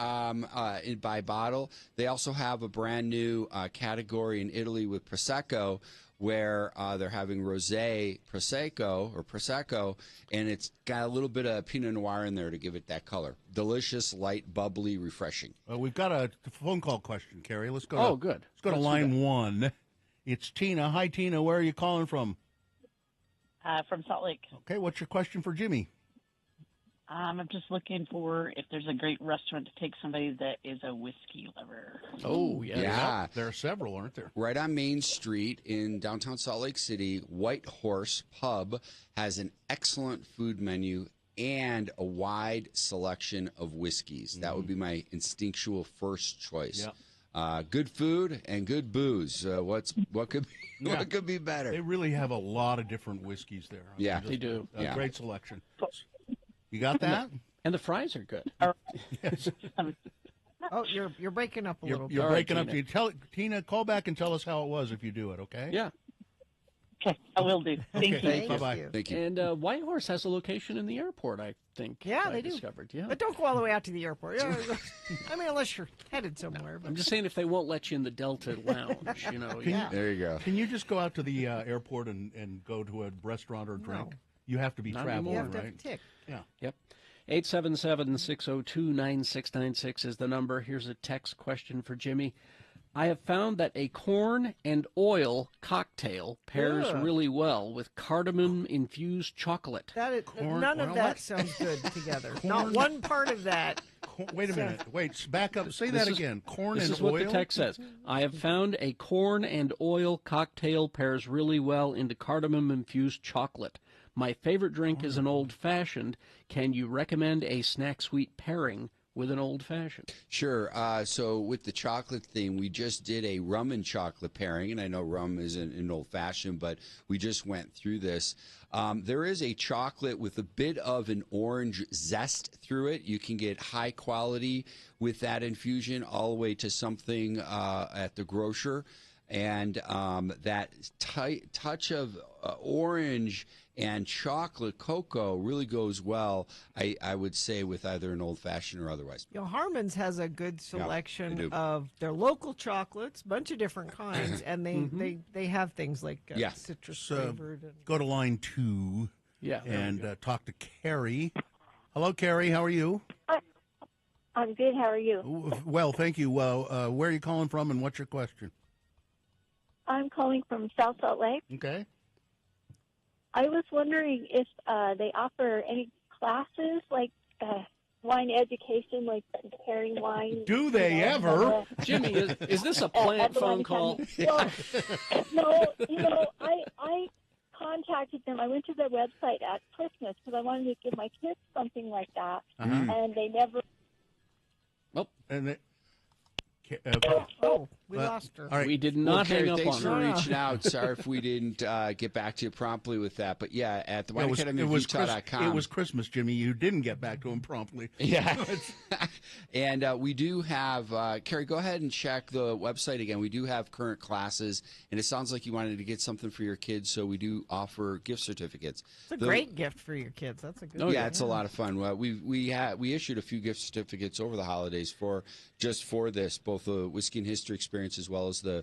by bottle. They also have a brand new category in Italy with Prosecco, where they're having rosé Prosecco, and it's got a little bit of Pinot Noir in there to give it that color. Delicious, light, bubbly, refreshing. We've got a phone call question, Carrie. Let's go. Good. Let's go to line one. It's Tina. Hi, Tina. Where are you calling from? From Salt Lake. Okay. What's your question for Jimmy? I'm just looking for if there's a great restaurant to take somebody that is a whiskey lover. Oh, yeah. Yeah. There are several, aren't there? Right on Main Street in downtown Salt Lake City, White Horse Pub has an excellent food menu and a wide selection of whiskeys. That would be my instinctual first choice. Yep. Good food and good booze. What could be better? They really have a lot of different whiskeys there. They do. A great selection. You got that? And the fries are good. Yes. Oh, you're breaking up a little bit. You're breaking up. Tina, call back and tell us how it was if you do it, okay? Yeah. Okay, I will do. Thank you. Bye-bye. Thank you. And White Horse has a location in the airport, I think. Yeah, I they do. Discovered. Yeah. But don't go all the way out to the airport. Yeah, I mean, unless you're headed somewhere. But... I'm just saying if they won't let you in the Delta Lounge, There you go. Can you just go out to the airport and go to a restaurant or drink? No. You have to be traveling, You have to right? have a tick. Yeah. Yep. 877-602-9696 is the number. Here's a text question for Jimmy. I have found that a corn and oil cocktail pairs really well with cardamom-infused chocolate. None of that sounds good together. Not one part of that. Wait a minute. Wait, back up. Say that again. Corn and oil? This is what the text says. I have found a corn and oil cocktail pairs really well into cardamom-infused chocolate. My favorite drink is an old-fashioned. Can you recommend a snack-sweet pairing with an old-fashioned? Sure. So with the chocolate thing, we just did a rum and chocolate pairing, and I know rum isn't an old-fashioned, but we just went through this. There is a chocolate with a bit of an orange zest through it. You can get high quality with that infusion all the way to something at the grocer. And that touch of orange and chocolate cocoa really goes well, I would say, with either an old-fashioned or otherwise. Harmon's has a good selection of their local chocolates, bunch of different kinds, and they have things like citrus flavored. Go to line 2 and talk to Carrie. Hello, Carrie. How are you? I'm good. How are you? Well, thank you. Well, where are you calling from, and what's your question? I'm calling from South Salt Lake. Okay. I was wondering if they offer any classes like wine education, like preparing wine. Do they ever? Jimmy, is this a plant phone call? Well, no, I contacted them. I went to their website at Christmas because I wanted to give my kids something like that, and they never. Oh, and they, we lost her. All right. We did not hang Carrie, up thanks on for her. reaching out. Sorry if we didn't get back to you promptly with that. But yeah, at the It was, wineacademyofutah.com. it was Christmas, Jimmy. You didn't get back to him promptly. Yeah. And we do have, Carrie, go ahead and check the website again. We do have current classes, and it sounds like you wanted to get something for your kids, so we do offer gift certificates. It's a great gift for your kids. That's a good Yeah, it's a lot of fun. We issued a few gift certificates over the holidays for this, both the Whiskey and History experience as well as the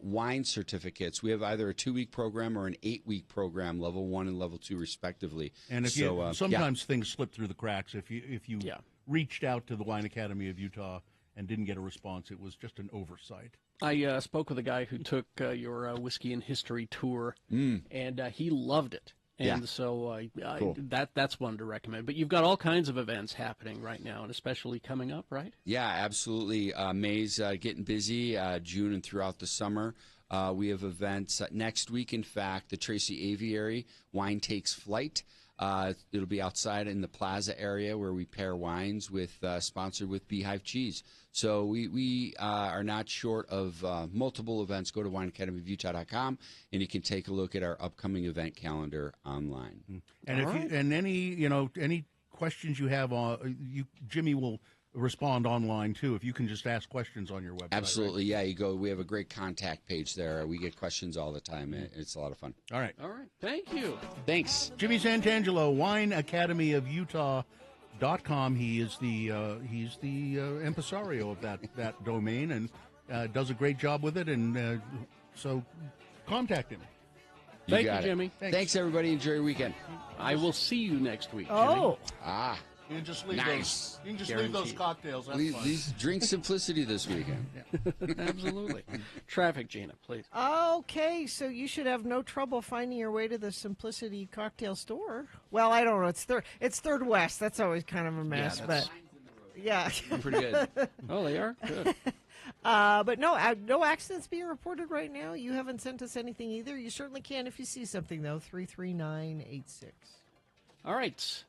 wine certificates. We have either a 2-week program or an 8-week program, level 1 and level 2 respectively. And if sometimes things slip through the cracks. If you reached out to the Wine Academy of Utah and didn't get a response, it was just an oversight. I spoke with a guy who took your Whiskey and History tour, and he loved it. And so Cool. that's one to recommend. But you've got all kinds of events happening right now, and especially coming up, right? Yeah, absolutely. May's getting busy, June and throughout the summer. We have events next week, in fact, the Tracy Aviary Wine Takes Flight. It'll be outside in the plaza area where we pair wines with sponsored with Beehive Cheese. So we are not short of multiple events. Go to wineacademyofutah.com and you can take a look at our upcoming event calendar online. And any questions you have, Jimmy will respond online too. If you can just ask questions on your website. Absolutely, right? yeah. You go. We have a great contact page there. We get questions all the time. It's a lot of fun. All right. Thank you. Thanks, Jimmy Santangelo, Wine Academy of Utah.com. He is the impresario of that domain and does a great job with it. And so contact him. Thank you, got it. Jimmy. Thanks, everybody. Enjoy your weekend. I will see you next week, Jimmy. Oh. You can just leave Nice. those. You can just leave those cocktails. That's fine. These drink simplicity this weekend. Absolutely. Traffic, Gina, please. Okay, so you should have no trouble finding your way to the Simplicity Cocktail Store. Well, I don't know. It's Third West. That's always kind of a mess, but yeah, pretty good. Oh, they are good. But no accidents being reported right now. You haven't sent us anything either. You certainly can if you see something though. 33986. All right.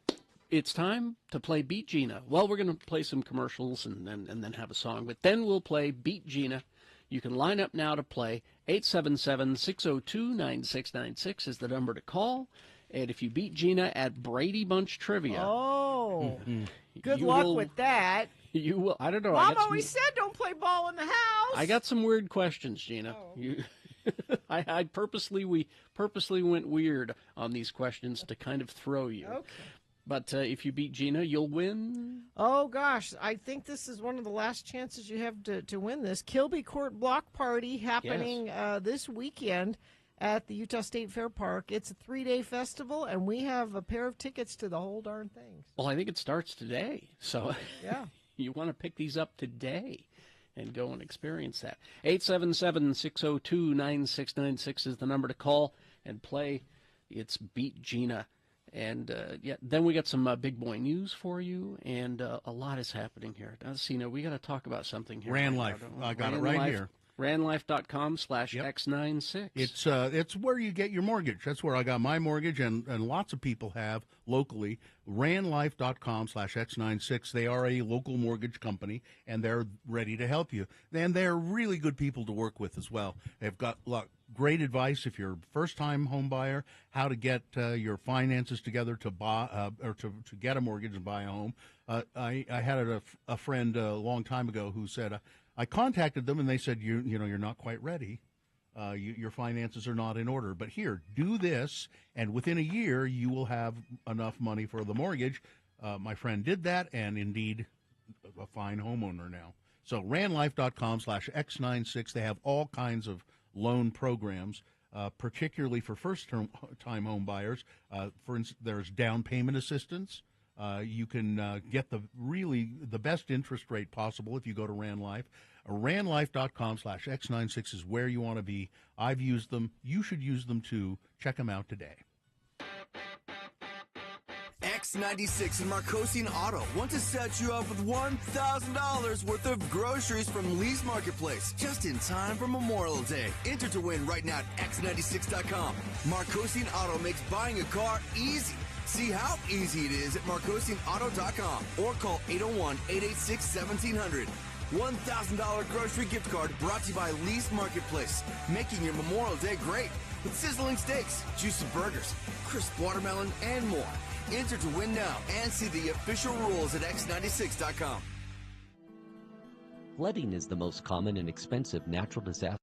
It's time to play Beat Gina. Well, we're going to play some commercials and then have a song, but then we'll play Beat Gina. You can line up now to play. 877-602-9696 is the number to call. And if you beat Gina at Brady Bunch Trivia... Oh, good luck with that. You will. I don't know. Mom always said don't play ball in the house. I got some weird questions, Gina. We purposely went weird on these questions to kind of throw you. Okay. But if you beat Gina, you'll win. Oh, gosh. I think this is one of the last chances you have to win this. Kilby Court Block Party happening this weekend at the Utah State Fair Park. It's a 3-day festival, and we have a pair of tickets to the whole darn thing. Well, I think it starts today. So yeah, you want to pick these up today and go and experience that. 877-602-9696 is the number to call and play. It's Beat Gina. And then we got some big boy news for you, and a lot is happening here. Now, Cena, we got to talk about something here. Ran Life. I got it right here. ranlife.com/X96. It's where you get your mortgage. That's where I got my mortgage, and lots of people have locally. ranlife.com/X96. They are a local mortgage company, and they're ready to help you. And they're really good people to work with as well. They've got great advice if you're a first-time home buyer, how to get your finances together to buy or to get a mortgage and buy a home. I had a friend a long time ago who said, I contacted them and they said, you're not quite ready. Your finances are not in order. But here, do this, and within a year, you will have enough money for the mortgage. My friend did that, and indeed, a fine homeowner now. So ranlife.com/X96. They have all kinds of loan programs, particularly for first-time home buyers. For instance, there's down payment assistance. You can get the best interest rate possible if you go to Ran Life. ranlife.com/X96 is where you want to be. I've used them. You should use them too. Check them out today. X96 and Marcosian Auto want to set you up with $1,000 worth of groceries from Lee's Marketplace just in time for Memorial Day. Enter to win right now at X96.com. Marcosian Auto makes buying a car easy. See how easy it is at MarcosianAuto.com or call 801-886-1700. $1,000 grocery gift card brought to you by Lee's Marketplace, making your Memorial Day great with sizzling steaks, juicy burgers, crisp watermelon, and more. Enter to win now and see the official rules at X96.com. Flooding is the most common and expensive natural disaster.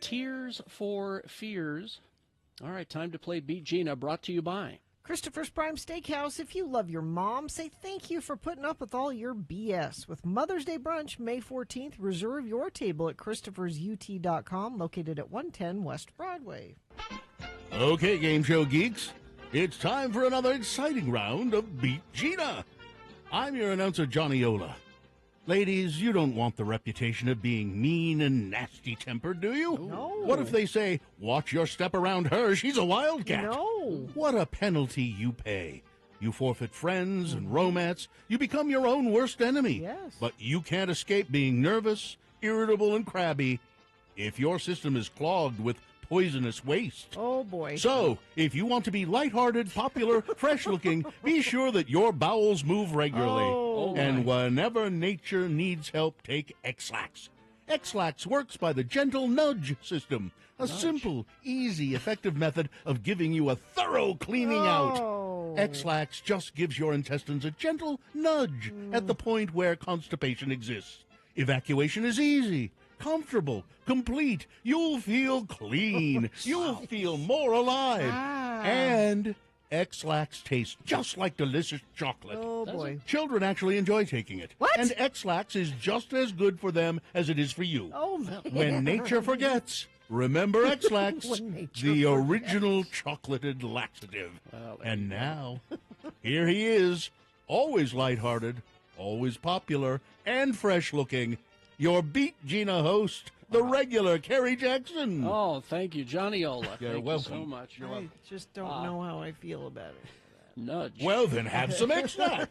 Tears for Fears. All right, time to play Beat Gina, brought to you by Christopher's Prime Steakhouse. If you love your mom, say thank you for putting up with all your BS. With Mother's Day Brunch, May 14th, reserve your table at christophersut.com, located at 110 West Broadway. Okay, game show geeks, it's time for another exciting round of Beat Gina. I'm your announcer, Johnny Ola. Ladies, you don't want the reputation of being mean and nasty-tempered, do you? No. What if they say, watch your step around her, she's a wildcat? No. What a penalty you pay. You forfeit friends and romance. You become your own worst enemy. Yes. But you can't escape being nervous, irritable, and crabby if your system is clogged with poisonous waste. Oh, boy. So, if you want to be lighthearted, popular, fresh-looking, be sure that your bowels move regularly. Oh, and whenever nature needs help, take X-Lax. X-Lax works by the gentle nudge system, a simple, easy, effective method of giving you a thorough cleaning out. X-Lax just gives your intestines a gentle nudge at the point where constipation exists. Evacuation is easy, comfortable, complete. You'll feel clean. You'll feel more alive. And X-Lax tastes just like delicious chocolate. Oh, boy. Children actually enjoy taking it. What? And X-Lax is just as good for them as it is for you. Oh, man. When nature forgets, remember X-Lax, When nature the original chocolated laxative. And now, here he is, always lighthearted, always popular, and fresh-looking, your Beat Gina host, the regular Kerry Jackson. Oh, thank you, Johnny Ola. You're Thank welcome. you so much. I just don't know how I feel about it. Nudge. Well, then have some X-Lax.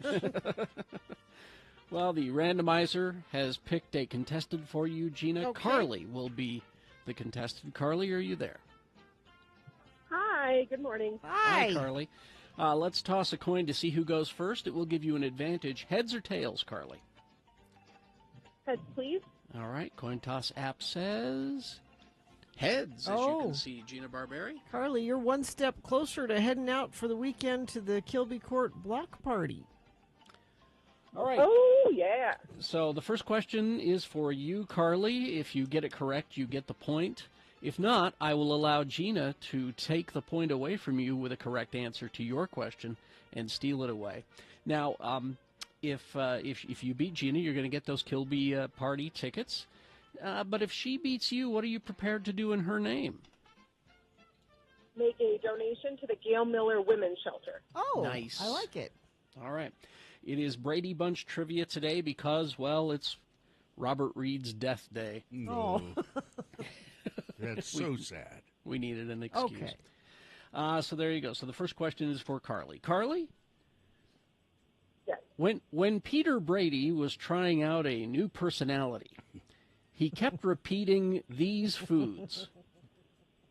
Well, the randomizer has picked a contestant for you, Gina. Okay. Carly will be the contestant. Carly, are you there? Hi, good morning. Hi, Carly. Let's toss a coin to see who goes first. It will give you an advantage. Heads or tails, Carly? Heads, please. All right. Coin toss app says heads, as you can see, Gina Barberi. Carly, you're one step closer to heading out for the weekend to the Kilby Court block party. All right. Oh, yeah. So the first question is for you, Carly. If you get it correct, you get the point. If not, I will allow Gina to take the point away from you with a correct answer to your question and steal it away. Now, if you beat Gina, you're going to get those Kilby party tickets. But if she beats you, what are you prepared to do in her name? Make a donation to the Gail Miller Women's Shelter. Oh, Nice. I like it. All right. It is Brady Bunch trivia today because, well, it's Robert Reed's death day. Oh. That's so sad. We needed an excuse. Okay. So there you go. So the first question is for Carly. Carly? Yes. When Peter Brady was trying out a new personality, he kept repeating these foods: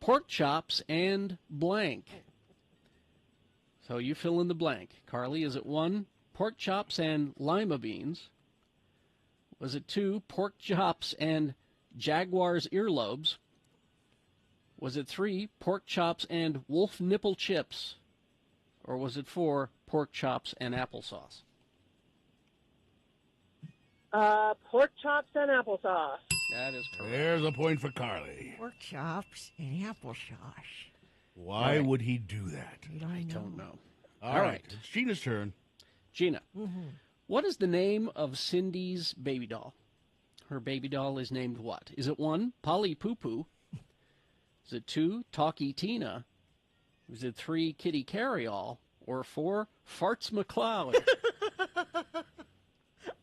pork chops and blank. So you fill in the blank. Carly, is it 1, pork chops and lima beans? Was it 2, pork chops and jaguar's earlobes? Was it 3, pork chops and wolf nipple chips? Or was it 4, pork chops and applesauce? Pork chops and applesauce. That is correct. There's a point for Carly. Pork chops and applesauce. Why would he do that? I don't know. All right. It's Gina's turn. Gina, what is the name of Cindy's baby doll? Her baby doll is named what? Is it 1, Polly Poo Poo? Is it 2, Talkie Tina? Is it 3, Kitty Carryall? Or 4, Farts McCloud?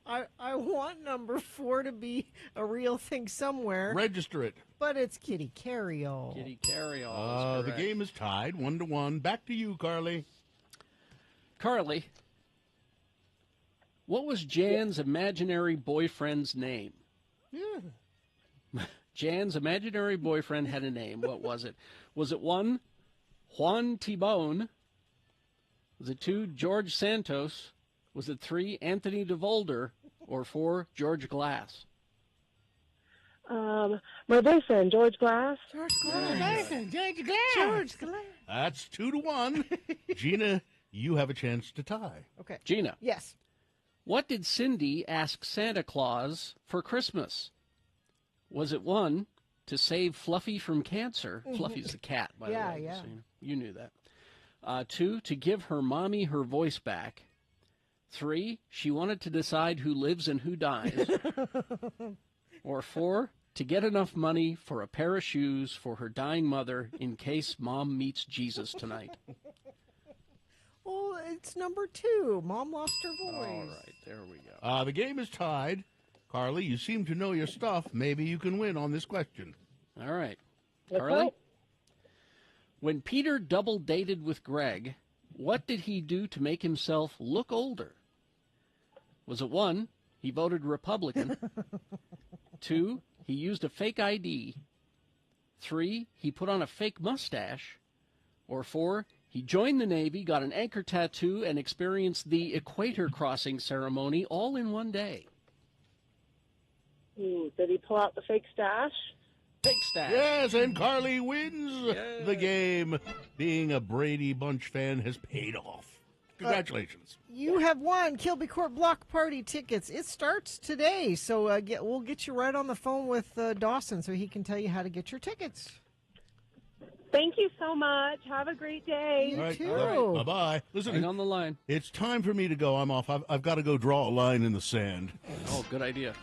I want number 4 to be a real thing somewhere. Register it. But it's Kitty Carryall. Kitty Carryall is The correct. game is tied 1-1. Back to you, Carly. Carly, what was Jan's imaginary boyfriend's name? Jan's imaginary boyfriend had a name. What was it? Was it 1, Juan T-Bone? Was it 2, George Santos? Was it 3, Anthony DeVolder? Or 4, George Glass? My boyfriend, George Glass. George Glass. George Glass. George Glass. That's 2-1. Gina, you have a chance to tie. Okay. Gina. Yes. What did Cindy ask Santa Claus for Christmas? Was it 1, to save Fluffy from cancer. Fluffy's the cat, by the way. Yeah. So you knew that. 2, to give her mommy her voice back. 3, she wanted to decide who lives and who dies. Or 4, to get enough money for a pair of shoes for her dying mother in case Mom meets Jesus tonight. Well, it's number 2. Mom lost her voice. All right, there we go. The game is tied. Carly, you seem to know your stuff. Maybe you can win on this question. All right. Let's Carly? hope. When Peter double dated with Greg, what did he do to make himself look older? Was it 1, he voted Republican? 2, he used a fake ID? 3, he put on a fake mustache? Or 4, he joined the Navy, got an anchor tattoo, and experienced the equator crossing ceremony all in one day? Ooh, did he pull out the fake stash? Fake stash. Yes, and Carly wins the game. Being a Brady Bunch fan has paid off. Congratulations. You have won Kilby Court Block Party tickets. It starts today, so we'll get you right on the phone with Dawson so he can tell you how to get your tickets. Thank you so much. Have a great day. You too. All right, bye-bye. Listen, Hang on the line. It's time for me to go. I'm off. I've got to go draw a line in the sand. Oh, good idea.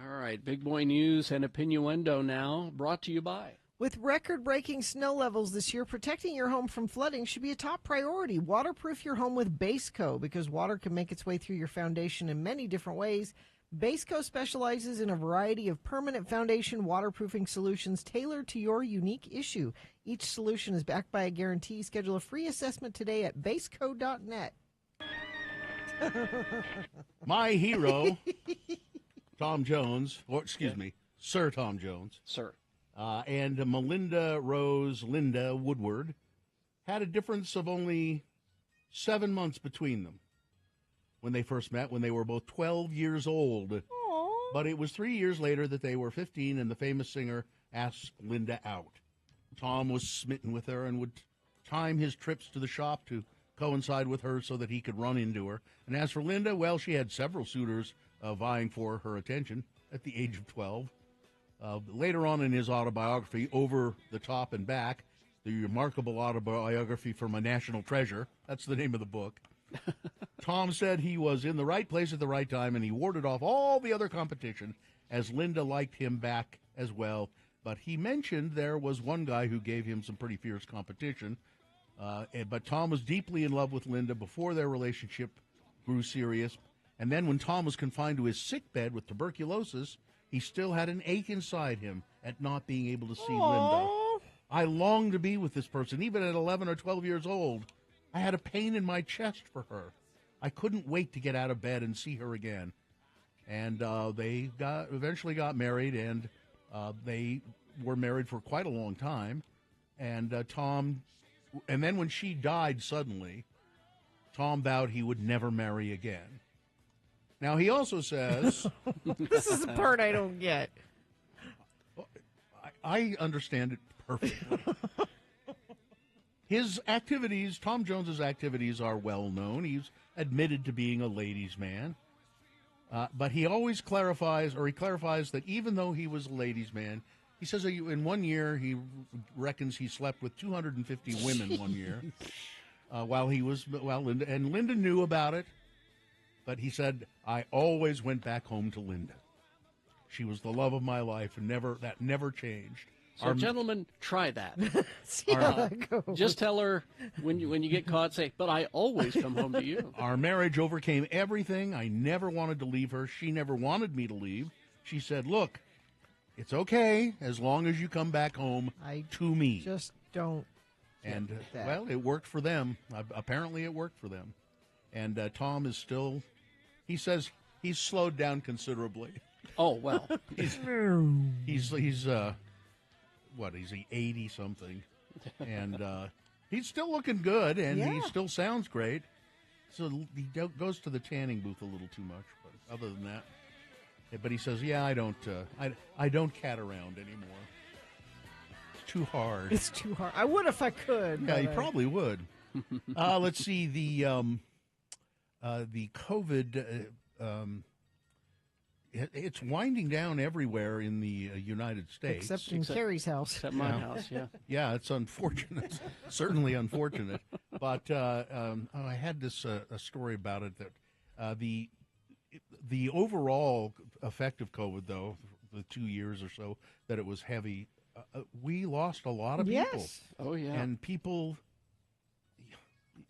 All right, big boy news and opinioendo now, brought to you by. With record-breaking snow levels this year, protecting your home from flooding should be a top priority. Waterproof your home with Baseco because water can make its way through your foundation in many different ways. Baseco specializes in a variety of permanent foundation waterproofing solutions tailored to your unique issue. Each solution is backed by a guarantee. Schedule a free assessment today at baseco.net. My hero, Tom Jones, or excuse me, Sir Tom Jones. Sir. And Melinda Rose Linda Woodward had a difference of only 7 months between them when they first met, when they were both 12 years old. Aww. But it was 3 years later that they were 15, and the famous singer asked Linda out. Tom was smitten with her and would time his trips to the shop to coincide with her so that he could run into her. And as for Linda, well, she had several suitors vying for her attention at the age of 12. Later on in his autobiography, Over the Top and Back, the remarkable autobiography from a national treasure, that's the name of the book, Tom said he was in the right place at the right time, and he warded off all the other competition, as Linda liked him back as well. But he mentioned there was one guy who gave him some pretty fierce competition. But Tom was deeply in love with Linda before their relationship grew serious. And then when Tom was confined to his sick bed with tuberculosis, he still had an ache inside him at not being able to see Linda. I longed to be with this person, even at 11 or 12 years old. I had a pain in my chest for her. I couldn't wait to get out of bed and see her again. And they eventually got married, and they were married for quite a long time. And and then when she died suddenly, Tom vowed he would never marry again. Now, he also says... This is the part I don't get. I understand it perfectly. His activities, Tom Jones's activities, are well known. He's admitted to being a ladies' man. But he always clarifies that even though he was a ladies' man, he says in 1 year he reckons he slept with 250 women 1 year while Linda, and Linda knew about it. But he said, I always went back home to Linda. She was the love of my life, and that never changed. So, gentlemen, try that. See how that goes. Just tell her when you get caught, say, but I always come home to you. Our marriage overcame everything. I never wanted to leave her. She never wanted me to leave. She said, look, it's okay as long as you come back home to me. Just don't. And, well, it worked for them. Apparently it worked for them. And Tom is still, he says he's slowed down considerably. Oh, well. he's what, is he 80-something? And he's still looking good, and he still sounds great. So he goes to the tanning booth a little too much, but other than that. But he says, I don't cat around anymore. It's too hard. It's too hard. I would if I could. Yeah, he probably would. Let's see, the COVID it's winding down everywhere in the United States. Except in Carrie's house. Except my house, yeah. Yeah, it's unfortunate. Certainly unfortunate. But I had this a story about it that the overall effect of COVID, though, the 2 years or so that it was heavy, we lost a lot of people. Yes. Oh, yeah. And people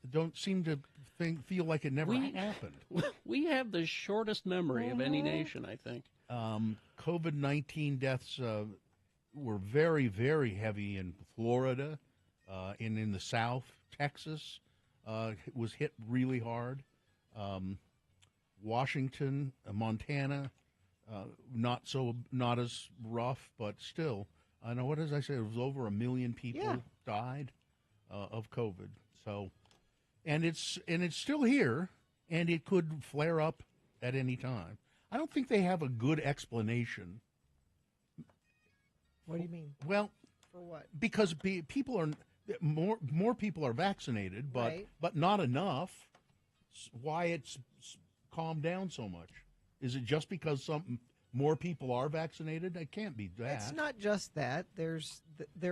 don't seem to feel like it never happened. We have the shortest memory of any nation, I think. COVID-19 deaths were very, very heavy in Florida, and in the South. Texas was hit really hard. Washington, Montana, not as rough, but still. I know, what did I say? It was over 1 million people died of COVID. So, and it's still here, and it could flare up at any time. I don't think they have a good explanation. What do you mean? Well, for what? Because people are more people are vaccinated, but not enough. Why it's calmed down so much? Is it just because more people are vaccinated? It can't be that. It's not just that. There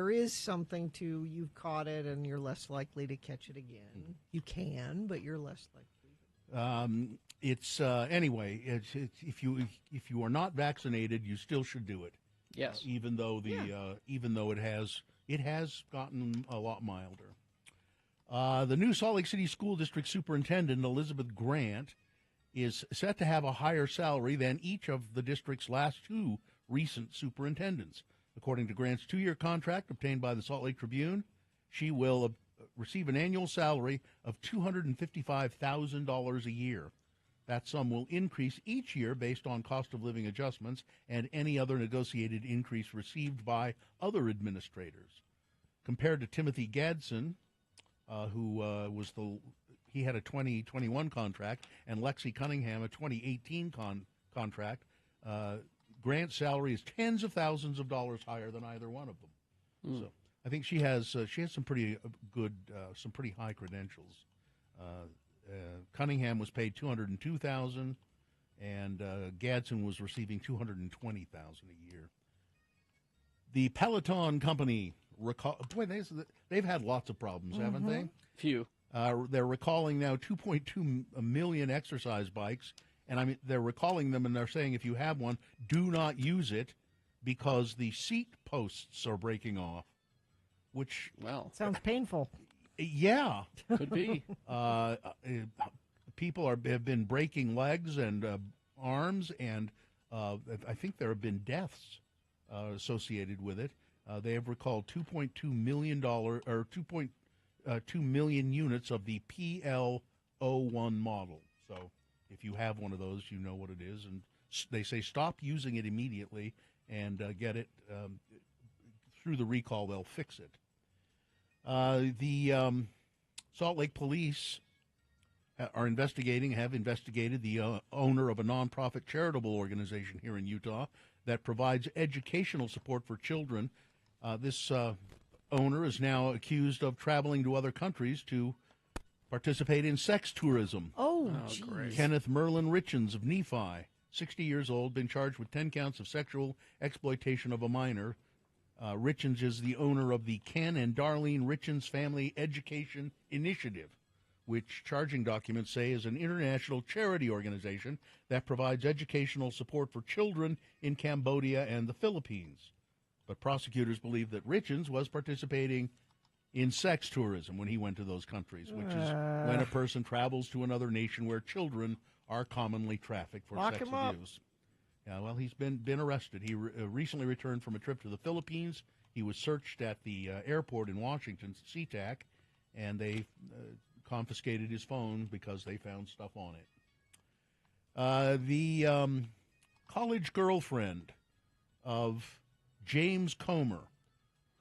is something to, you've caught it and you're less likely to catch it again. You can, but you're less likely. It's anyway. If you are not vaccinated, you still should do it. Yes. Even though it has gotten a lot milder. The new Salt Lake City School District Superintendent Elizabeth Grant is set to have a higher salary than each of the district's last two recent superintendents. According to Grant's 2-year contract obtained by the Salt Lake Tribune, she will receive an annual salary of $255,000 a year. That sum will increase each year based on cost of living adjustments and any other negotiated increase received by other administrators. Compared to Timothy Gadsden, who he had a 2021 contract, and Lexi Cunningham a 2018 contract. Grant's salary is tens of thousands of dollars higher than either one of them. So I think she has some pretty good, some pretty high credentials. Cunningham was paid $202,000, and Gadsden was receiving $220,000 a year. The Peloton company they've had lots of problems, haven't they? Few. They're recalling now 2.2 million exercise bikes, and they're recalling them, and they're saying if you have one, do not use it because the seat posts are breaking off. Which sounds painful. Yeah, could be. People have been breaking legs and arms, and I think there have been deaths associated with it. They have recalled $2.2 million or 2.2 million units of the PL01 model. So if you have one of those, you know what it is. And they say stop using it immediately and get it through the recall. They'll fix it. The Salt Lake Police have investigated the owner of a nonprofit charitable organization here in Utah that provides educational support for children. This owner is now accused of traveling to other countries to participate in sex tourism. Oh, great. Kenneth Merlin Richens of Nephi, 60 years old, been charged with 10 counts of sexual exploitation of a minor. Richens is the owner of the Ken and Darlene Richens Family Education Initiative, which charging documents say is an international charity organization that provides educational support for children in Cambodia and the Philippines. But prosecutors believe that Richens was participating in sex tourism when he went to those countries, which is when a person travels to another nation where children are commonly trafficked for Lock sex him up. abuse. Yeah, well, he's been arrested. He recently returned from a trip to the Philippines. He was searched at the airport in Washington, SeaTac, and they confiscated his phone because they found stuff on it. The college girlfriend of James Comer,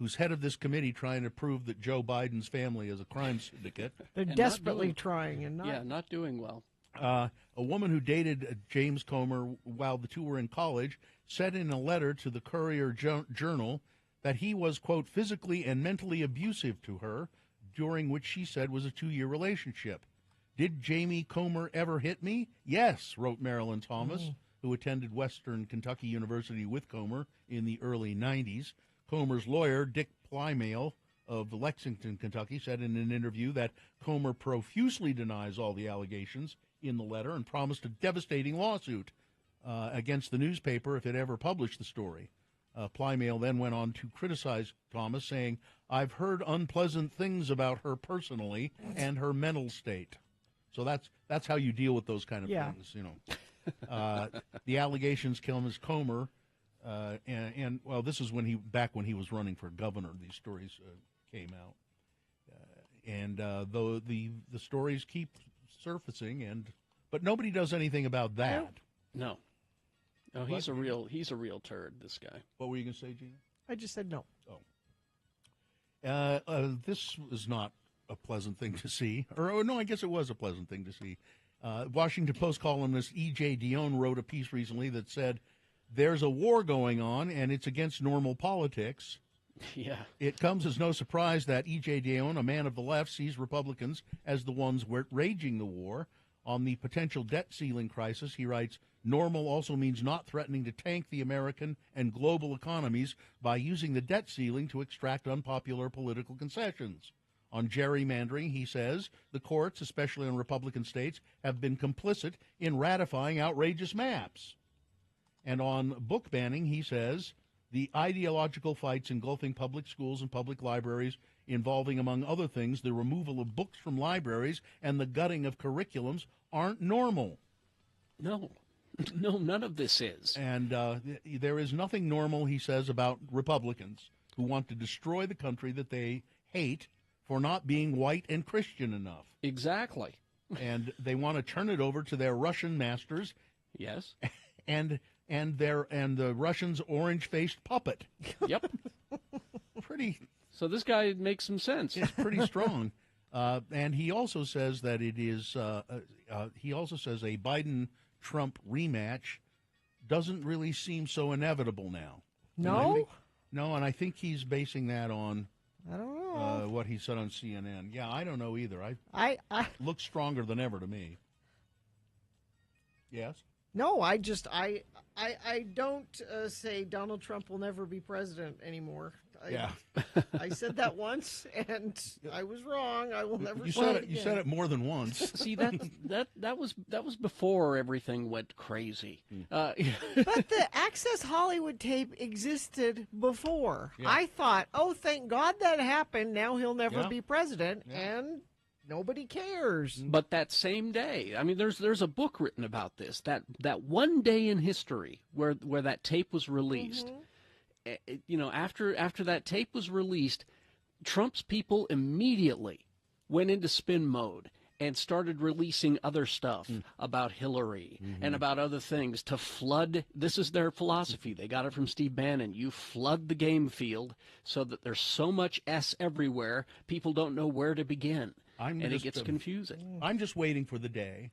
who's head of this committee trying to prove that Joe Biden's family is a crime syndicate. They're desperately trying and not doing well. A woman who dated James Comer while the two were in college said in a letter to the Courier-Journal that he was, quote, physically and mentally abusive to her, during which she said was a 2-year relationship. Did Jamie Comer ever hit me? Yes, wrote Marilyn Thomas. who attended Western Kentucky University with Comer in the early 90s. Comer's lawyer, Dick Plymale of Lexington, Kentucky, said in an interview that Comer profusely denies all the allegations in the letter and promised a devastating lawsuit against the newspaper if it ever published the story. Plymale then went on to criticize Thomas, saying, "I've heard unpleasant things about her personally and her mental state." So that's how you deal with those kind of things, you know. The allegations come as Comer, and this is back when he was running for governor. These stories came out, and though the stories keep surfacing, but nobody does anything about that. No, he's a real turd. This guy. What were you going to say, Gina? I just said no. This was not a pleasant thing to see. Or no, I guess it was a pleasant thing to see. Washington Post columnist E.J. Dionne wrote a piece recently that said, "There's a war going on, and it's against normal politics." Yeah. It comes as no surprise that E.J. Dionne, a man of the left, sees Republicans as the ones raging the war. On the potential debt ceiling crisis, he writes, "Normal also means not threatening to tank the American and global economies by using the debt ceiling to extract unpopular political concessions." On gerrymandering, he says, the courts, especially in Republican states, have been complicit in ratifying outrageous maps. And on book banning, he says, the ideological fights engulfing public schools and public libraries involving, among other things, the removal of books from libraries and the gutting of curriculums aren't normal. No, none of this is. And there is nothing normal, he says, about Republicans who want to destroy the country that they hate for not being white and Christian enough. Exactly. And they want to turn it over to their Russian masters. Yes. And the Russians' orange-faced puppet. Yep. Pretty. So this guy makes some sense. It's pretty strong. And he also says that it is. He also says a Biden-Trump rematch doesn't really seem so inevitable now. No. And I think he's basing that on. I don't know what he said on CNN. Yeah, I don't know either. I looks stronger than ever to me. Yes. No, I don't say Donald Trump will never be president anymore. I said that once, and I was wrong. I will never. You say said it. You said it more than once. See, that was before everything went crazy. But the Access Hollywood tape existed before. Yeah. I thought, oh, thank God that happened. Now he'll never Yeah. be president, and nobody cares. But that same day, I mean, there's a book written about this. That one day in history where that tape was released. Mm-hmm. After that tape was released, Trump's people immediately went into spin mode and started releasing other stuff about Hillary and about other things to flood. This is their philosophy. They got it from Steve Bannon. You flood the game field so that there's so much S everywhere, people don't know where to begin. It gets confusing. I'm just waiting for the day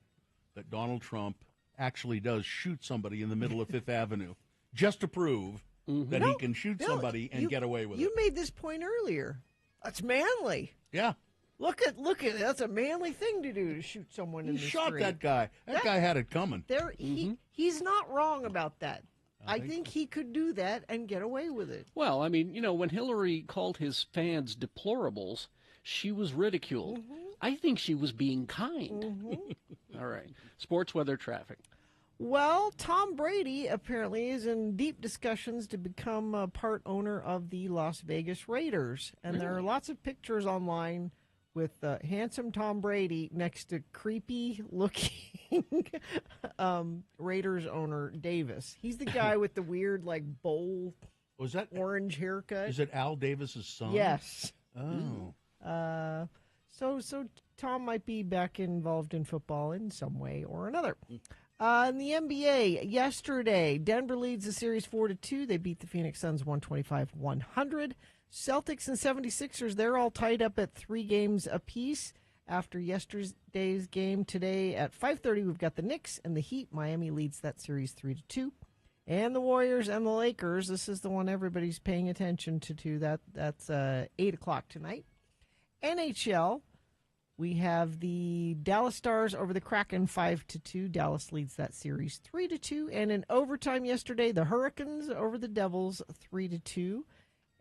that Donald Trump actually does shoot somebody in the middle of Fifth Avenue just to prove that he can shoot somebody and get away with it. You made this point earlier. That's manly. Yeah. Look at that's a manly thing to do, to shoot someone in He the shot street. that guy. That guy had it coming. He's not wrong about that. I think he could do that and get away with it. Well, I mean, when Hillary called his fans deplorables, she was ridiculed. I think she was being kind. All right. Sports, weather, traffic. Well, Tom Brady apparently is in deep discussions to become a part owner of the Las Vegas Raiders. And there are lots of pictures online with handsome Tom Brady next to creepy-looking Raiders owner Davis. He's the guy with the weird, bowl orange haircut. Is it Al Davis's son? Yes. Oh. So Tom might be back involved in football in some way or another. In the NBA, yesterday, Denver leads the series 4-2. They beat the Phoenix Suns 125-100. Celtics and 76ers, they're all tied up at 3 games apiece. After yesterday's game today at 5:30, we've got the Knicks and the Heat. Miami leads that series 3-2. And the Warriors and the Lakers, this is the one everybody's paying attention to. That's 8 o'clock tonight. NHL, We have the Dallas Stars over the Kraken 5-2. Dallas leads that series 3-2. And in overtime yesterday, the Hurricanes over the Devils 3-2.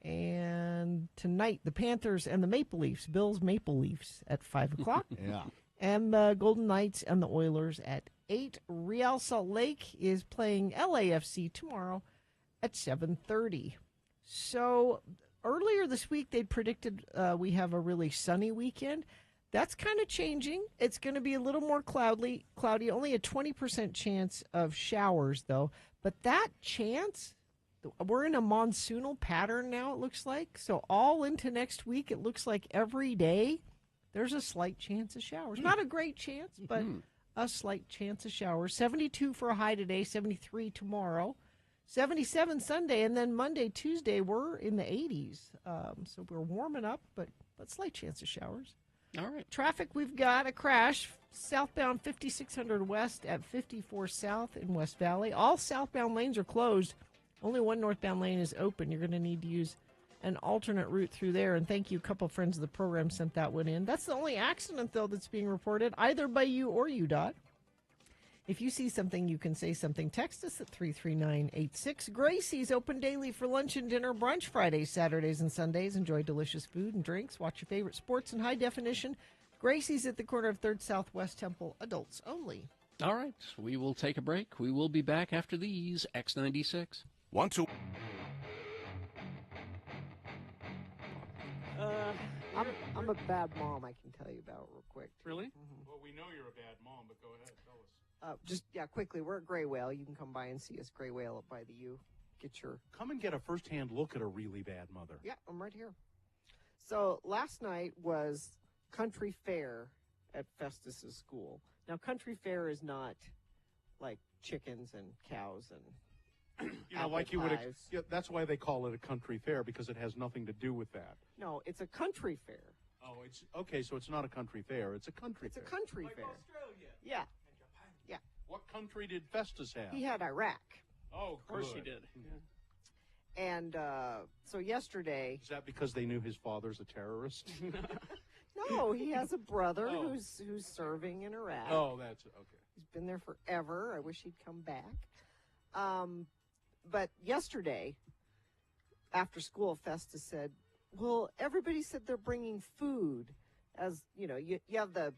And tonight, the Panthers and the Maple Leafs, Bills Maple Leafs at 5 o'clock. Yeah. And the Golden Knights and the Oilers at 8. Real Salt Lake is playing LAFC tomorrow at 7:30. So earlier this week, they'd predicted we have a really sunny weekend. That's kind of changing. It's going to be a little more cloudy, only a 20% chance of showers, though. But that chance, we're in a monsoonal pattern now, it looks like. So all into next week, it looks like every day there's a slight chance of showers. Not a great chance, but a slight chance of showers. 72 for a high today, 73 tomorrow, 77 Sunday, and then Monday, Tuesday, we're in the 80s. So we're warming up, but slight chance of showers. All right. Traffic, we've got a crash southbound 5600 west at 54 south in West Valley. All southbound lanes are closed. Only one northbound lane is open. You're going to need to use an alternate route through there. And thank you. A couple friends of the program sent that one in. That's the only accident, though, that's being reported, either by you or UDOT. If you see something, you can say something. Text us at 33986. Gracie's open daily for lunch and dinner, brunch Fridays, Saturdays, and Sundays. Enjoy delicious food and drinks. Watch your favorite sports in high definition. Gracie's at the corner of 3rd Southwest Temple. Adults only. All right. We will take a break. We will be back after these. X96. Want to? I'm a bad mom, I can tell you about real quick. Really? Well, we know you're a bad mom, but go ahead, tell us. Quickly, we're at Gray Whale. You can come by and see us, Gray Whale, up by the U. Come and get a first-hand look at a really bad mother. Yeah, I'm right here. So last night was country fair at Festus's school. Now, country fair is not like chickens and cows and like you would. pies. That's why they call it a country fair, because it has nothing to do with that. No, it's a country fair. Oh, it's okay. So it's not a country fair. It's a country fair. It's a country fair. Australia. Yeah. Yeah. What country did Festus have? He had Iraq. Oh, of course he good. did. Yeah. And so yesterday. Is that because they knew his father's a terrorist? No, he has a brother Oh. who's serving in Iraq. Oh, that's okay. He's been there forever. I wish he'd come back. But yesterday, after school, Festus said, well, everybody said they're bringing food. As you know, you have the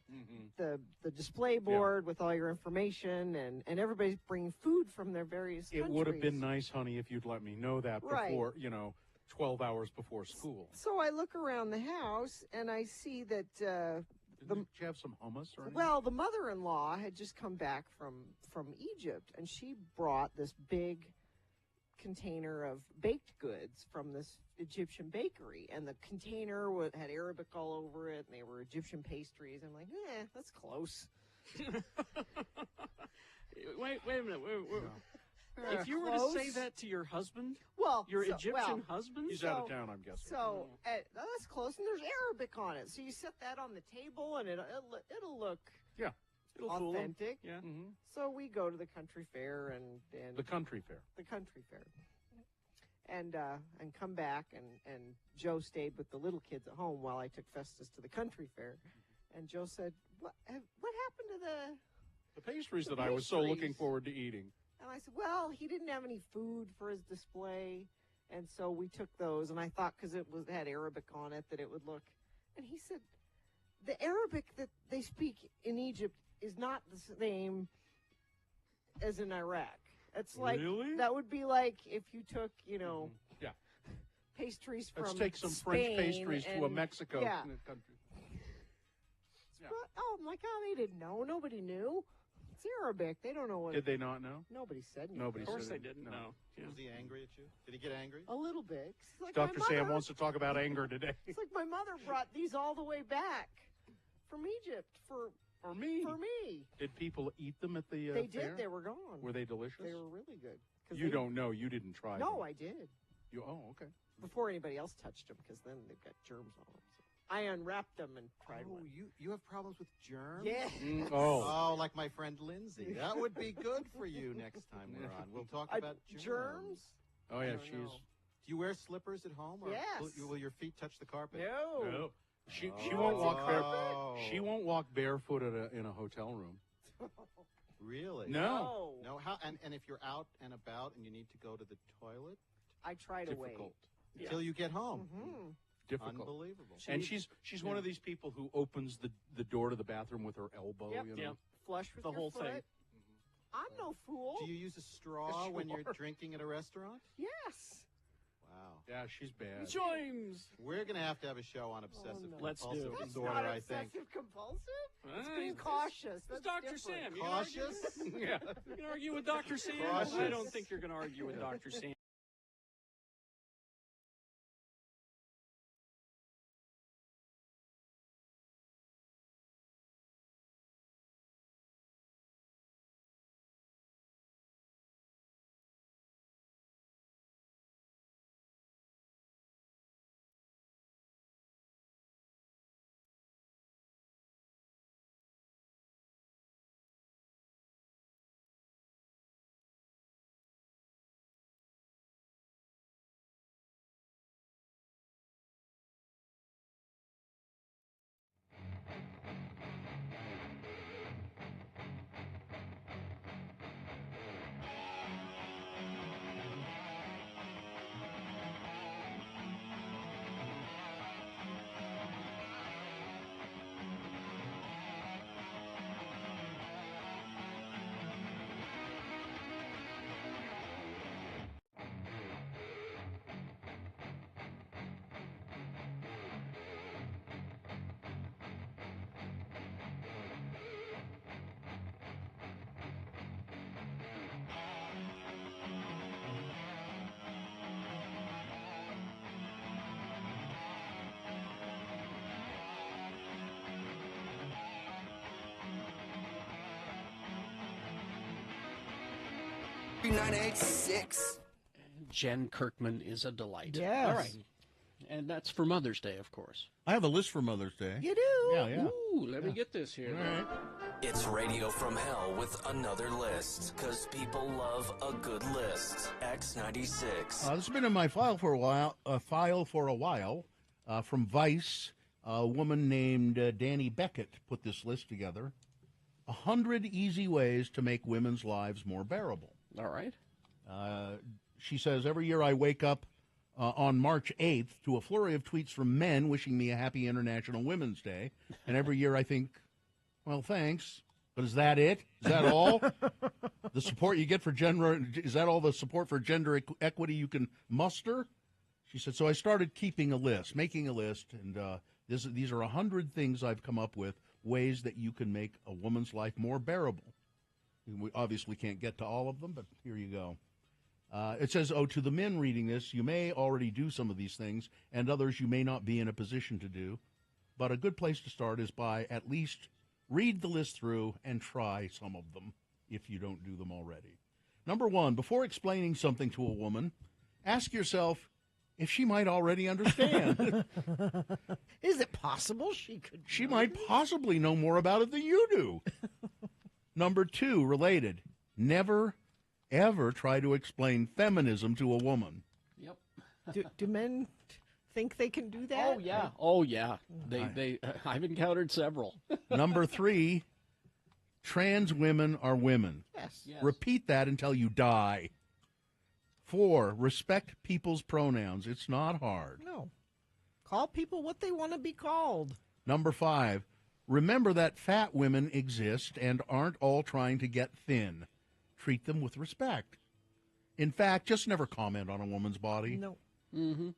display board with all your information, and everybody's bringing food from their various countries. It would have been nice, honey, if you'd let me know that before, 12 hours before school. So I look around the house, and I see that Did you have some hummus or anything? well, the mother-in-law had just come back from Egypt, and she brought this big container of baked goods from this Egyptian bakery, and the container had Arabic all over it, and they were Egyptian pastries. I'm like, that's close. Wait a minute. If you were to say that to your husband, your Egyptian husband, he's out of town, I'm guessing. So that's close, and there's Arabic on it. So you set that on the table, and it'll look it'll fool 'em. authentic. Yeah. Mm-hmm. So we go to the country fair and The country fair. the country fair, and come back, and Joe stayed with the little kids at home while I took Festus to the country fair. And Joe said, "What happened to The pastries The that I was so looking pastries. forward to eating. And I said, well, he didn't have any food for his display, and so we took those. And I thought because it had Arabic on it that it would look. And he said, the Arabic that they speak in Egypt is not the same as in Iraq. It's like Really? that would be like if you took, Yeah. pastries from Let's take some Spain French pastries to a and- Mexico Yeah. country. Yeah. I'm like, they didn't know. Nobody knew. It's Arabic. They don't know what. Did they not know? Nobody said anything. Nobody Of course said they it. didn't No. know. Yeah. Was he angry at you? Did he get angry? A little bit. It's like Dr. my Sam mother- wants to talk about anger today. It's like my mother brought these all the way back from Egypt for me. For me. Did people eat them at the They fair? did. They were gone. Were they delicious? They were really good. 'Cause You they- don't know. You didn't try them. No, I did. Okay. Before anybody else touched them, because then they've got germs on them. So I unwrapped them and tried one. You have problems with germs? Yeah. Oh, like my friend Lindsay. That would be good for you next time we're on. We'll talk about germs. Oh, yeah, I don't she's... know. Do you wear slippers at home? Or Yes. Will your feet touch the carpet? No. She won't walk She won't walk barefoot in a hotel room. Really? No. No. How? And if you're out and about and you need to go to the toilet, I try to wait difficult until you get home. Difficult. Unbelievable. And she's one of these people who opens the door to the bathroom with her elbow. Yep. You know? Yep. Flush with The your whole foot. thing. I'm no fool. Do you use a straw when you're drinking at a rrestaurant? Yes. Wow. Yeah, she's bad. James. We're going to have a show on obsessive Let's do compulsive it. disorder, Not I think. obsessive compulsive. It's Ah, being he's- cautious. That's Dr. different. Sam. You Cautious? yeah. You can argue with Dr. Sam. Cautious. I don't think you're going to argue with Dr. Sam. Jen Kirkman is a delight. Yes. All right. And that's for Mother's Day, of course. I have a list for Mother's Day. You do? Yeah. Ooh, let me get this here. All right. It's Radio from Hell with another list, because people love a good list. X96. This has been in my file for a while. From Vice. A woman named Danny Beckett put this list together. 100 easy ways to make women's lives more bearable. All right. She says, every year I wake up on March 8th to a flurry of tweets from men wishing me a happy International Women's Day. And every year I think, well, thanks. But is that it? Is that all? The support you get for gender, is that all the support for gender equity you can muster? She said, so I started making a list, and these are 100 things I've come up with, ways that you can make a woman's life more bearable. We obviously can't get to all of them, but here you go. It says, to the men reading this, you may already do some of these things, and others you may not be in a position to do. But a good place to start is by at least read the list through and try some of them if you don't do them already. Number one, before explaining something to a woman, ask yourself if she might already understand. Is it possible she could? She might possibly know more about it than you do. Number two, related, never, ever try to explain feminism to a woman. Yep. Do men think they can do that? Oh, yeah. Oh, yeah. I've encountered several. Number three, trans women are women. Yes. Repeat that until you die. 4, respect people's pronouns. It's not hard. No. Call people what they want to be called. Number 5, remember that fat women exist and aren't all trying to get thin. Treat them with respect. In fact, just never comment on a woman's body. No. Mm-hmm.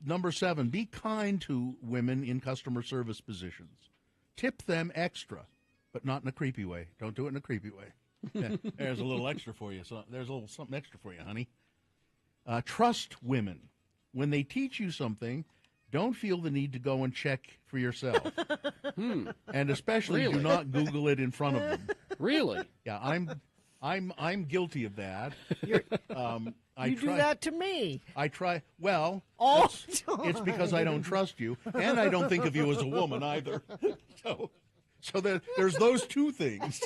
Number 7, be kind to women in customer service positions. Tip them extra, but not in a creepy way. Don't do it in a creepy way. There's a little extra for you. So there's a little something extra for you, honey. Trust women. When they teach you something, don't feel the need to go and check for yourself. And especially do not Google it in front of them. Really? Yeah, I'm guilty of that. You do that to me. I try. Well, all it's because I don't trust you, and I don't think of you as a woman either. So there's those two things.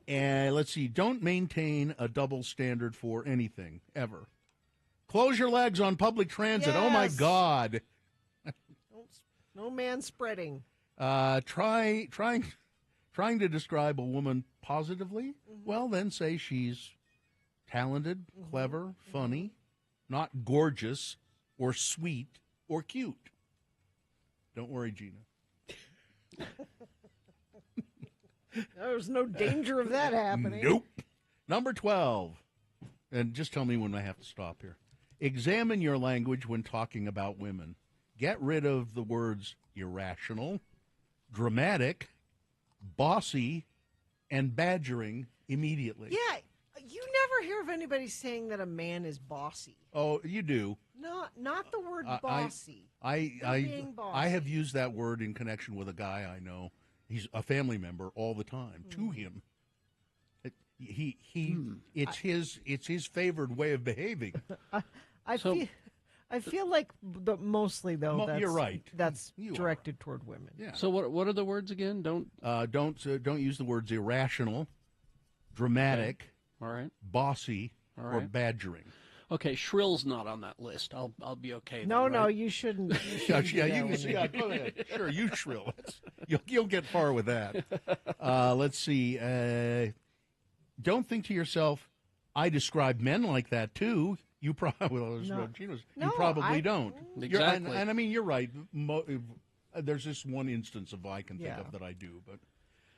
And let's see. Don't maintain a double standard for anything ever. Close your legs on public transit. Oh, my Yes. God. No man spreading. Trying to describe a woman positively, well, then say she's talented, clever, funny, not gorgeous or sweet or cute. Don't worry, Gina. There's no danger of that happening. Nope. Number 12. And just tell me when I have to stop here. Examine your language when talking about women. Get rid of the words irrational, dramatic, bossy, and badgering immediately. Yeah, you never hear of anybody saying that a man is bossy. Oh, you do. Not the word bossy. Being bossy. I have used that word in connection with a guy I know. He's a family member all the time. To him, it's his favored way of behaving. I feel like mostly though. You're right. That's You directed toward women. Yeah. So what are the words again? Don't use the words irrational, dramatic, all right, bossy, all or right. badgering. Okay, shrill's not on that list. I'll be okay. No, then, no, right? you shouldn't. Yeah, you can see. Yeah, go ahead. Sure, you shrill. You'll get far with that. Let's see. Don't think to yourself, I describe men like that too. You probably don't. Exactly. And I mean, you're right. There's just one instance of I can think of that I do, but.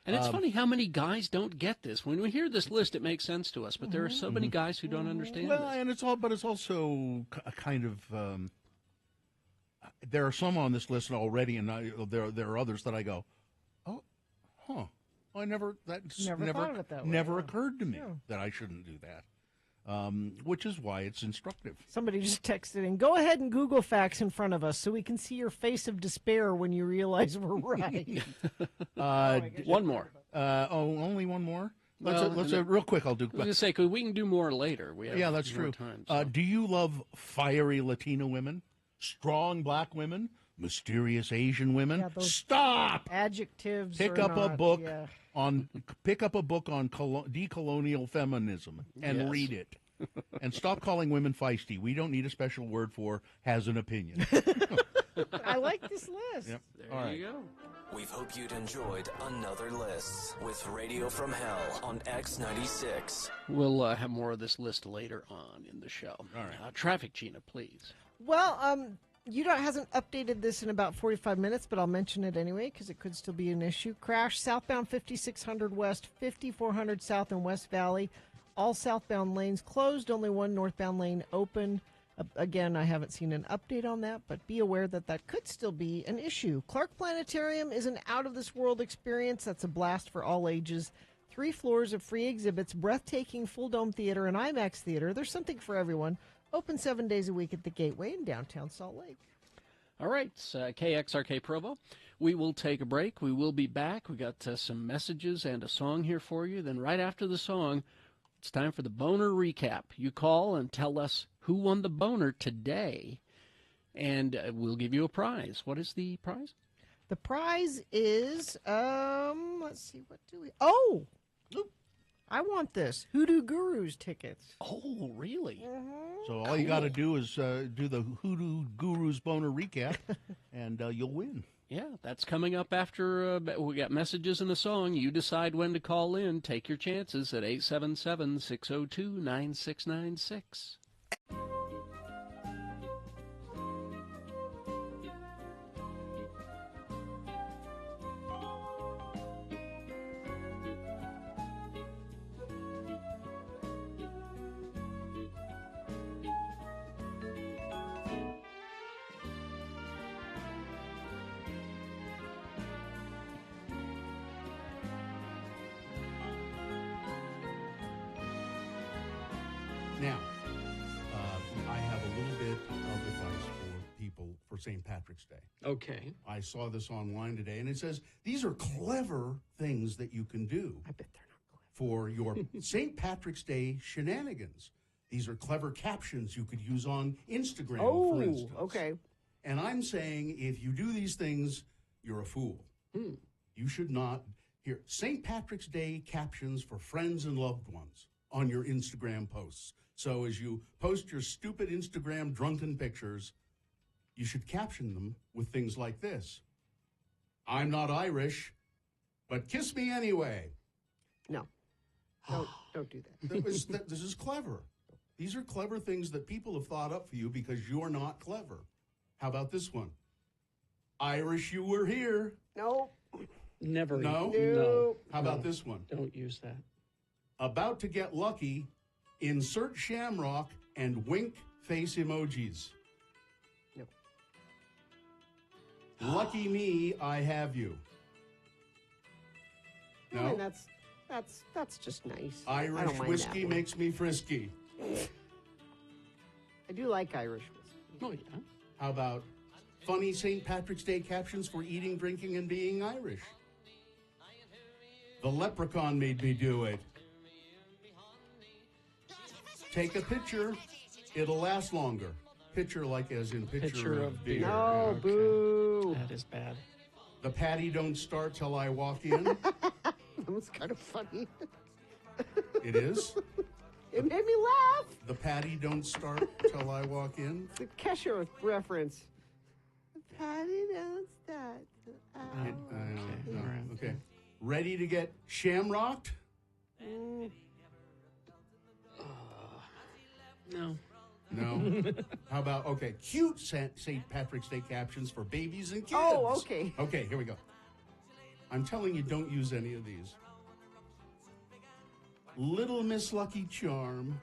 And it's funny how many guys don't get this. When we hear this list, it makes sense to us, but there are so many guys who don't understand Well, this. and it's also a kind of. There are some on this list already, and there are others that I go, oh, huh. I never thought of it that way, never yeah. occurred to me Yeah. that I shouldn't do that. Which is why it's instructive. Somebody just texted in, go ahead and Google facts in front of us so we can see your face of despair when you realize we're right. One more. Only one more? Well, Let's real quick, I'll do. I was going to say, 'cause we can do more later. We have That's more true. Time, so. Do you love fiery Latina women, strong black women, mysterious Asian women? Yeah, those Stop! Adjectives. Pick are up a not- book yeah. on decolonial feminism and Yes. read it. And stop calling women feisty. We don't need a special word for has an opinion. I like this list. Yep. There All right. you go. We hope you'd enjoyed another list with Radio from Hell on X96. We'll have more of this list later on in the show. All right. Traffic, Gina, please. Well, UDOT hasn't updated this in about 45 minutes, but I'll mention it anyway because it could still be an issue. Crash southbound 5600 West, 5400 South and West Valley. All southbound lanes closed, only one northbound lane open. Again, I haven't seen an update on that, but be aware that that could still be an issue. Clark Planetarium is an out-of-this-world experience that's a blast for all ages. 3 floors of free exhibits, breathtaking full-dome theater, and IMAX theater. There's something for everyone. Open 7 days a week at the Gateway in downtown Salt Lake. All right, KXRK Provo. We will take a break. We will be back. We got some messages and a song here for you. Then right after the song, it's time for the boner recap. You call and tell us who won the boner today, and we'll give you a prize. What is the prize? The prize is, let's see, what do we... Oh! I want this. Hoodoo Gurus tickets. Oh, really? So all you got to do is do the Hoodoo Gurus boner recap, and you'll win. Yeah, that's coming up after we got messages and a song. You decide when to call in. Take your chances at 877-602-9696. Now, I have a little bit of advice for people for St. Patrick's Day. Okay. I saw this online today, and it says these are clever things that you can do. I bet they're not clever. For your St. Patrick's Day shenanigans. These are clever captions you could use on Instagram, for instance. Okay. And I'm saying if you do these things, you're a fool. You should not. Here, St. Patrick's Day captions for friends and loved ones. on your Instagram posts. So as you post your stupid Instagram drunken pictures, you should caption them with things like this. I'm not Irish, but kiss me anyway. No. Don't do that. This is clever. These are clever things that people have thought up for you because you're not clever. How about this one? Irish, you were here. No. Never. No? How about this one? Don't use that. About to get lucky, insert shamrock and wink face emojis. No. Lucky me, I have you. No? I mean, that's just nice. I Irish don't mind whiskey that one. makes me frisky. I do like Irish whiskey. Oh, yeah. How about funny St. Patrick's Day captions for eating, drinking, and being Irish? The leprechaun made me do it. Take a picture. It'll last longer. Picture like as in picture of beer. No, boo. That is bad. The patty don't start till I walk in. That was kind of funny. It is? It made me laugh. The patty don't start till I walk in. The Kesher reference. The patty don't start. Okay. Ready to get shamrocked? No. No. How about, cute St. Patrick's Day captions for babies and kids. Oh, okay. Okay, here we go. I'm telling you, don't use any of these. Little Miss Lucky Charm.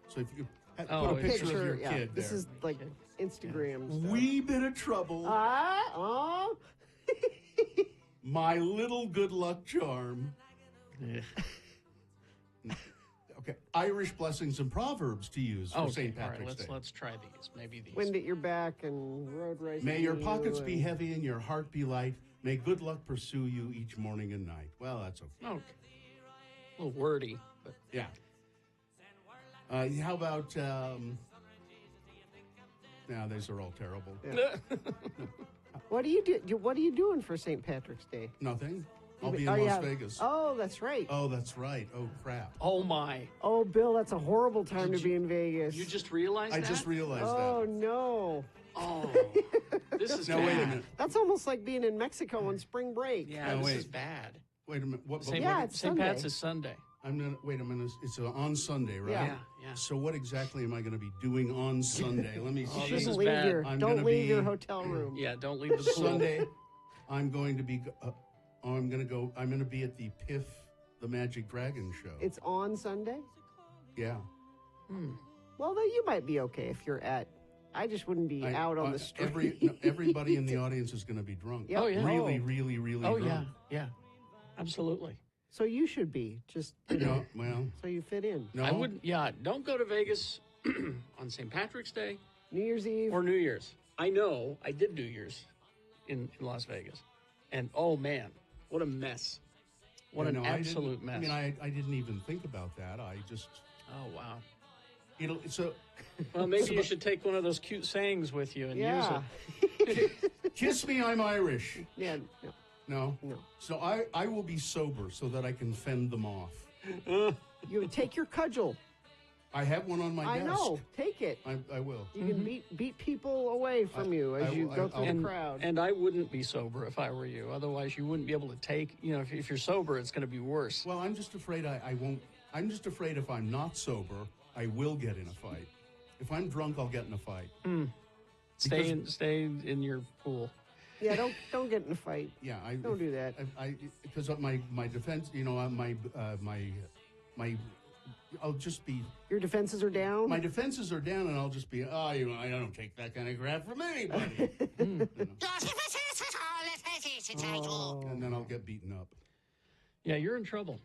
So if you put a picture of your kid This there. is like Instagram stuff. Wee bit of trouble. My little good luck charm. Okay, Irish blessings and proverbs to use for St. Patrick's Day. Let's try these. Maybe these. Wind at your back and road racing. May your pockets be heavy and your heart be light. May good luck pursue you each morning and night. Well, that's okay. Okay. A little wordy, but yeah. How about? These are all terrible. Yeah. What do you do? What are you doing for St. Patrick's Day? Nothing. I'll be in Las Vegas. Oh, that's right. Oh, that's right. Oh, crap. Oh, my. Oh, Bill, that's a horrible time to be in Vegas. You just realized that? I just realized that. Oh, no. Oh, this is now, bad. wait a minute. That's almost like being in Mexico on spring break. Yeah, this is bad. Wait a minute. What? St. Pat's is Sunday. I'm gonna wait a minute. It's on Sunday, right? Yeah. So what exactly am I going to be doing on Sunday? Let me see. This is bad. Don't leave your hotel room. Yeah, don't leave the pool. Sunday, I'm going to be. I'm going to be at the Piff, the Magic Dragon show. It's on Sunday? Yeah. Well, then you might be okay if you're at. I just wouldn't be out on the street. Everybody in the audience is going to be drunk. Yep. Oh, yeah. Really, really, really Oh, drunk. yeah. Absolutely. So you should be just well. So you fit in. No, I wouldn't. Yeah, don't go to Vegas on St. Patrick's Day, New Year's Eve, or New Year's. I know I did New Year's in Las Vegas, and oh man, what a mess! What an absolute mess. I mean, I didn't even think about that. I just. Oh wow. So. Well, maybe you should take one of those cute sayings with you and use it. Kiss me, I'm Irish. Yeah. No? No. So I will be sober so that I can fend them off. You take your cudgel. I have one on my desk. I know. Take it. I will. You can beat people away from you as you go through the crowd. And I wouldn't be sober if I were you. Otherwise, you wouldn't be able to take. If you're sober, it's going to be worse. Well, I'm just afraid I won't. I'm just afraid if I'm not sober, I will get in a fight. If I'm drunk, I'll get in a fight. Stay in your pool. Yeah, don't get in a fight. Yeah, don't do that. Because my defense, I'll just be. Your defenses are down. My defenses are down, and I'll just be. I don't take that kind of crap from anybody. And then I'll get beaten up. Yeah, you're in trouble.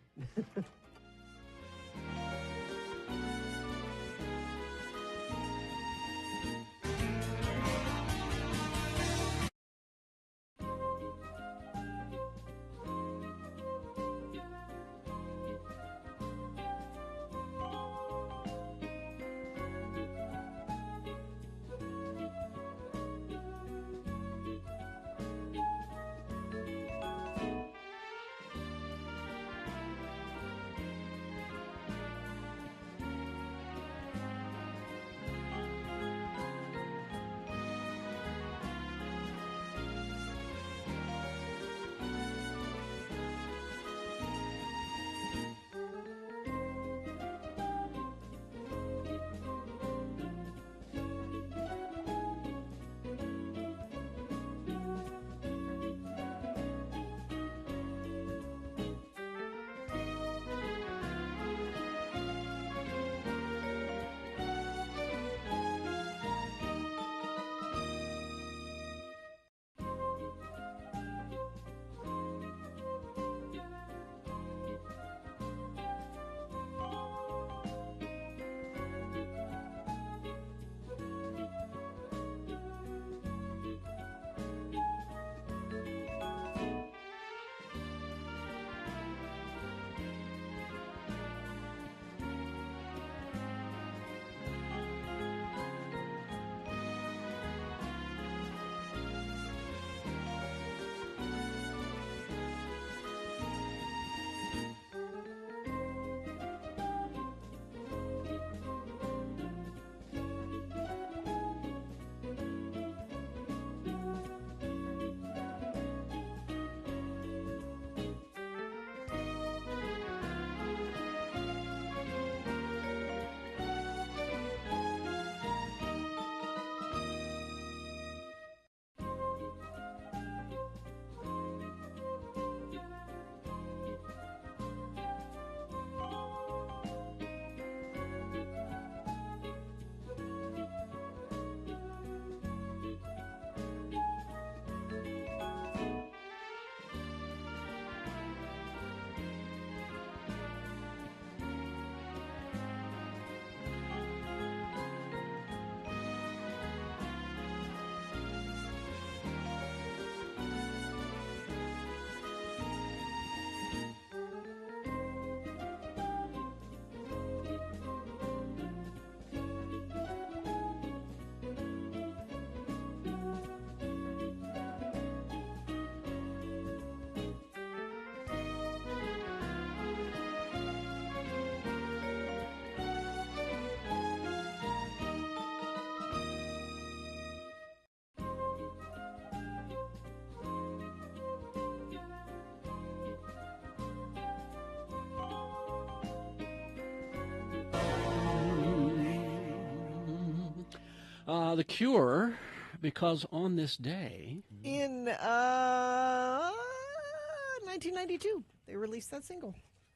The Cure, because on this day... In 1992, they released that single.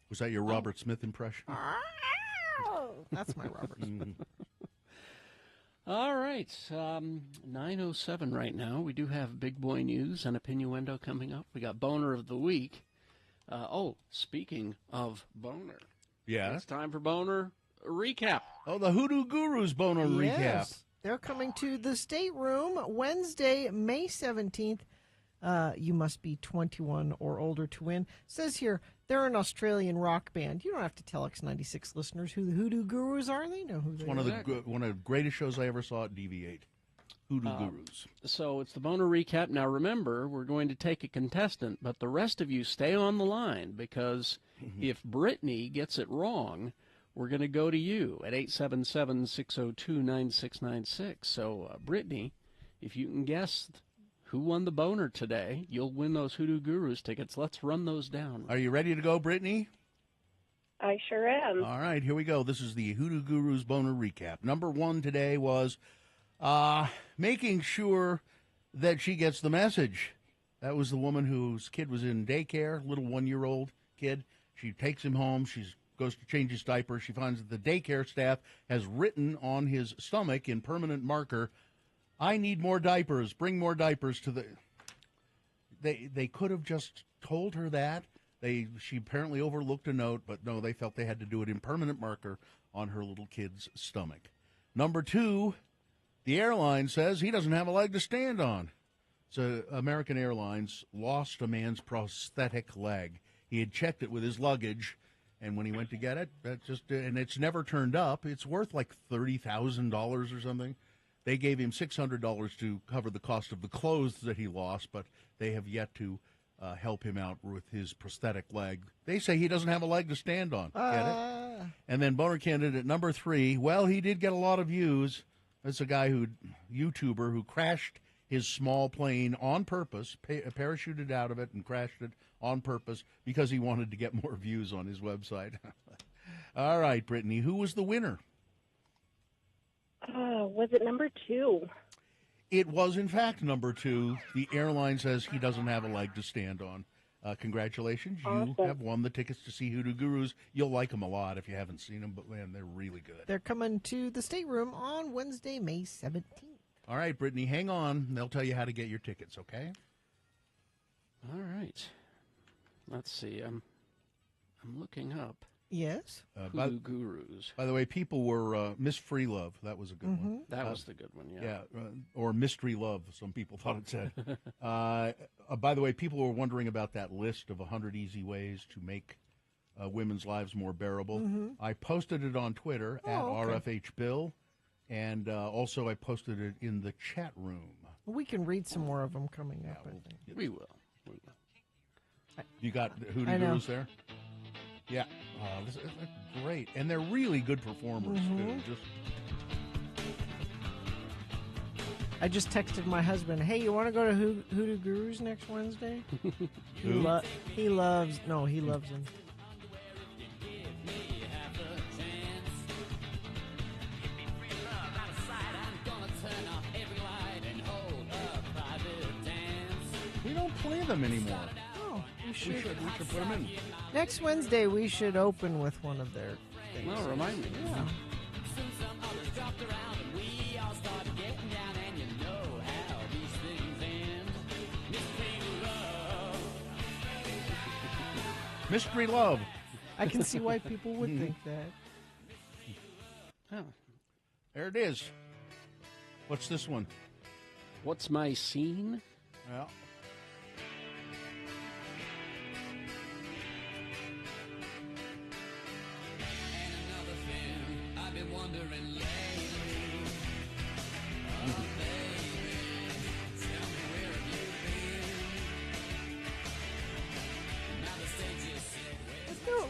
Was that your Robert Smith impression? That's my Robert Smith. All right, 9:07 right now. We do have big boy news and a Pinuendo coming up. We got Boner of the Week. Speaking of Boner. Yeah. It's time for Boner Recap. Oh, the Hoodoo Gurus Boner Recap. They're coming to the Stateroom Wednesday, May 17th. You must be 21 or older to win. It says here, they're an Australian rock band. You don't have to tell X96 listeners who the Hoodoo Gurus are. They know who they are. One of the greatest shows I ever saw at DV8. Hoodoo Gurus. So it's the Boner Recap. Now remember, we're going to take a contestant, but the rest of you stay on the line because if Brittany gets it wrong, we're going to go to you at 877-602-9696. So, Brittany, if you can guess who won the boner today, you'll win those Hoodoo Gurus tickets. Let's run those down. Are you ready to go, Brittany? I sure am. All right, here we go. This is the Hoodoo Gurus Boner Recap. Number one today was making sure that she gets the message. That was the woman whose kid was in daycare, little 1-year-old kid. She takes him home. She goes to change his diaper. She finds that the daycare staff has written on his stomach in permanent marker, "I need more diapers. Bring more diapers to the..." They could have just told her that. She apparently overlooked a note, but no, they felt they had to do it in permanent marker on her little kid's stomach. Number two, the airline says he doesn't have a leg to stand on. So American Airlines lost a man's prosthetic leg. He had checked it with his luggage, and when he went to get it, and it's never turned up. It's worth like $30,000 or something. They gave him $600 to cover the cost of the clothes that he lost, but they have yet to help him out with his prosthetic leg. They say he doesn't have a leg to stand on. Get it? And then Boner Candidate number three, well, he did get a lot of views. That's a YouTuber who crashed his small plane on purpose, parachuted out of it and crashed it on purpose because he wanted to get more views on his website. All right, Brittany, who was the winner? Was it number two? It was, in fact, number two. The airline says he doesn't have a leg to stand on. Congratulations. Awesome. You have won the tickets to see Hoodoo Gurus. You'll like them a lot if you haven't seen them, but, man, they're really good. They're coming to the Stateroom on Wednesday, May 17th. All right, Brittany, hang on. They'll tell you how to get your tickets, okay? All right. Let's see. I'm looking up. Yes. Hoodoo Gurus. By the way, people were Miss Free Love. That was a good one. That was the good one, yeah. Or Mystery Love, some people thought it said. By the way, people were wondering about that list of 100 easy ways to make women's lives more bearable. I posted it on Twitter at RFHBill, and also I posted it in the chat room. We can read some more of them coming up, I think. We will. You got Hoodoo Gurus there? Yeah. This is great. And they're really good performers, too. I just texted my husband, hey, you want to go to Hoodoo Gurus next Wednesday? He loves them. We don't play them anymore. Oh, we should put them in. Next Wednesday, we should open with one of their things. Well, remind me. Yeah. Mystery Love. I can see why people would think that. Oh. There it is. What's this one? What's My Scene? Yeah.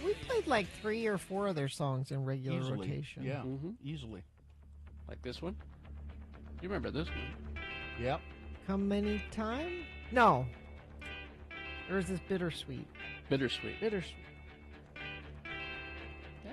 We played like 3 or 4 of their songs in regular rotation. Yeah, easily. Like this one? You remember this one? Yep. Come Anytime? No. Or is this Bittersweet? Bittersweet. Bittersweet. Yeah.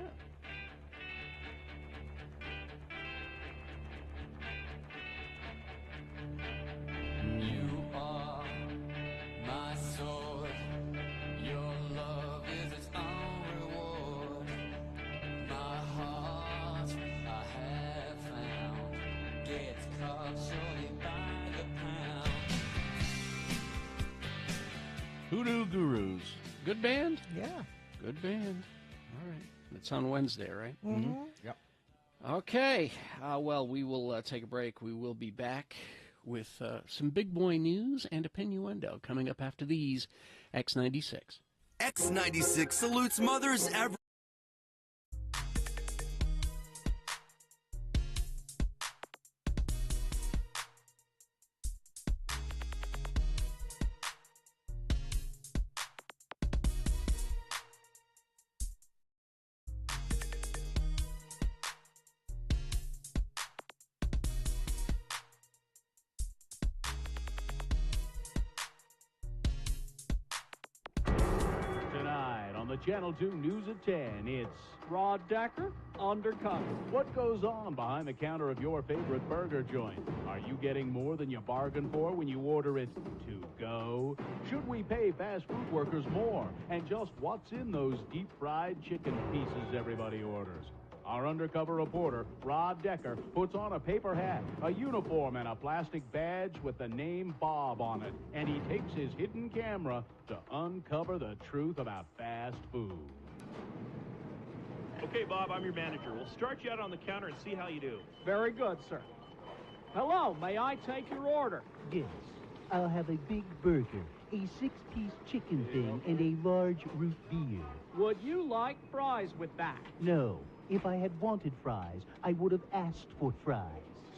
Gurus. Good band? Yeah. Good band. All right. It's on Wednesday, right? Mm-hmm. Yep. Okay. Well, we will take a break. We will be back with some big boy news and a Penuendo coming up after these. X96. X96 salutes mothers every. Tonight on the Channel 2 News at 10, it's Rod Decker, Undercover. What goes on behind the counter of your favorite burger joint? Are you getting more than you bargained for when you order it to go? Should we pay fast food workers more? And just what's in those deep-fried chicken pieces everybody orders? Our undercover reporter, Rod Decker, puts on a paper hat, a uniform, and a plastic badge with the name Bob on it. And he takes his hidden camera to uncover the truth about fast food. Okay, Bob, I'm your manager. We'll start you out on the counter and see how you do. Very good, sir. Hello, may I take your order? Yes. I'll have a big burger, a 6-piece chicken thing, and a large root beer. Would you like fries with that? No. If I had wanted fries, I would have asked for fries.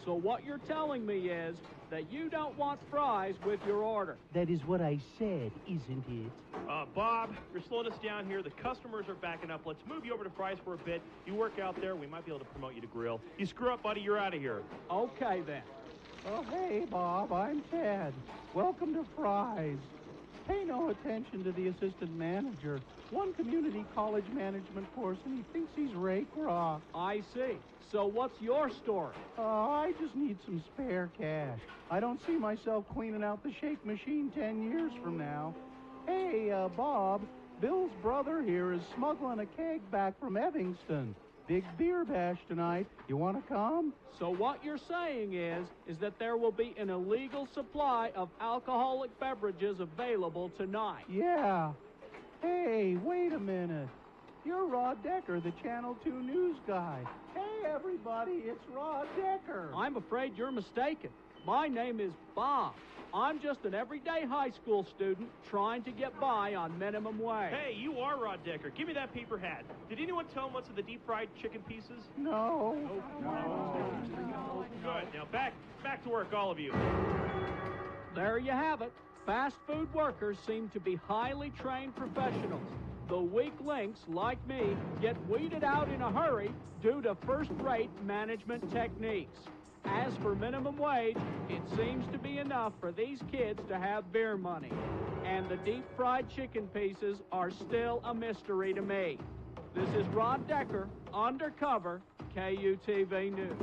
So what you're telling me is that you don't want fries with your order. That is what I said, isn't it? Bob, you're slowing us down here. The customers are backing up. Let's move you over to fries for a bit. You work out there. We might be able to promote you to grill. You screw up, buddy, you're out of here. Okay, then. Oh, hey, Bob, I'm Ted. Welcome to Fry's. Pay no attention to the assistant manager. One community college management course, and he thinks he's Ray Kroc. I see. So what's your story? I just need some spare cash. I don't see myself cleaning out the shake machine 10 years from now. Hey, Bob, Bill's brother here is smuggling a keg back from Evanston. Big beer bash tonight. You want to come? So what you're saying is that there will be an illegal supply of alcoholic beverages available tonight. Yeah. Hey, wait a minute. You're Rod Decker, the Channel 2 news guy. Hey, everybody, it's Rod Decker. I'm afraid you're mistaken. My name is Bob. I'm just an everyday high school student trying to get by on minimum wage. Hey, you are Rod Decker. Give me that paper hat. Did anyone tell him what's in the deep-fried chicken pieces? No. Good. Now back to work, all of you. There you have it. Fast food workers seem to be highly trained professionals. The weak links, like me, get weeded out in a hurry due to first-rate management techniques. As for minimum wage, it seems to be enough for these kids to have beer money. And the deep-fried chicken pieces are still a mystery to me. This is Rod Decker, Undercover, KUTV News.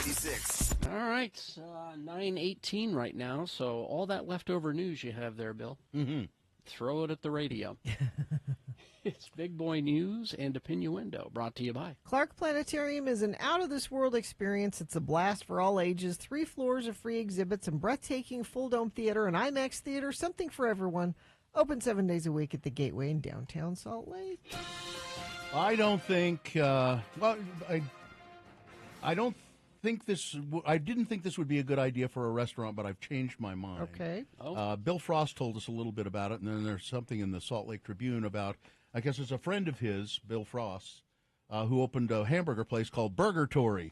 X96. All right, 9:18 right now. So all that leftover news you have there, Bill, throw it at the radio. It's Big Boy News and Opinioendo, brought to you by Clark Planetarium is an out-of-this-world experience. It's a blast for all ages. 3 floors of free exhibits and breathtaking full-dome theater and IMAX theater, something for everyone. Open 7 days a week at the Gateway in downtown Salt Lake. I don't think. I don't think this. I didn't think this would be a good idea for a restaurant, but I've changed my mind. Okay. Bill Frost told us a little bit about it, and then there's something in the Salt Lake Tribune about. I guess it's a friend of his, Bill Frost, who opened a hamburger place called Burgertory,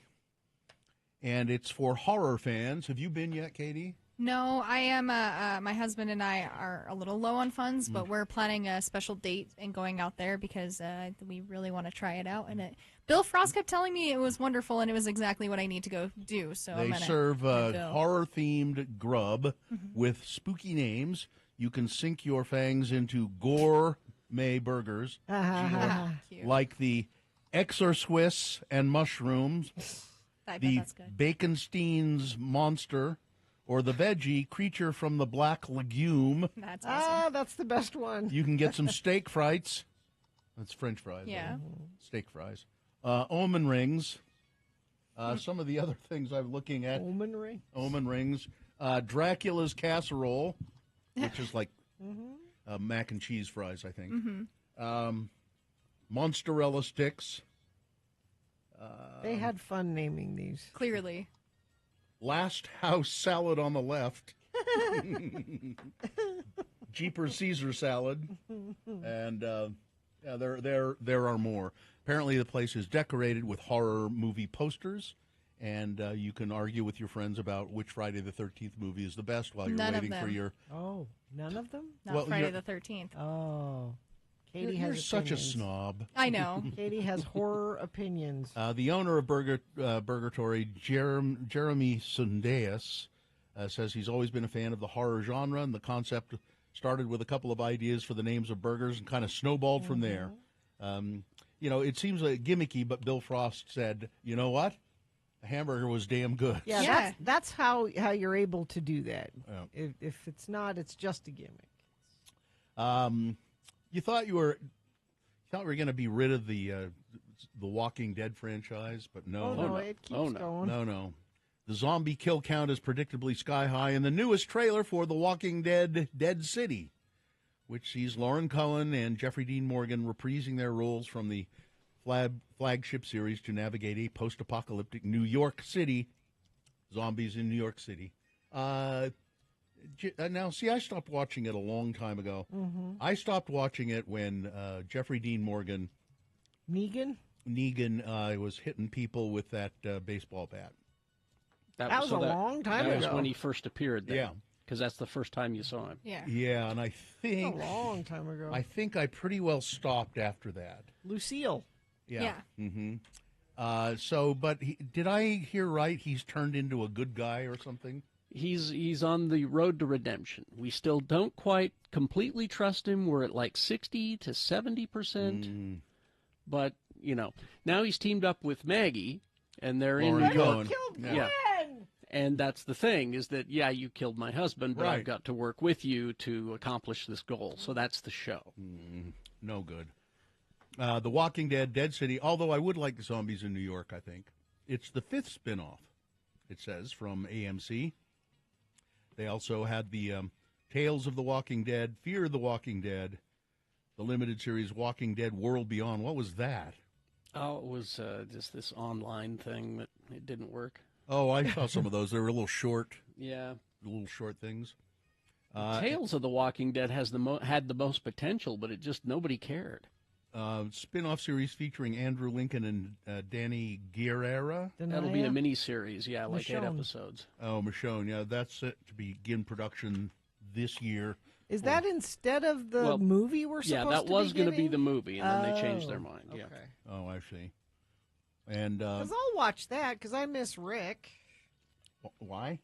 and it's for horror fans. Have you been yet, Katie? No, I am. My husband and I are a little low on funds, but we're planning a special date and going out there because we really want to try it out. And Bill Frost kept telling me it was wonderful, and it was exactly what I need to go do. So they serve horror-themed grub with spooky names. You can sink your fangs into gourmet burgers, like the Exor-Swiss and mushrooms, the Baconstein's monster, or the veggie creature from the black legume. That's awesome. That's the best one. You can get some steak frites. That's French fries. Yeah. Right? Steak fries. Omen rings. Some of the other things I'm looking at. Omen rings. Dracula's casserole, which is like mac and cheese fries, I think. Mozzarella sticks. They had fun naming these. Clearly. Last House salad on the left. Jeepers Caesar salad. And there are more. Apparently the place is decorated with horror movie posters, and you can argue with your friends about which Friday the 13th movie is the best while you're waiting for your... Oh, none of them? Not Friday the 13th. Oh. Katie You're has such a opinions. snob. I know. Katie has horror opinions. The owner of Burgertory, Jeremy Sundeus, says he's always been a fan of the horror genre, and the concept started with a couple of ideas for the names of burgers and kind of snowballed from there. It seems like gimmicky, but Bill Frost said, you know what? The hamburger was damn good. Yeah. That's how you're able to do that. Yeah. If it's not, it's just a gimmick. You thought we were going to be rid of the Walking Dead franchise, but no. Oh, no, it keeps going. No. The zombie kill count is predictably sky high in the newest trailer for The Walking Dead, Dead City, which sees Lauren Cohen and Jeffrey Dean Morgan reprising their roles from the flagship series to navigate a post-apocalyptic New York City. Zombies in New York City. Now, see, I stopped watching it a long time ago. I stopped watching it when Jeffrey Dean Morgan... Negan was hitting people with that baseball bat. That was a long time ago. That was when he first appeared there. Yeah. Because that's the first time you saw him. Yeah, and I think... a long time ago. I think I pretty well stopped after that. Lucille. Yeah. But did I hear right? He's turned into a good guy or something? He's on the road to redemption. We still don't quite completely trust him. We're at like 60 to 70%. But, now he's teamed up with Maggie, and they're in New York. Yeah. And that's the thing, is that, you killed my husband, but Right. I've got to work with you to accomplish this goal. So that's the show. No good. The Walking Dead, Dead City, although I would like the Zombies in New York, I think. It's the 5th spinoff, it says, from AMC. They also had the Tales of the Walking Dead, Fear the Walking Dead, the limited series Walking Dead World Beyond. What was that? Oh, it was just this online thing that it didn't work. Oh, I saw some of those. They were a little short. Yeah. Little short things. Tales of the Walking Dead had the most potential, but nobody cared. Spin-off series featuring Andrew Lincoln and Danny Guerrera. That'll be a mini-series, like Michonne. 8 episodes. Oh, Michonne, yeah, that's set to begin production this year. Is that instead of the movie we're supposed to be that was going to be getting? the movie, and then they changed their mind. Okay. Yeah. Oh, I see. And Because I'll watch that, because I miss Rick. Why?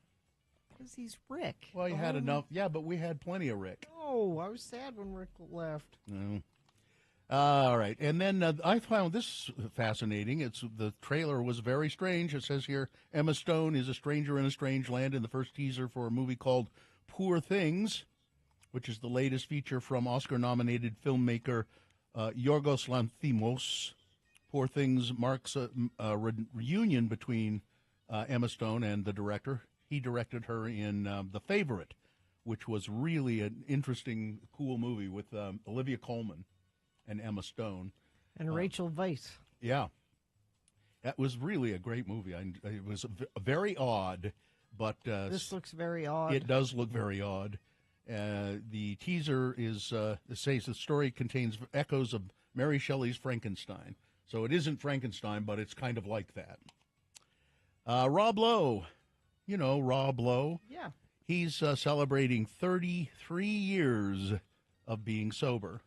Because he's Rick. Well, you had enough. Yeah, but we had plenty of Rick. Oh, I was sad when Rick left. No. All right, and then I found this fascinating. The trailer was very strange. It says here, Emma Stone is a stranger in a strange land in the first teaser for a movie called Poor Things, which is the latest feature from Oscar-nominated filmmaker Yorgos Lanthimos. Poor Things marks a reunion between Emma Stone and the director. He directed her in The Favorite, which was really an interesting, cool movie with Olivia Colman and Emma Stone. And Rachel Weisz. Yeah. That was really a great movie. It was very odd, but... this looks very odd. It does look very odd. The teaser says the story contains echoes of Mary Shelley's Frankenstein. So it isn't Frankenstein, but it's kind of like that. Rob Lowe. You know Rob Lowe. Yeah. He's celebrating 33 years of being sober.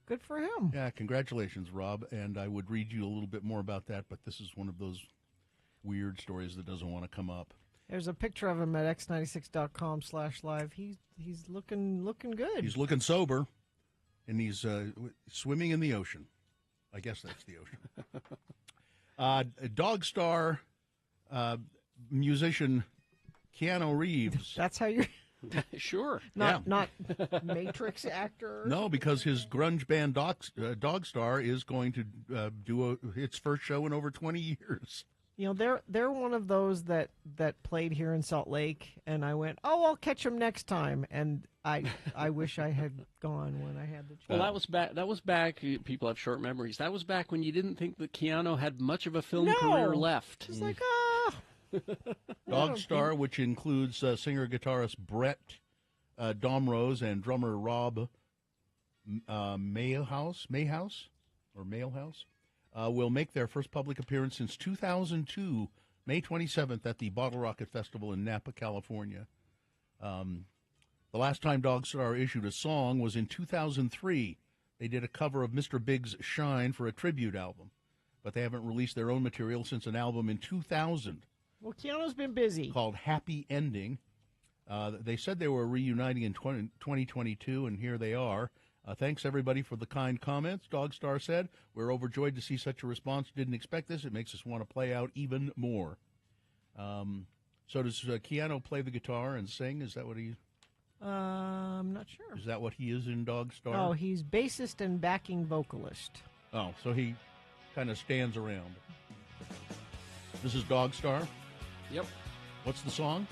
Good for him. Yeah, congratulations, Rob. And I would read you a little bit more about that, but this is one of those weird stories that doesn't want to come up. There's a picture of him at x96.com/live. He's looking good. He's looking sober, and he's swimming in the ocean. I guess that's the ocean. Dog star musician Keanu Reeves. That's how you're... Sure. Not Matrix actor. No, because his grunge band Dog Star is going to do its first show in over 20 years. You know, they're one of those that played here in Salt Lake, and I went, oh, I'll catch them next time. And I wish I had gone when I had the chance. Well, that was back. People have short memories. That was back when you didn't think that Keanu had much of a film career left. It's like, Dog Star, which includes singer-guitarist Brett Domrose and drummer Rob Mayhouse, will make their first public appearance since 2002, May 27th, at the Bottle Rocket Festival in Napa, California. The last time Dog Star issued a song was in 2003. They did a cover of Mr. Big's Shine for a tribute album, but they haven't released their own material since an album in 2000. Well, Keanu's been busy. Called Happy Ending. They said they were reuniting in 2022, and here they are. Thanks, everybody, for the kind comments. Dog Star said, we're overjoyed to see such a response. Didn't expect this. It makes us want to play out even more. So does Keanu play the guitar and sing? Is that what he... I'm not sure. Is that what he is in Dog Star? No, he's bassist and backing vocalist. Oh, so he kind of stands around. This is Dog Star? Yep. What's the song?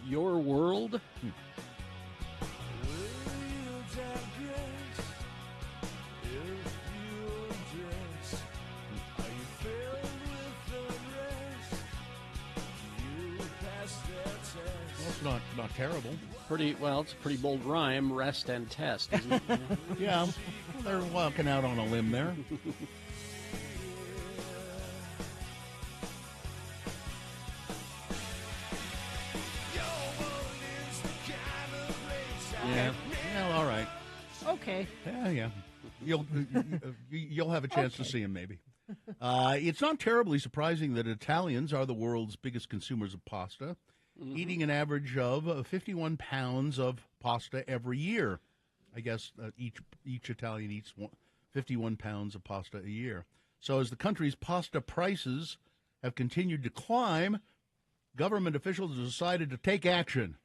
Your World. Well, it's not terrible. It's a pretty bold rhyme, rest and test, isn't it? Yeah, they're walking out on a limb there. Yeah. Well, all right. Okay. Yeah. You'll have a chance to see him maybe. It's not terribly surprising that Italians are the world's biggest consumers of pasta, eating an average of 51 pounds of pasta every year. I guess each Italian eats 51 pounds of pasta a year. So as the country's pasta prices have continued to climb, government officials have decided to take action.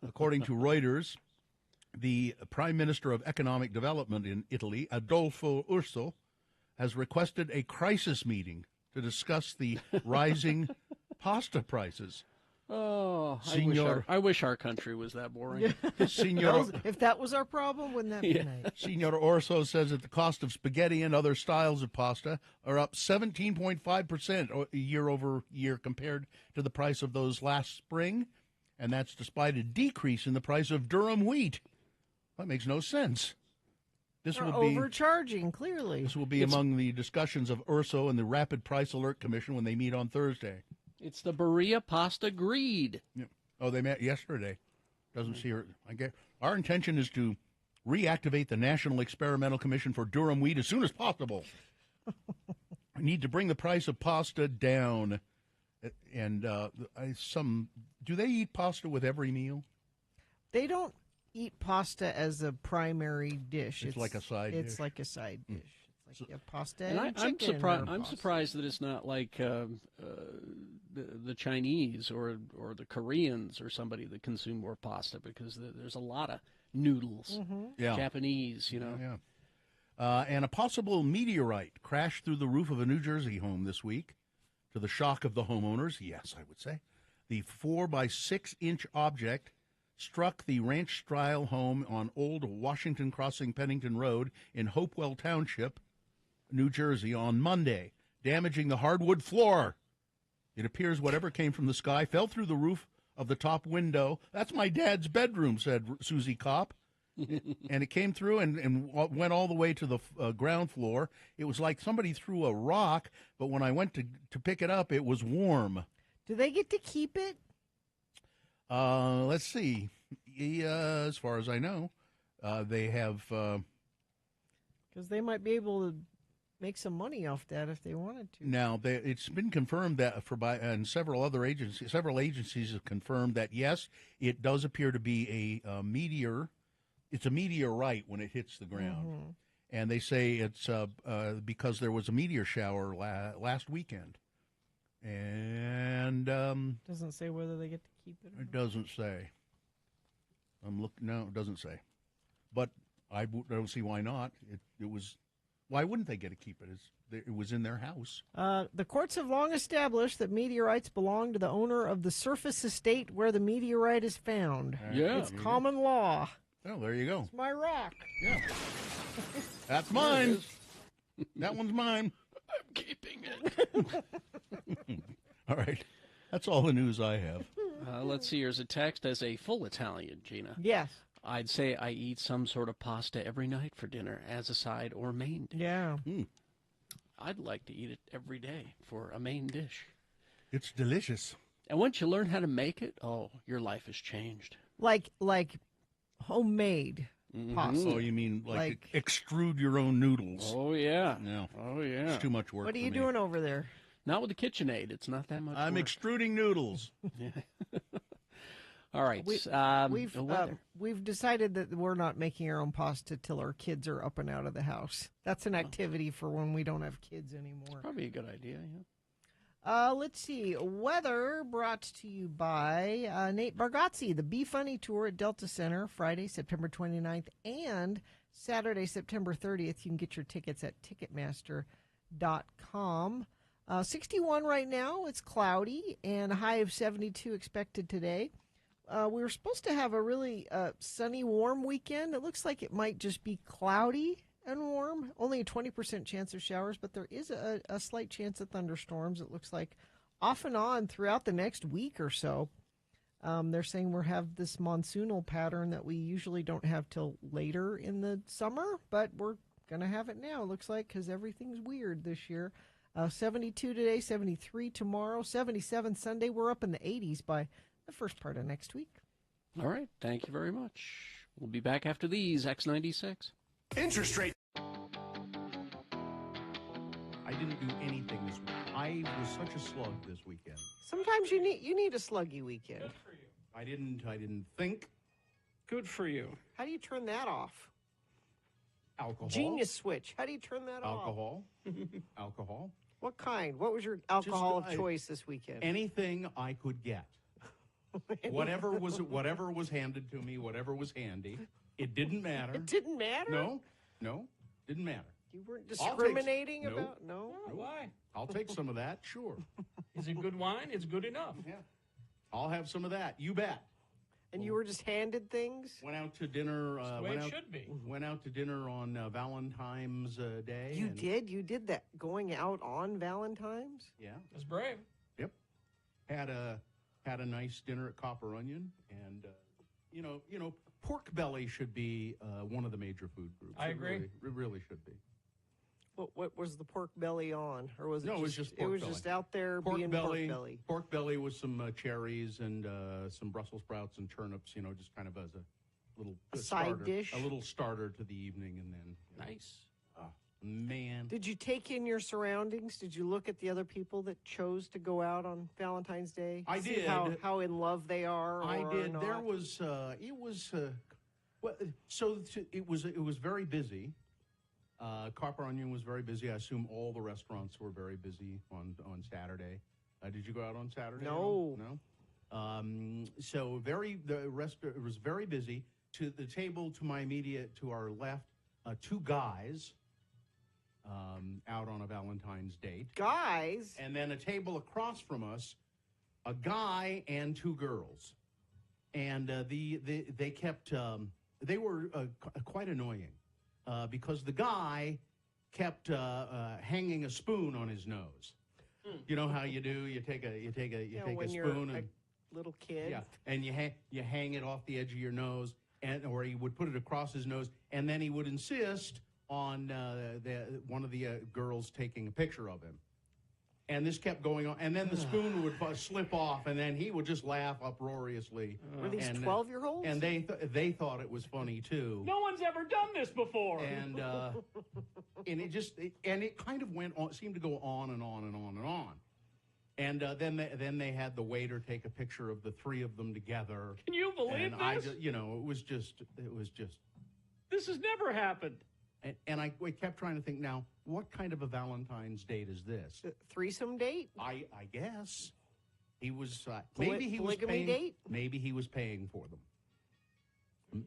According to Reuters, the Prime Minister of Economic Development in Italy, Adolfo Urso, has requested a crisis meeting to discuss the rising pasta prices. Oh, I wish our country was that boring. If that was our problem, wouldn't that be nice? Signor Orso says that the cost of spaghetti and other styles of pasta are up 17.5% year over year compared to the price of those last spring, and that's despite a decrease in the price of durum wheat. That makes no sense. They're overcharging, clearly. This will be among the discussions of Urso and the Rapid Price Alert Commission when they meet on Thursday. It's the Berea pasta greed. Yeah. Oh, they met yesterday. Doesn't see her. Our intention is to reactivate the National Experimental Commission for Durum Wheat as soon as possible. We need to bring the price of pasta down. And do they eat pasta with every meal? They don't eat pasta as a primary dish. It's like a side dish. It's like a side dish. It's like you have pasta And and I'm chicken. I'm surprised that it's not like the Chinese or the Koreans or somebody that consume more pasta, because there's a lot of noodles. Yeah. Japanese, you know. Yeah. And a possible meteorite crashed through the roof of a New Jersey home this week, to the shock of the homeowners. Yes, I would say. The 4 by 6 inch object struck the ranch-style home on Old Washington Crossing Pennington Road in Hopewell Township, New Jersey, on Monday, damaging the hardwood floor. It appears whatever came from the sky fell through the roof of the top window. That's my dad's bedroom, said Susie Kopp. And it came through and went all the way to the ground floor. It was like somebody threw a rock, but when I went to pick it up, it was warm. Do they get to keep it? Let's see. As far as I know, they have. Because they might be able to make some money off that if they wanted to. Now, it's been confirmed that and several agencies have confirmed that yes, it does appear to be a meteor. It's a meteorite when it hits the ground, and they say it's because there was a meteor shower last weekend, and doesn't say whether they get to keep it. It doesn't say. I'm looking. No, it doesn't say. But I don't see why not. It was. Why wouldn't they get to keep it? It was in their house. The courts have long established that meteorites belong to the owner of the surface estate where the meteorite is found. Yeah. It's common law. Oh, there you go. It's my rock. Yeah. That's mine. That one's mine. I'm keeping it. All right. That's all the news I have. Let's see. Here's a text. As a full Italian, Gina. Yes. I'd say I eat some sort of pasta every night for dinner as a side or main dish. Yeah. I'd like to eat it every day for a main dish. It's delicious. And once you learn how to make it, oh, your life has changed. Like homemade pasta. Oh, you mean like extrude your own noodles? Oh, yeah. No. Oh, yeah. It's too much work. What are you for me. doing over there? Not with the KitchenAid. It's not that much I'm work. extruding noodles. All right. We've decided that we're not making our own pasta till our kids are up and out of the house. That's an activity for when we don't have kids anymore. Probably a good idea, yeah. Let's see. Weather brought to you by Nate Bargatze. The Be Funny Tour at Delta Center, Friday, September 29th, and Saturday, September 30th. You can get your tickets at Ticketmaster.com. 61 right now. It's cloudy, and a high of 72 expected today. We were supposed to have a really sunny, warm weekend. It looks like it might just be cloudy and warm. Only a 20% chance of showers, but there is a slight chance of thunderstorms. It looks like off and on throughout the next week or so. They're saying we'll have this monsoonal pattern that we usually don't have till later in the summer, but we're going to have it now, it looks like, because everything's weird this year. 72 today, 73 tomorrow, 77 Sunday. We're up in the 80s by the first part of next week. All right. Thank you very much. We'll be back after these, X96. Interest rate. I didn't do anything this week. I was such a slug this weekend. Sometimes you need a sluggy weekend. Good for you. I didn't think. Good for you. How do you turn that off? Alcohol. Genius switch. How do you turn that off? Alcohol. What kind? What was your alcohol of choice this weekend? Anything I could get. Whatever was handed to me, whatever was handy. It didn't matter. It didn't matter? No, didn't matter. You weren't discriminating about? No. Why? I'll take some of that, sure. Is it good wine? It's good enough. Yeah. I'll have some of that. You bet. And you were just handed things? Went out to dinner. That's the way it should be. Went out to dinner on Valentine's Day. You did? You did that going out on Valentine's? Yeah. That's brave. Yep. Had a nice dinner at Copper Onion, and you know, pork belly should be one of the major food groups. I agree. It really should be. What was the pork belly on, or was it? No, it was just pork belly. Just out there Pork being belly, pork belly. Pork belly with some cherries and some Brussels sprouts and turnips. You know, just kind of as a little side starter, dish, a little starter to the evening, and then nice. Man, did you take in your surroundings? Did you look at the other people that chose to go out on Valentine's Day? I See did. How in love they are? I did. Not? There was. It was. Well, so it was very busy. Copper Onion was very busy. I assume all the restaurants were very busy on Saturday. Did you go out on Saturday? No. No. So it was very busy. To the table to our left, two guys out on a Valentine's date. Guys? And then a table across from us, a guy and two girls. And they kept, they were quite annoying because the guy kept hanging a spoon on his nose. You know how you do? You take a when spoon you're and a little kid. yeah, and you hang it off the edge of your nose, or he would put it across his nose, and then he would insist on one of the girls taking a picture of him. And this kept going on, and then the spoon would slip off, and then he would just laugh uproariously. Were these 12-year-olds? And they thought it was funny too. No one's ever done this before. And it kind of went on, seemed to go on and on and on and on. And then they had the waiter take a picture of the three of them together. Can you believe this? It was just. This has never happened. And I kept trying to think, now, what kind of a Valentine's date is this? Threesome date? I guess. He was, polygamy date? Maybe he was paying for them.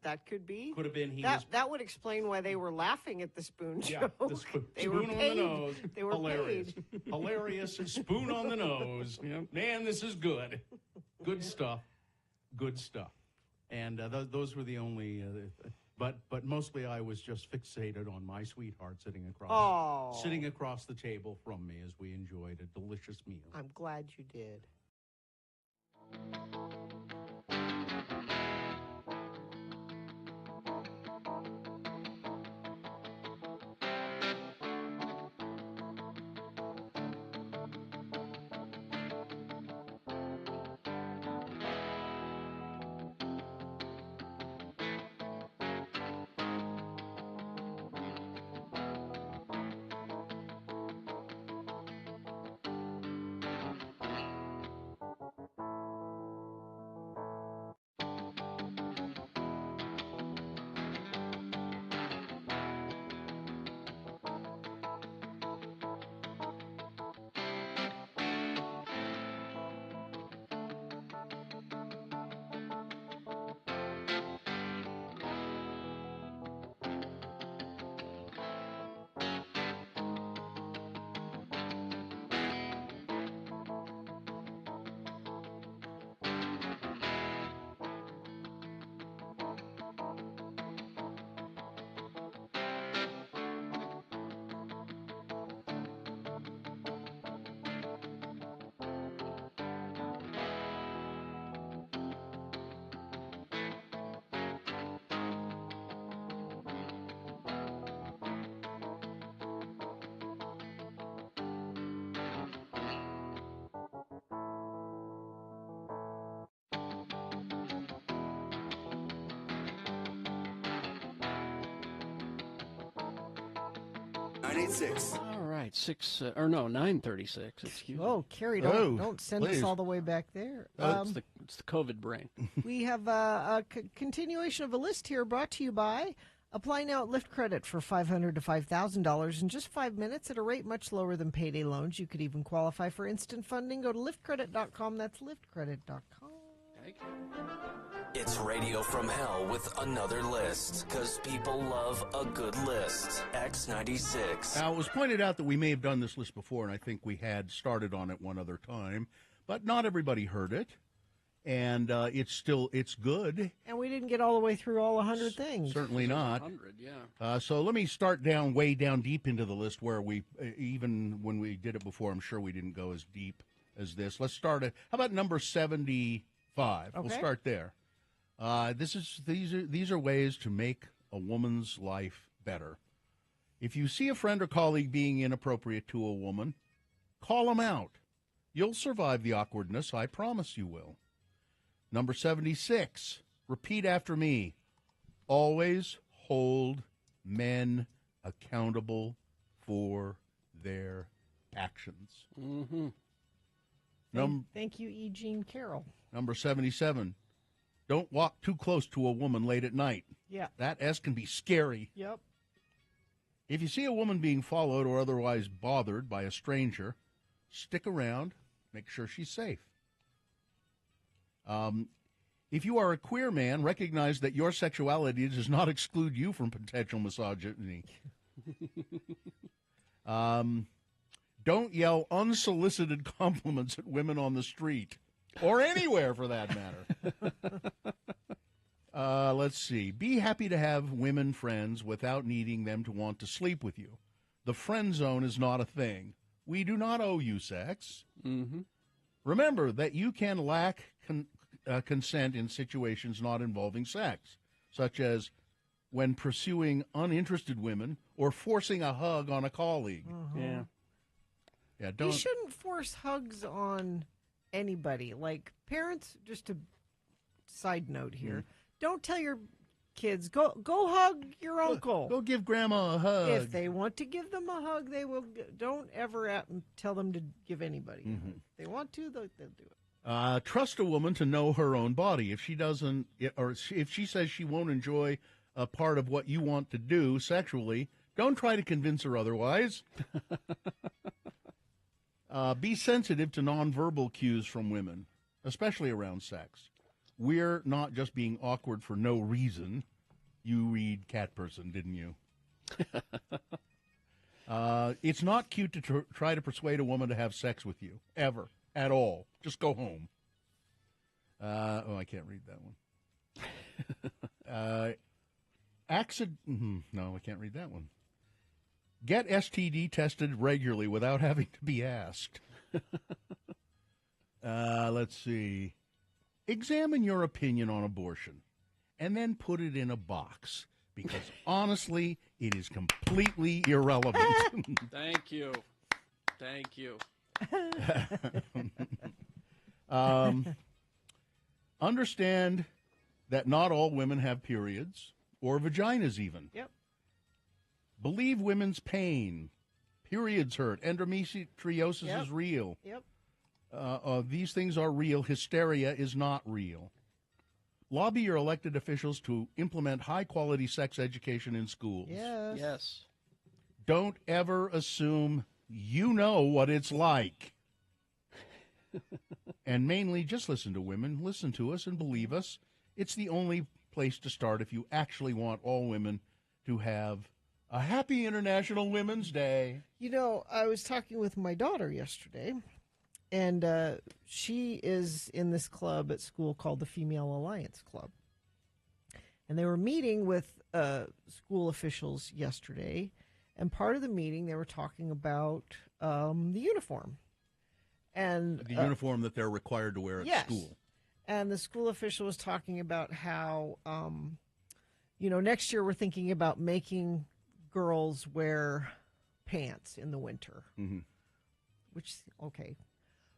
That could be. Could have been That would explain why they were laughing at the spoon Yeah, joke. the They spoon were on paid. the nose. They were Hilarious. paid. Hilarious. Spoon on the nose. Man, this is good. Good stuff. Good stuff. And those were the only... But mostly I was just fixated on my sweetheart sitting across the table from me as we enjoyed a delicious meal. I'm glad you did. All right, 9:36. Excuse me. Oh, Carrie, don't send us all the way back there. It's the COVID brain. We have a continuation of a list here brought to you by Apply Now at Lyft Credit for $500 to $5,000 in just 5 minutes at a rate much lower than payday loans. You could even qualify for instant funding. Go to liftcredit.com. That's liftcredit.com. It's Radio from Hell with another list, because people love a good list. X96. Now, it was pointed out that we may have done this list before, and I think we had started on it one other time, but not everybody heard it, and it's good. And we didn't get all the way through all 100 things. Certainly not. 100, yeah. So let me start way down deep into the list where we, even when we did it before, I'm sure we didn't go as deep as this. Let's start at, how about number 75? Okay. We'll start there. These are ways to make a woman's life better. If you see a friend or colleague being inappropriate to a woman, call them out. You'll survive the awkwardness, I promise you will. Number 76, repeat after me. Always hold men accountable for their actions. Mm-hmm. Thank you, E. Jean Carroll. Number 77, Don't walk too close to a woman late at night. Yeah. That S can be scary. Yep. If you see a woman being followed or otherwise bothered by a stranger, stick around, make sure she's safe. If you are a queer man, recognize that your sexuality does not exclude you from potential misogyny. Don't yell unsolicited compliments at women on the street, or anywhere for that matter. Let's see. Be happy to have women friends without needing them to want to sleep with you. The friend zone is not a thing. We do not owe you sex. Mm-hmm. Remember that you can lack consent in situations not involving sex, such as when pursuing uninterested women or forcing a hug on a colleague. Yeah. Yeah, don't. You shouldn't force hugs on anybody. Like parents, just a side note here, don't tell your kids, go hug your uncle. Go give grandma a hug. If they want to give them a hug, they will. Don't ever tell them to give anybody a hug. If they want to, they'll do it. Trust a woman to know her own body. If she doesn't, or if she says she won't enjoy a part of what you want to do sexually, don't try to convince her otherwise. Be sensitive to nonverbal cues from women, especially around sex. We're not just being awkward for no reason. You read Cat Person, didn't you? It's not cute to try to persuade a woman to have sex with you, ever, at all. Just go home. I can't read that one. No, I can't read that one. Get STD tested regularly without having to be asked. Let's see. Examine your opinion on abortion and then put it in a box because, honestly, it is completely irrelevant. Thank you. Thank you. Understand that not all women have periods or vaginas even. Yep. Believe women's pain. Periods hurt. Endometriosis is real. Yep. These things are real. Hysteria is not real. Lobby your elected officials to implement high-quality sex education in schools. Yes. Yes. Don't ever assume you know what it's like. And mainly, just listen to women, listen to us, and believe us. It's the only place to start if you actually want all women to have a happy International Women's Day. You know, I was talking with my daughter yesterday, and she is in this club at school called the Female Alliance Club. And they were meeting with school officials yesterday, and part of the meeting they were talking about the uniform. And the uniform that they're required to wear at school. And the school official was talking about how, next year we're thinking about making girls wear pants in the winter. Mm-hmm. Which, okay.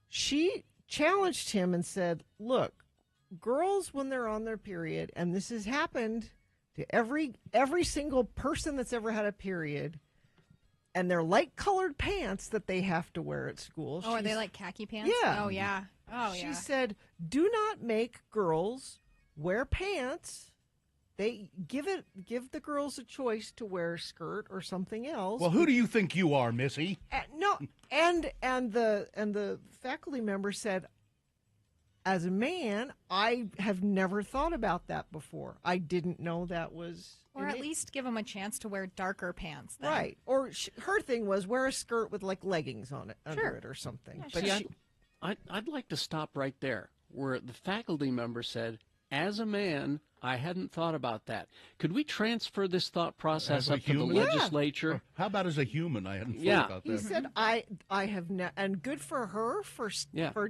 She challenged him and said, look, girls, when they're on their period, and this has happened to every single person that's ever had a period, and they're light-colored pants that they have to wear at school. Oh, are they like khaki pants? Yeah. Oh, yeah. Oh, yeah. She said, do not make girls wear pants. They give the girls a choice to wear a skirt or something else. Well, who do you think you are, Missy? No, and the faculty member said, as a man, I have never thought about that before. I didn't know that was... Or at least give them a chance to wear darker pants. Then. Right. Or her thing was wear a skirt with, like, leggings on it under Sure. it or something. Yeah, But sure. I'd like to stop right there, where the faculty member said, as a man, I hadn't thought about that. Could we transfer this thought process As a up to the human? legislature? How about as a human? I hadn't thought Yeah. about that. He said, I have and good for her for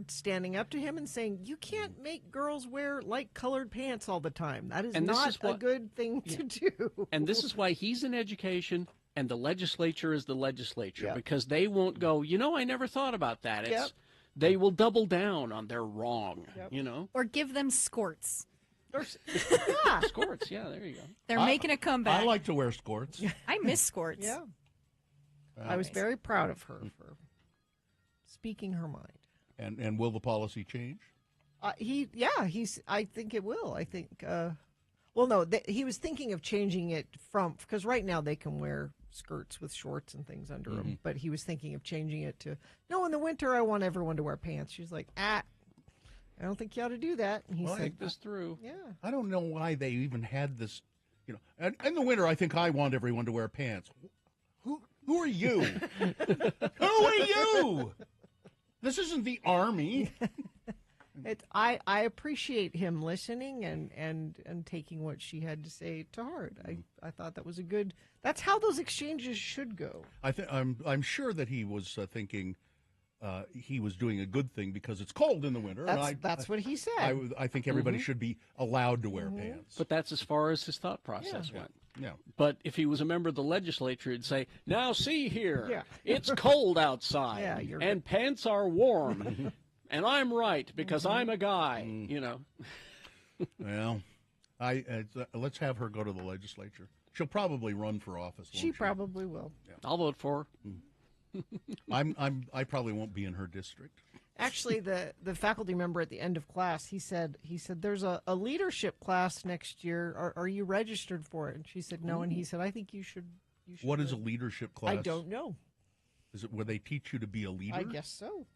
standing up to him and saying, you can't make girls wear light-colored pants all the time. That is And this not is a good thing to do. And this is why he's in education and the legislature is the legislature, Yep. because they won't go, I never thought about that. Yep. They will double down on their wrong, Or give them skorts. Yeah. Skorts, yeah, there you go. They're making a comeback. I like to wear skorts. I miss skorts. Yeah. I was very proud of her for speaking her mind. And will the policy change? I think it will. I think. Well, no, he was thinking of changing it because right now they can wear skirts with shorts and things under them. But he was thinking of changing it to, no, in the winter I want everyone to wear pants. She's like, I don't think you ought to do that. And he said, think this through. Yeah. I don't know why they even had this. In the winter, I think I want everyone to wear pants. Who are you? Who are you? This isn't the army. I appreciate him listening and taking what she had to say to heart. I thought that was a good. That's how those exchanges should go. I'm sure that he was thinking he was doing a good thing because it's cold in the winter. That's what he said. I think everybody should be allowed to wear pants. But that's as far as his thought process went. Yeah. But if he was a member of the legislature, he'd say, "Now see here, Yeah. it's cold outside, Yeah, and pants are warm." And I'm right because I'm a guy, Well, let's have her go to the legislature. She'll probably run for office. Won't She probably will. Yeah. I'll vote for her. I probably won't be in her district. Actually, the faculty member at the end of class, he said there's a leadership class next year. Are you registered for it? And she said no. And he said, I think you should. What is a leadership class? I don't know. Is it where they teach you to be a leader? I guess so.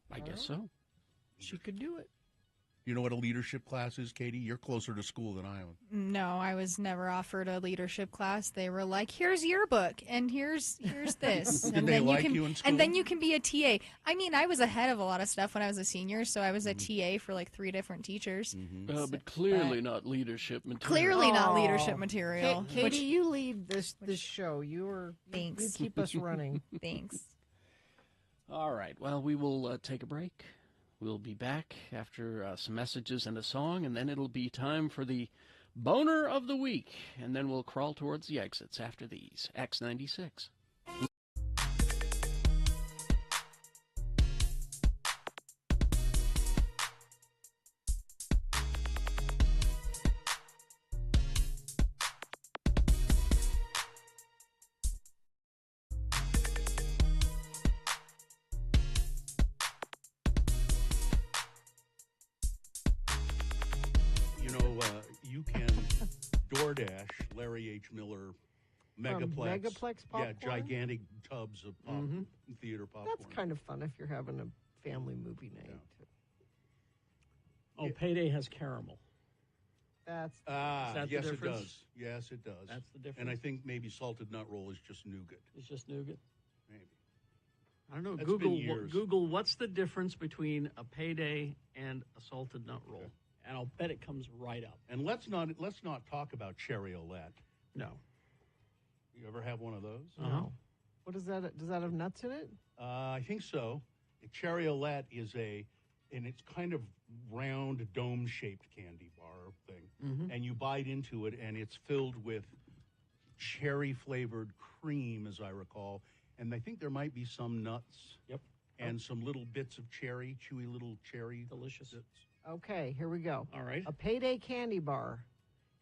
I guess so. She could do it. You know what a leadership class is, Katie? You're closer to school than I am. No, I was never offered a leadership class. They were like, "Here's your book, and here's this." Did and they then like you can, you in school? And then you can be a TA. I mean, I was ahead of a lot of stuff when I was a senior, so I was a TA for like 3 different teachers. But clearly not leadership material. Clearly not leadership material. Katie, you lead this show. You keep us running. Thanks. All right. Well, we will take a break. We'll be back after some messages and a song, and then it'll be time for the Boner of the Week, and then we'll crawl towards the exits after these. X96. You can DoorDash Larry H. Miller Megaplex. Megaplex popcorn? Yeah, gigantic tubs of theater popcorn. That's kind of fun if you're having a family movie night. Oh, Payday has caramel. That's Is that yes, the it difference? does. Yes, it does. That's the difference. And I think maybe salted nut roll is just nougat. It's just nougat. Maybe. I don't know. That's been Google. years. Google. What's the difference between a Payday and a salted nut roll? And I'll bet it comes right up. And let's not talk about cherry Olette. No. You ever have one of those? No. What is that? Does that have nuts in it? I think so. A cherry Olette is and it's kind of round dome-shaped candy bar thing. And you bite into it, and it's filled with cherry-flavored cream, as I recall. And I think there might be some nuts. Yep. And some little bits of cherry, chewy little cherry. Delicious. Bits. Okay, here we go. All right. A Payday candy bar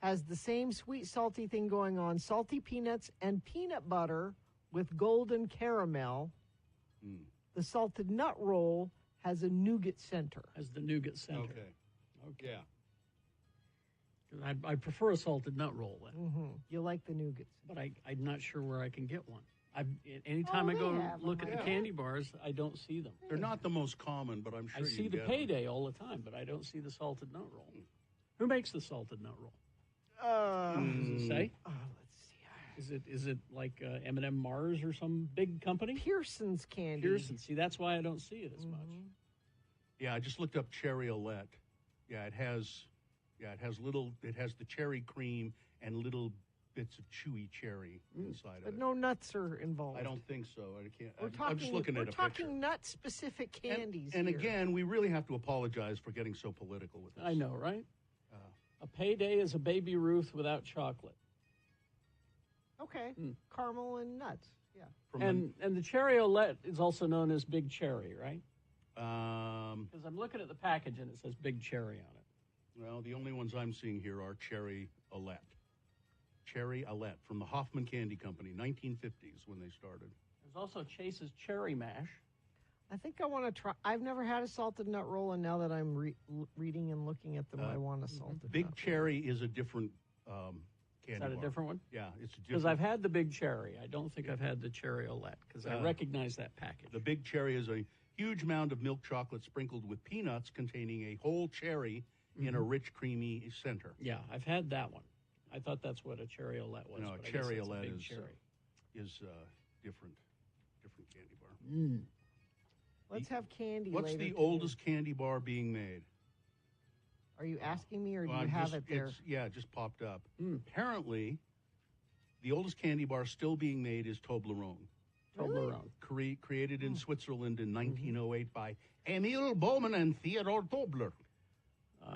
has the same sweet, salty thing going on, salty peanuts and peanut butter with golden caramel. The salted nut roll has a nougat center. Has the nougat center. Okay. Yeah. I prefer a salted nut roll then. You like the nougats. But I'm not sure where I can get one. Anytime I go look at the candy bars, I don't see them. They're not the most common, but I'm sure I see the Payday all the time, but I don't see the salted nut roll. Who makes the salted nut roll? Does it say? Let's see. Is it like M&M Mars or some big company? Pearson's candy. Pearson. See, that's why I don't see it as much. Yeah, I just looked up cherry Olette. Yeah, it has the cherry cream and little bits of chewy cherry inside of But it. no nuts are involved. I don't think so. I can't. We're I'm just looking at a talking picture. nut-specific candies And here. again, we really have to apologize for getting so political with this. I know, right? A Payday is a Baby Ruth without chocolate. Okay, caramel and nuts. Yeah. And the cherry Olette is also known as Big Cherry, right? Because I'm looking at the package and it says Big Cherry on it. Well, the only ones I'm seeing here are cherry Olette. Cherry Olette from the Hoffman Candy Company, 1950s when they started. There's also Chase's Cherry Mash. I think I want to try. I've never had a salted nut roll, and now that I'm reading and looking at them, I want a salted Big nut Cherry is a different candy Is that a bar. different one? Yeah, it's a different. Because I've had the Big Cherry. I don't think I've had the Cherry-O-Let because I recognize that package. The Big Cherry is a huge mound of milk chocolate sprinkled with peanuts containing a whole cherry in a rich, creamy center. Yeah, I've had that one. I thought that's what a Cherry-O-Let was. No, but a I guess it's Cherry-O-Let Big is Cherry. different candy bar. Let's have candy. What's later the today. oldest candy bar being made? Are you asking me, or do Well, you I'm have just- it there? it just popped up. Apparently, the oldest candy bar still being made is Toblerone. Toblerone. Created in Switzerland in 1908 by Emil Bowman and Theodore Tobler.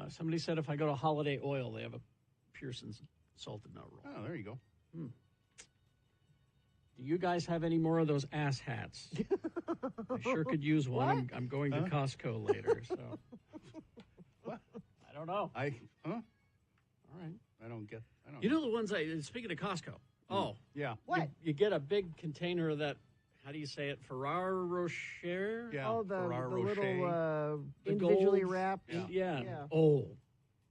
Somebody said if I go to Holiday Oil, they have a Pearson's salted nut roll. Oh, there you go. Do you guys have any more of those ass hats? I sure could use one. I'm going to Costco later, so. What? I don't know. All right. I don't get. You know the ones speaking of Costco. Oh, yeah. What? You get a big container of that. How do you say it? Ferrero Rocher. Yeah. Oh, the Ferrero little The individually gold- wrapped. Yeah. Yeah. Oh,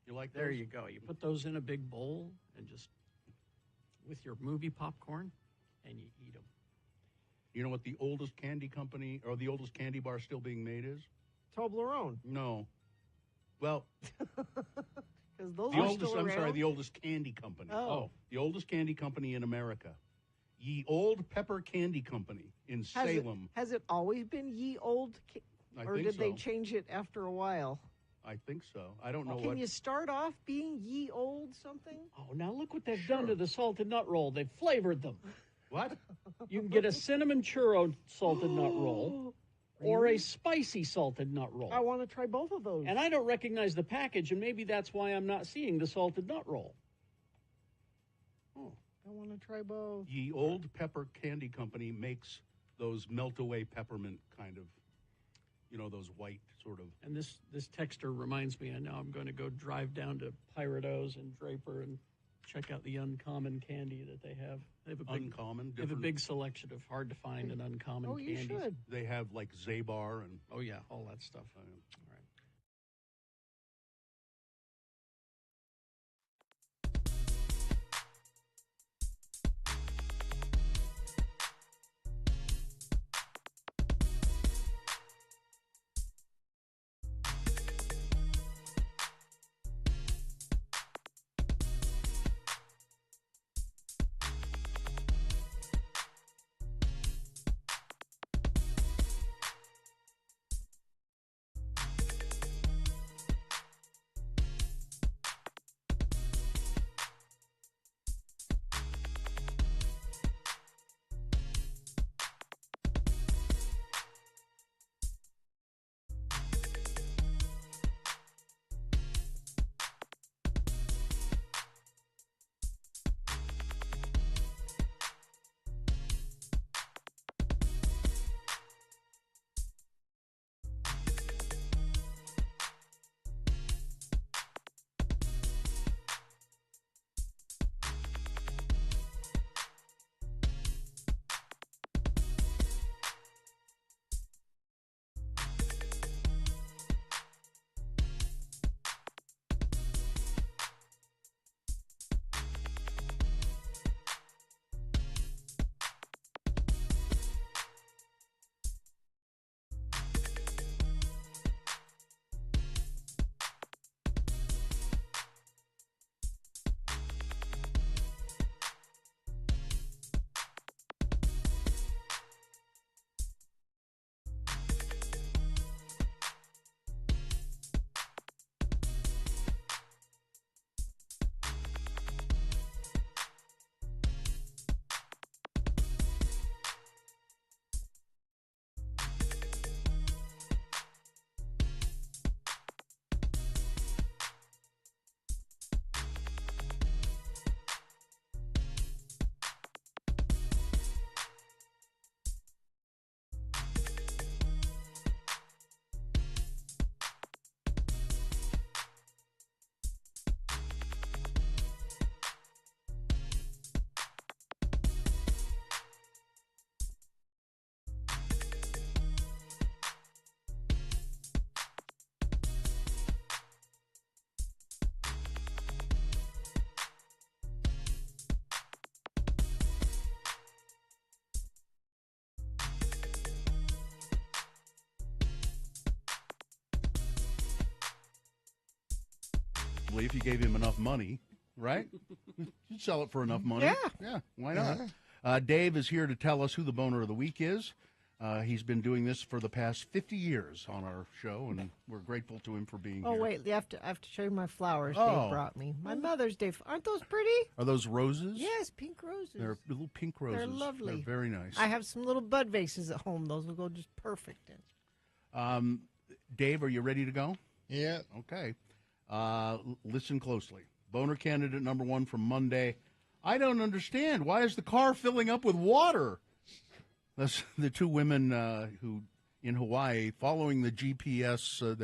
You like there those? you go. You put those in a big bowl and just with your movie popcorn, and you eat them. You know what the oldest candy company or the oldest candy bar still being made is? Toblerone. No. Well, Because those the are oldest. still I'm around. sorry, the oldest candy company. Oh. The oldest candy company in America, Ye Old Pepper Candy Company in Salem. Has it always been Ye Old? I Or think did they so. change it after a while? I think so. I don't know Can what. you start off being Ye Old something? Oh, now look what they've done to the salted nut roll. They've flavored them. What? You can get a cinnamon churro salted nut roll or a spicy salted nut roll. I want to try both of those. And I don't recognize the package, and maybe that's why I'm not seeing the salted nut roll. I want to try both. Ye Old Pepper Candy Company makes those melt away peppermint kind of, those white sort of. And this texter reminds me, I know I'm going to go drive down to Pirate O's and Draper and check out the uncommon candy that they have. They have a big, Uncommon? They have a different- big selection of hard to find and uncommon Oh, you candies. should. They have like Zabar and. Oh, yeah, all that stuff. All right. probably, if you gave him enough money, right? You'd sell it for enough money. Yeah, why not? Dave is here to tell us who the boner of the week is. He's been doing this for the past 50 years on our show, and we're grateful to him for being here. Oh, wait, I have to show you my flowers Oh. Dave brought me. My Mother's Day. Aren't those pretty? Are those roses? Yes, pink roses. They're little pink roses. They're lovely. They're very nice. I have some little bud vases at home. Those will go just perfect in. Dave, are you ready to go? Yeah. Okay. Listen closely. Boner candidate number 1 from Monday. I don't understand. Why is the car filling up with water? That's the two women who, in Hawaii, following the GPS,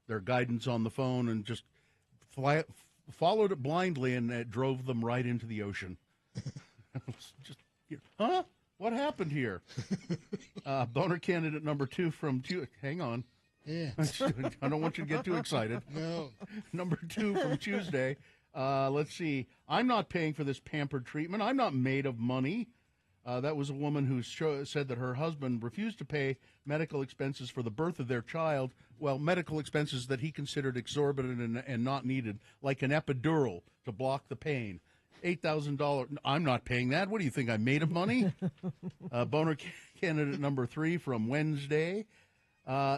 their guidance on the phone, and just followed it blindly, and it drove them right into the ocean. Just, huh? What happened here? Boner candidate number 2 from hang on. Yeah. I don't want you to get too excited. No. Number 2 from Tuesday. Let's see. I'm not paying for this pampered treatment. I'm not made of money. That was a woman who said that her husband refused to pay medical expenses for the birth of their child. Well, medical expenses that he considered exorbitant and not needed, like an epidural to block the pain. $8,000. I'm not paying that. What do you think? I'm made of money? Boner candidate number 3 from Wednesday.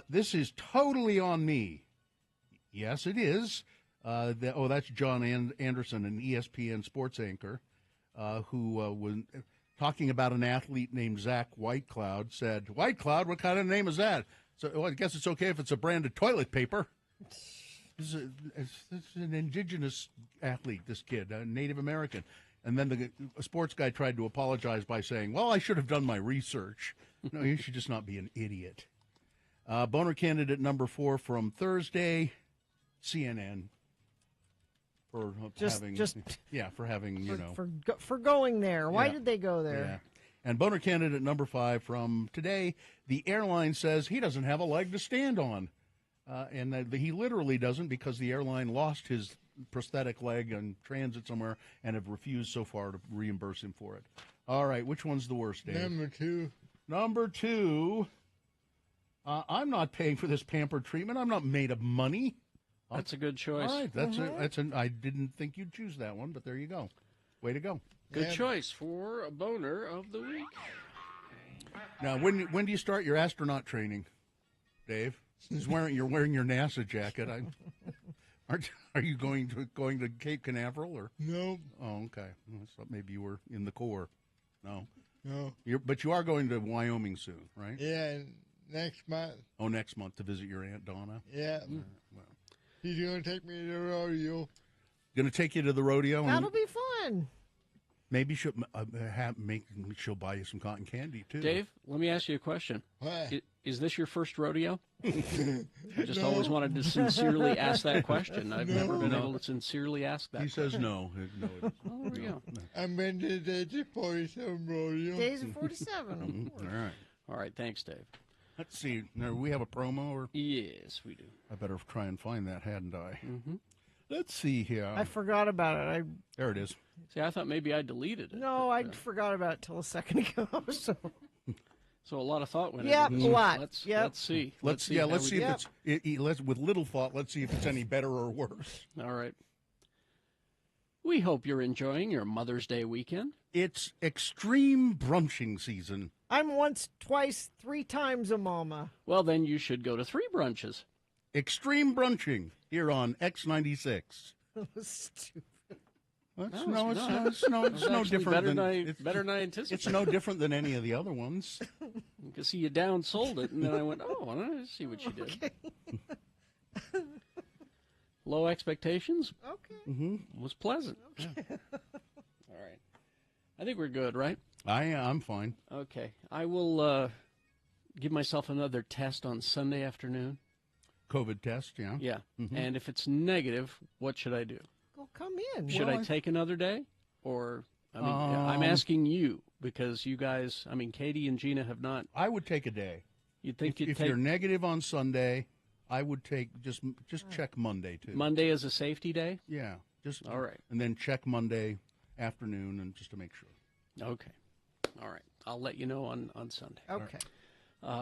This is totally on me. Yes, it is. That's John Anderson, an ESPN sports anchor, who was talking about an athlete named Zach Whitecloud, said, Whitecloud, what kind of name is that? So I guess it's okay if it's a brand of toilet paper. This is an indigenous athlete, this kid, a Native American. And then a sports guy tried to apologize by saying, well, I should have done my research. No, you should just not be an idiot. Boner candidate number 4 from Thursday, CNN. For going there. Why did they go there? Yeah. And boner candidate number 5 from today, the airline says he doesn't have a leg to stand on. And he literally doesn't, because the airline lost his prosthetic leg in transit somewhere and have refused so far to reimburse him for it. All right, which one's the worst, Dave? Number 2. I'm not paying for this pampered treatment. I'm not made of money. That's a good choice. All right, I didn't think you'd choose that one, but there you go. Way to go. Good choice for a boner of the week. Now, when do you start your astronaut training, Dave? You're wearing your NASA jacket. Are you going to Cape Canaveral or? No. Oh, okay. I thought maybe you were in the Corps. No. No. But you are going to Wyoming soon, right? Yeah, next month. Oh, next month to visit your Aunt Donna. Yeah. Well. He's going to take me to the rodeo. Going to take you to the rodeo? That'll be fun. Maybe she'll buy you some cotton candy, too. Dave, let me ask you a question. What? Is this your first rodeo? I just always wanted to sincerely ask that question. I've never been able to sincerely ask that. He says no. Oh, there we go. I've been to the 47 rodeo. Days of 47. All right. Thanks, Dave. Let's see. Now, we have a promo? Or? Yes, we do. I better try and find that, hadn't I? Mm-hmm. Let's see here. I forgot about it. There it is. See, I thought maybe I deleted it. No, I forgot about it till a second ago. So a lot of thought went into it. A lot. Let's see. Let's see if it's with little thought. Let's see if it's any better or worse. All right. We hope you're enjoying your Mother's Day weekend. It's extreme brunching season. I'm once, twice, 3 times a mama. Well, then you should go to 3 brunches. Extreme brunching here on X96. Stupid. It's no different better than I anticipated. It's no different than any of the other ones. You can see you downsold it, and then I went, I see what you did. Okay. Low expectations. Okay. Mm-hmm. Was pleasant. Okay. Yeah. All right. I think we're good, right? I'm fine. Okay. I will give myself another test on Sunday afternoon. COVID test, yeah. Yeah. Mm-hmm. And if it's negative, what should I do? Well, come in. Should I take another day? Or, I'm asking you, because you guys, Katie and Gina have not. I would take a day. You'd think if you're negative on Sunday, I would take just check Monday, too. Monday is a safety day? Yeah. All right. And then check Monday afternoon and just to make sure. Okay. All right. I'll let you know on Sunday. Okay.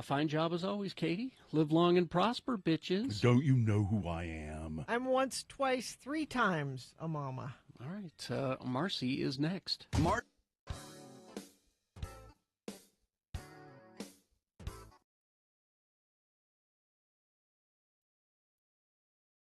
Fine job as always, Katie. Live long and prosper, bitches. Don't you know who I am? I'm once, twice, 3 times a mama. All right. Marcy is next. Mark.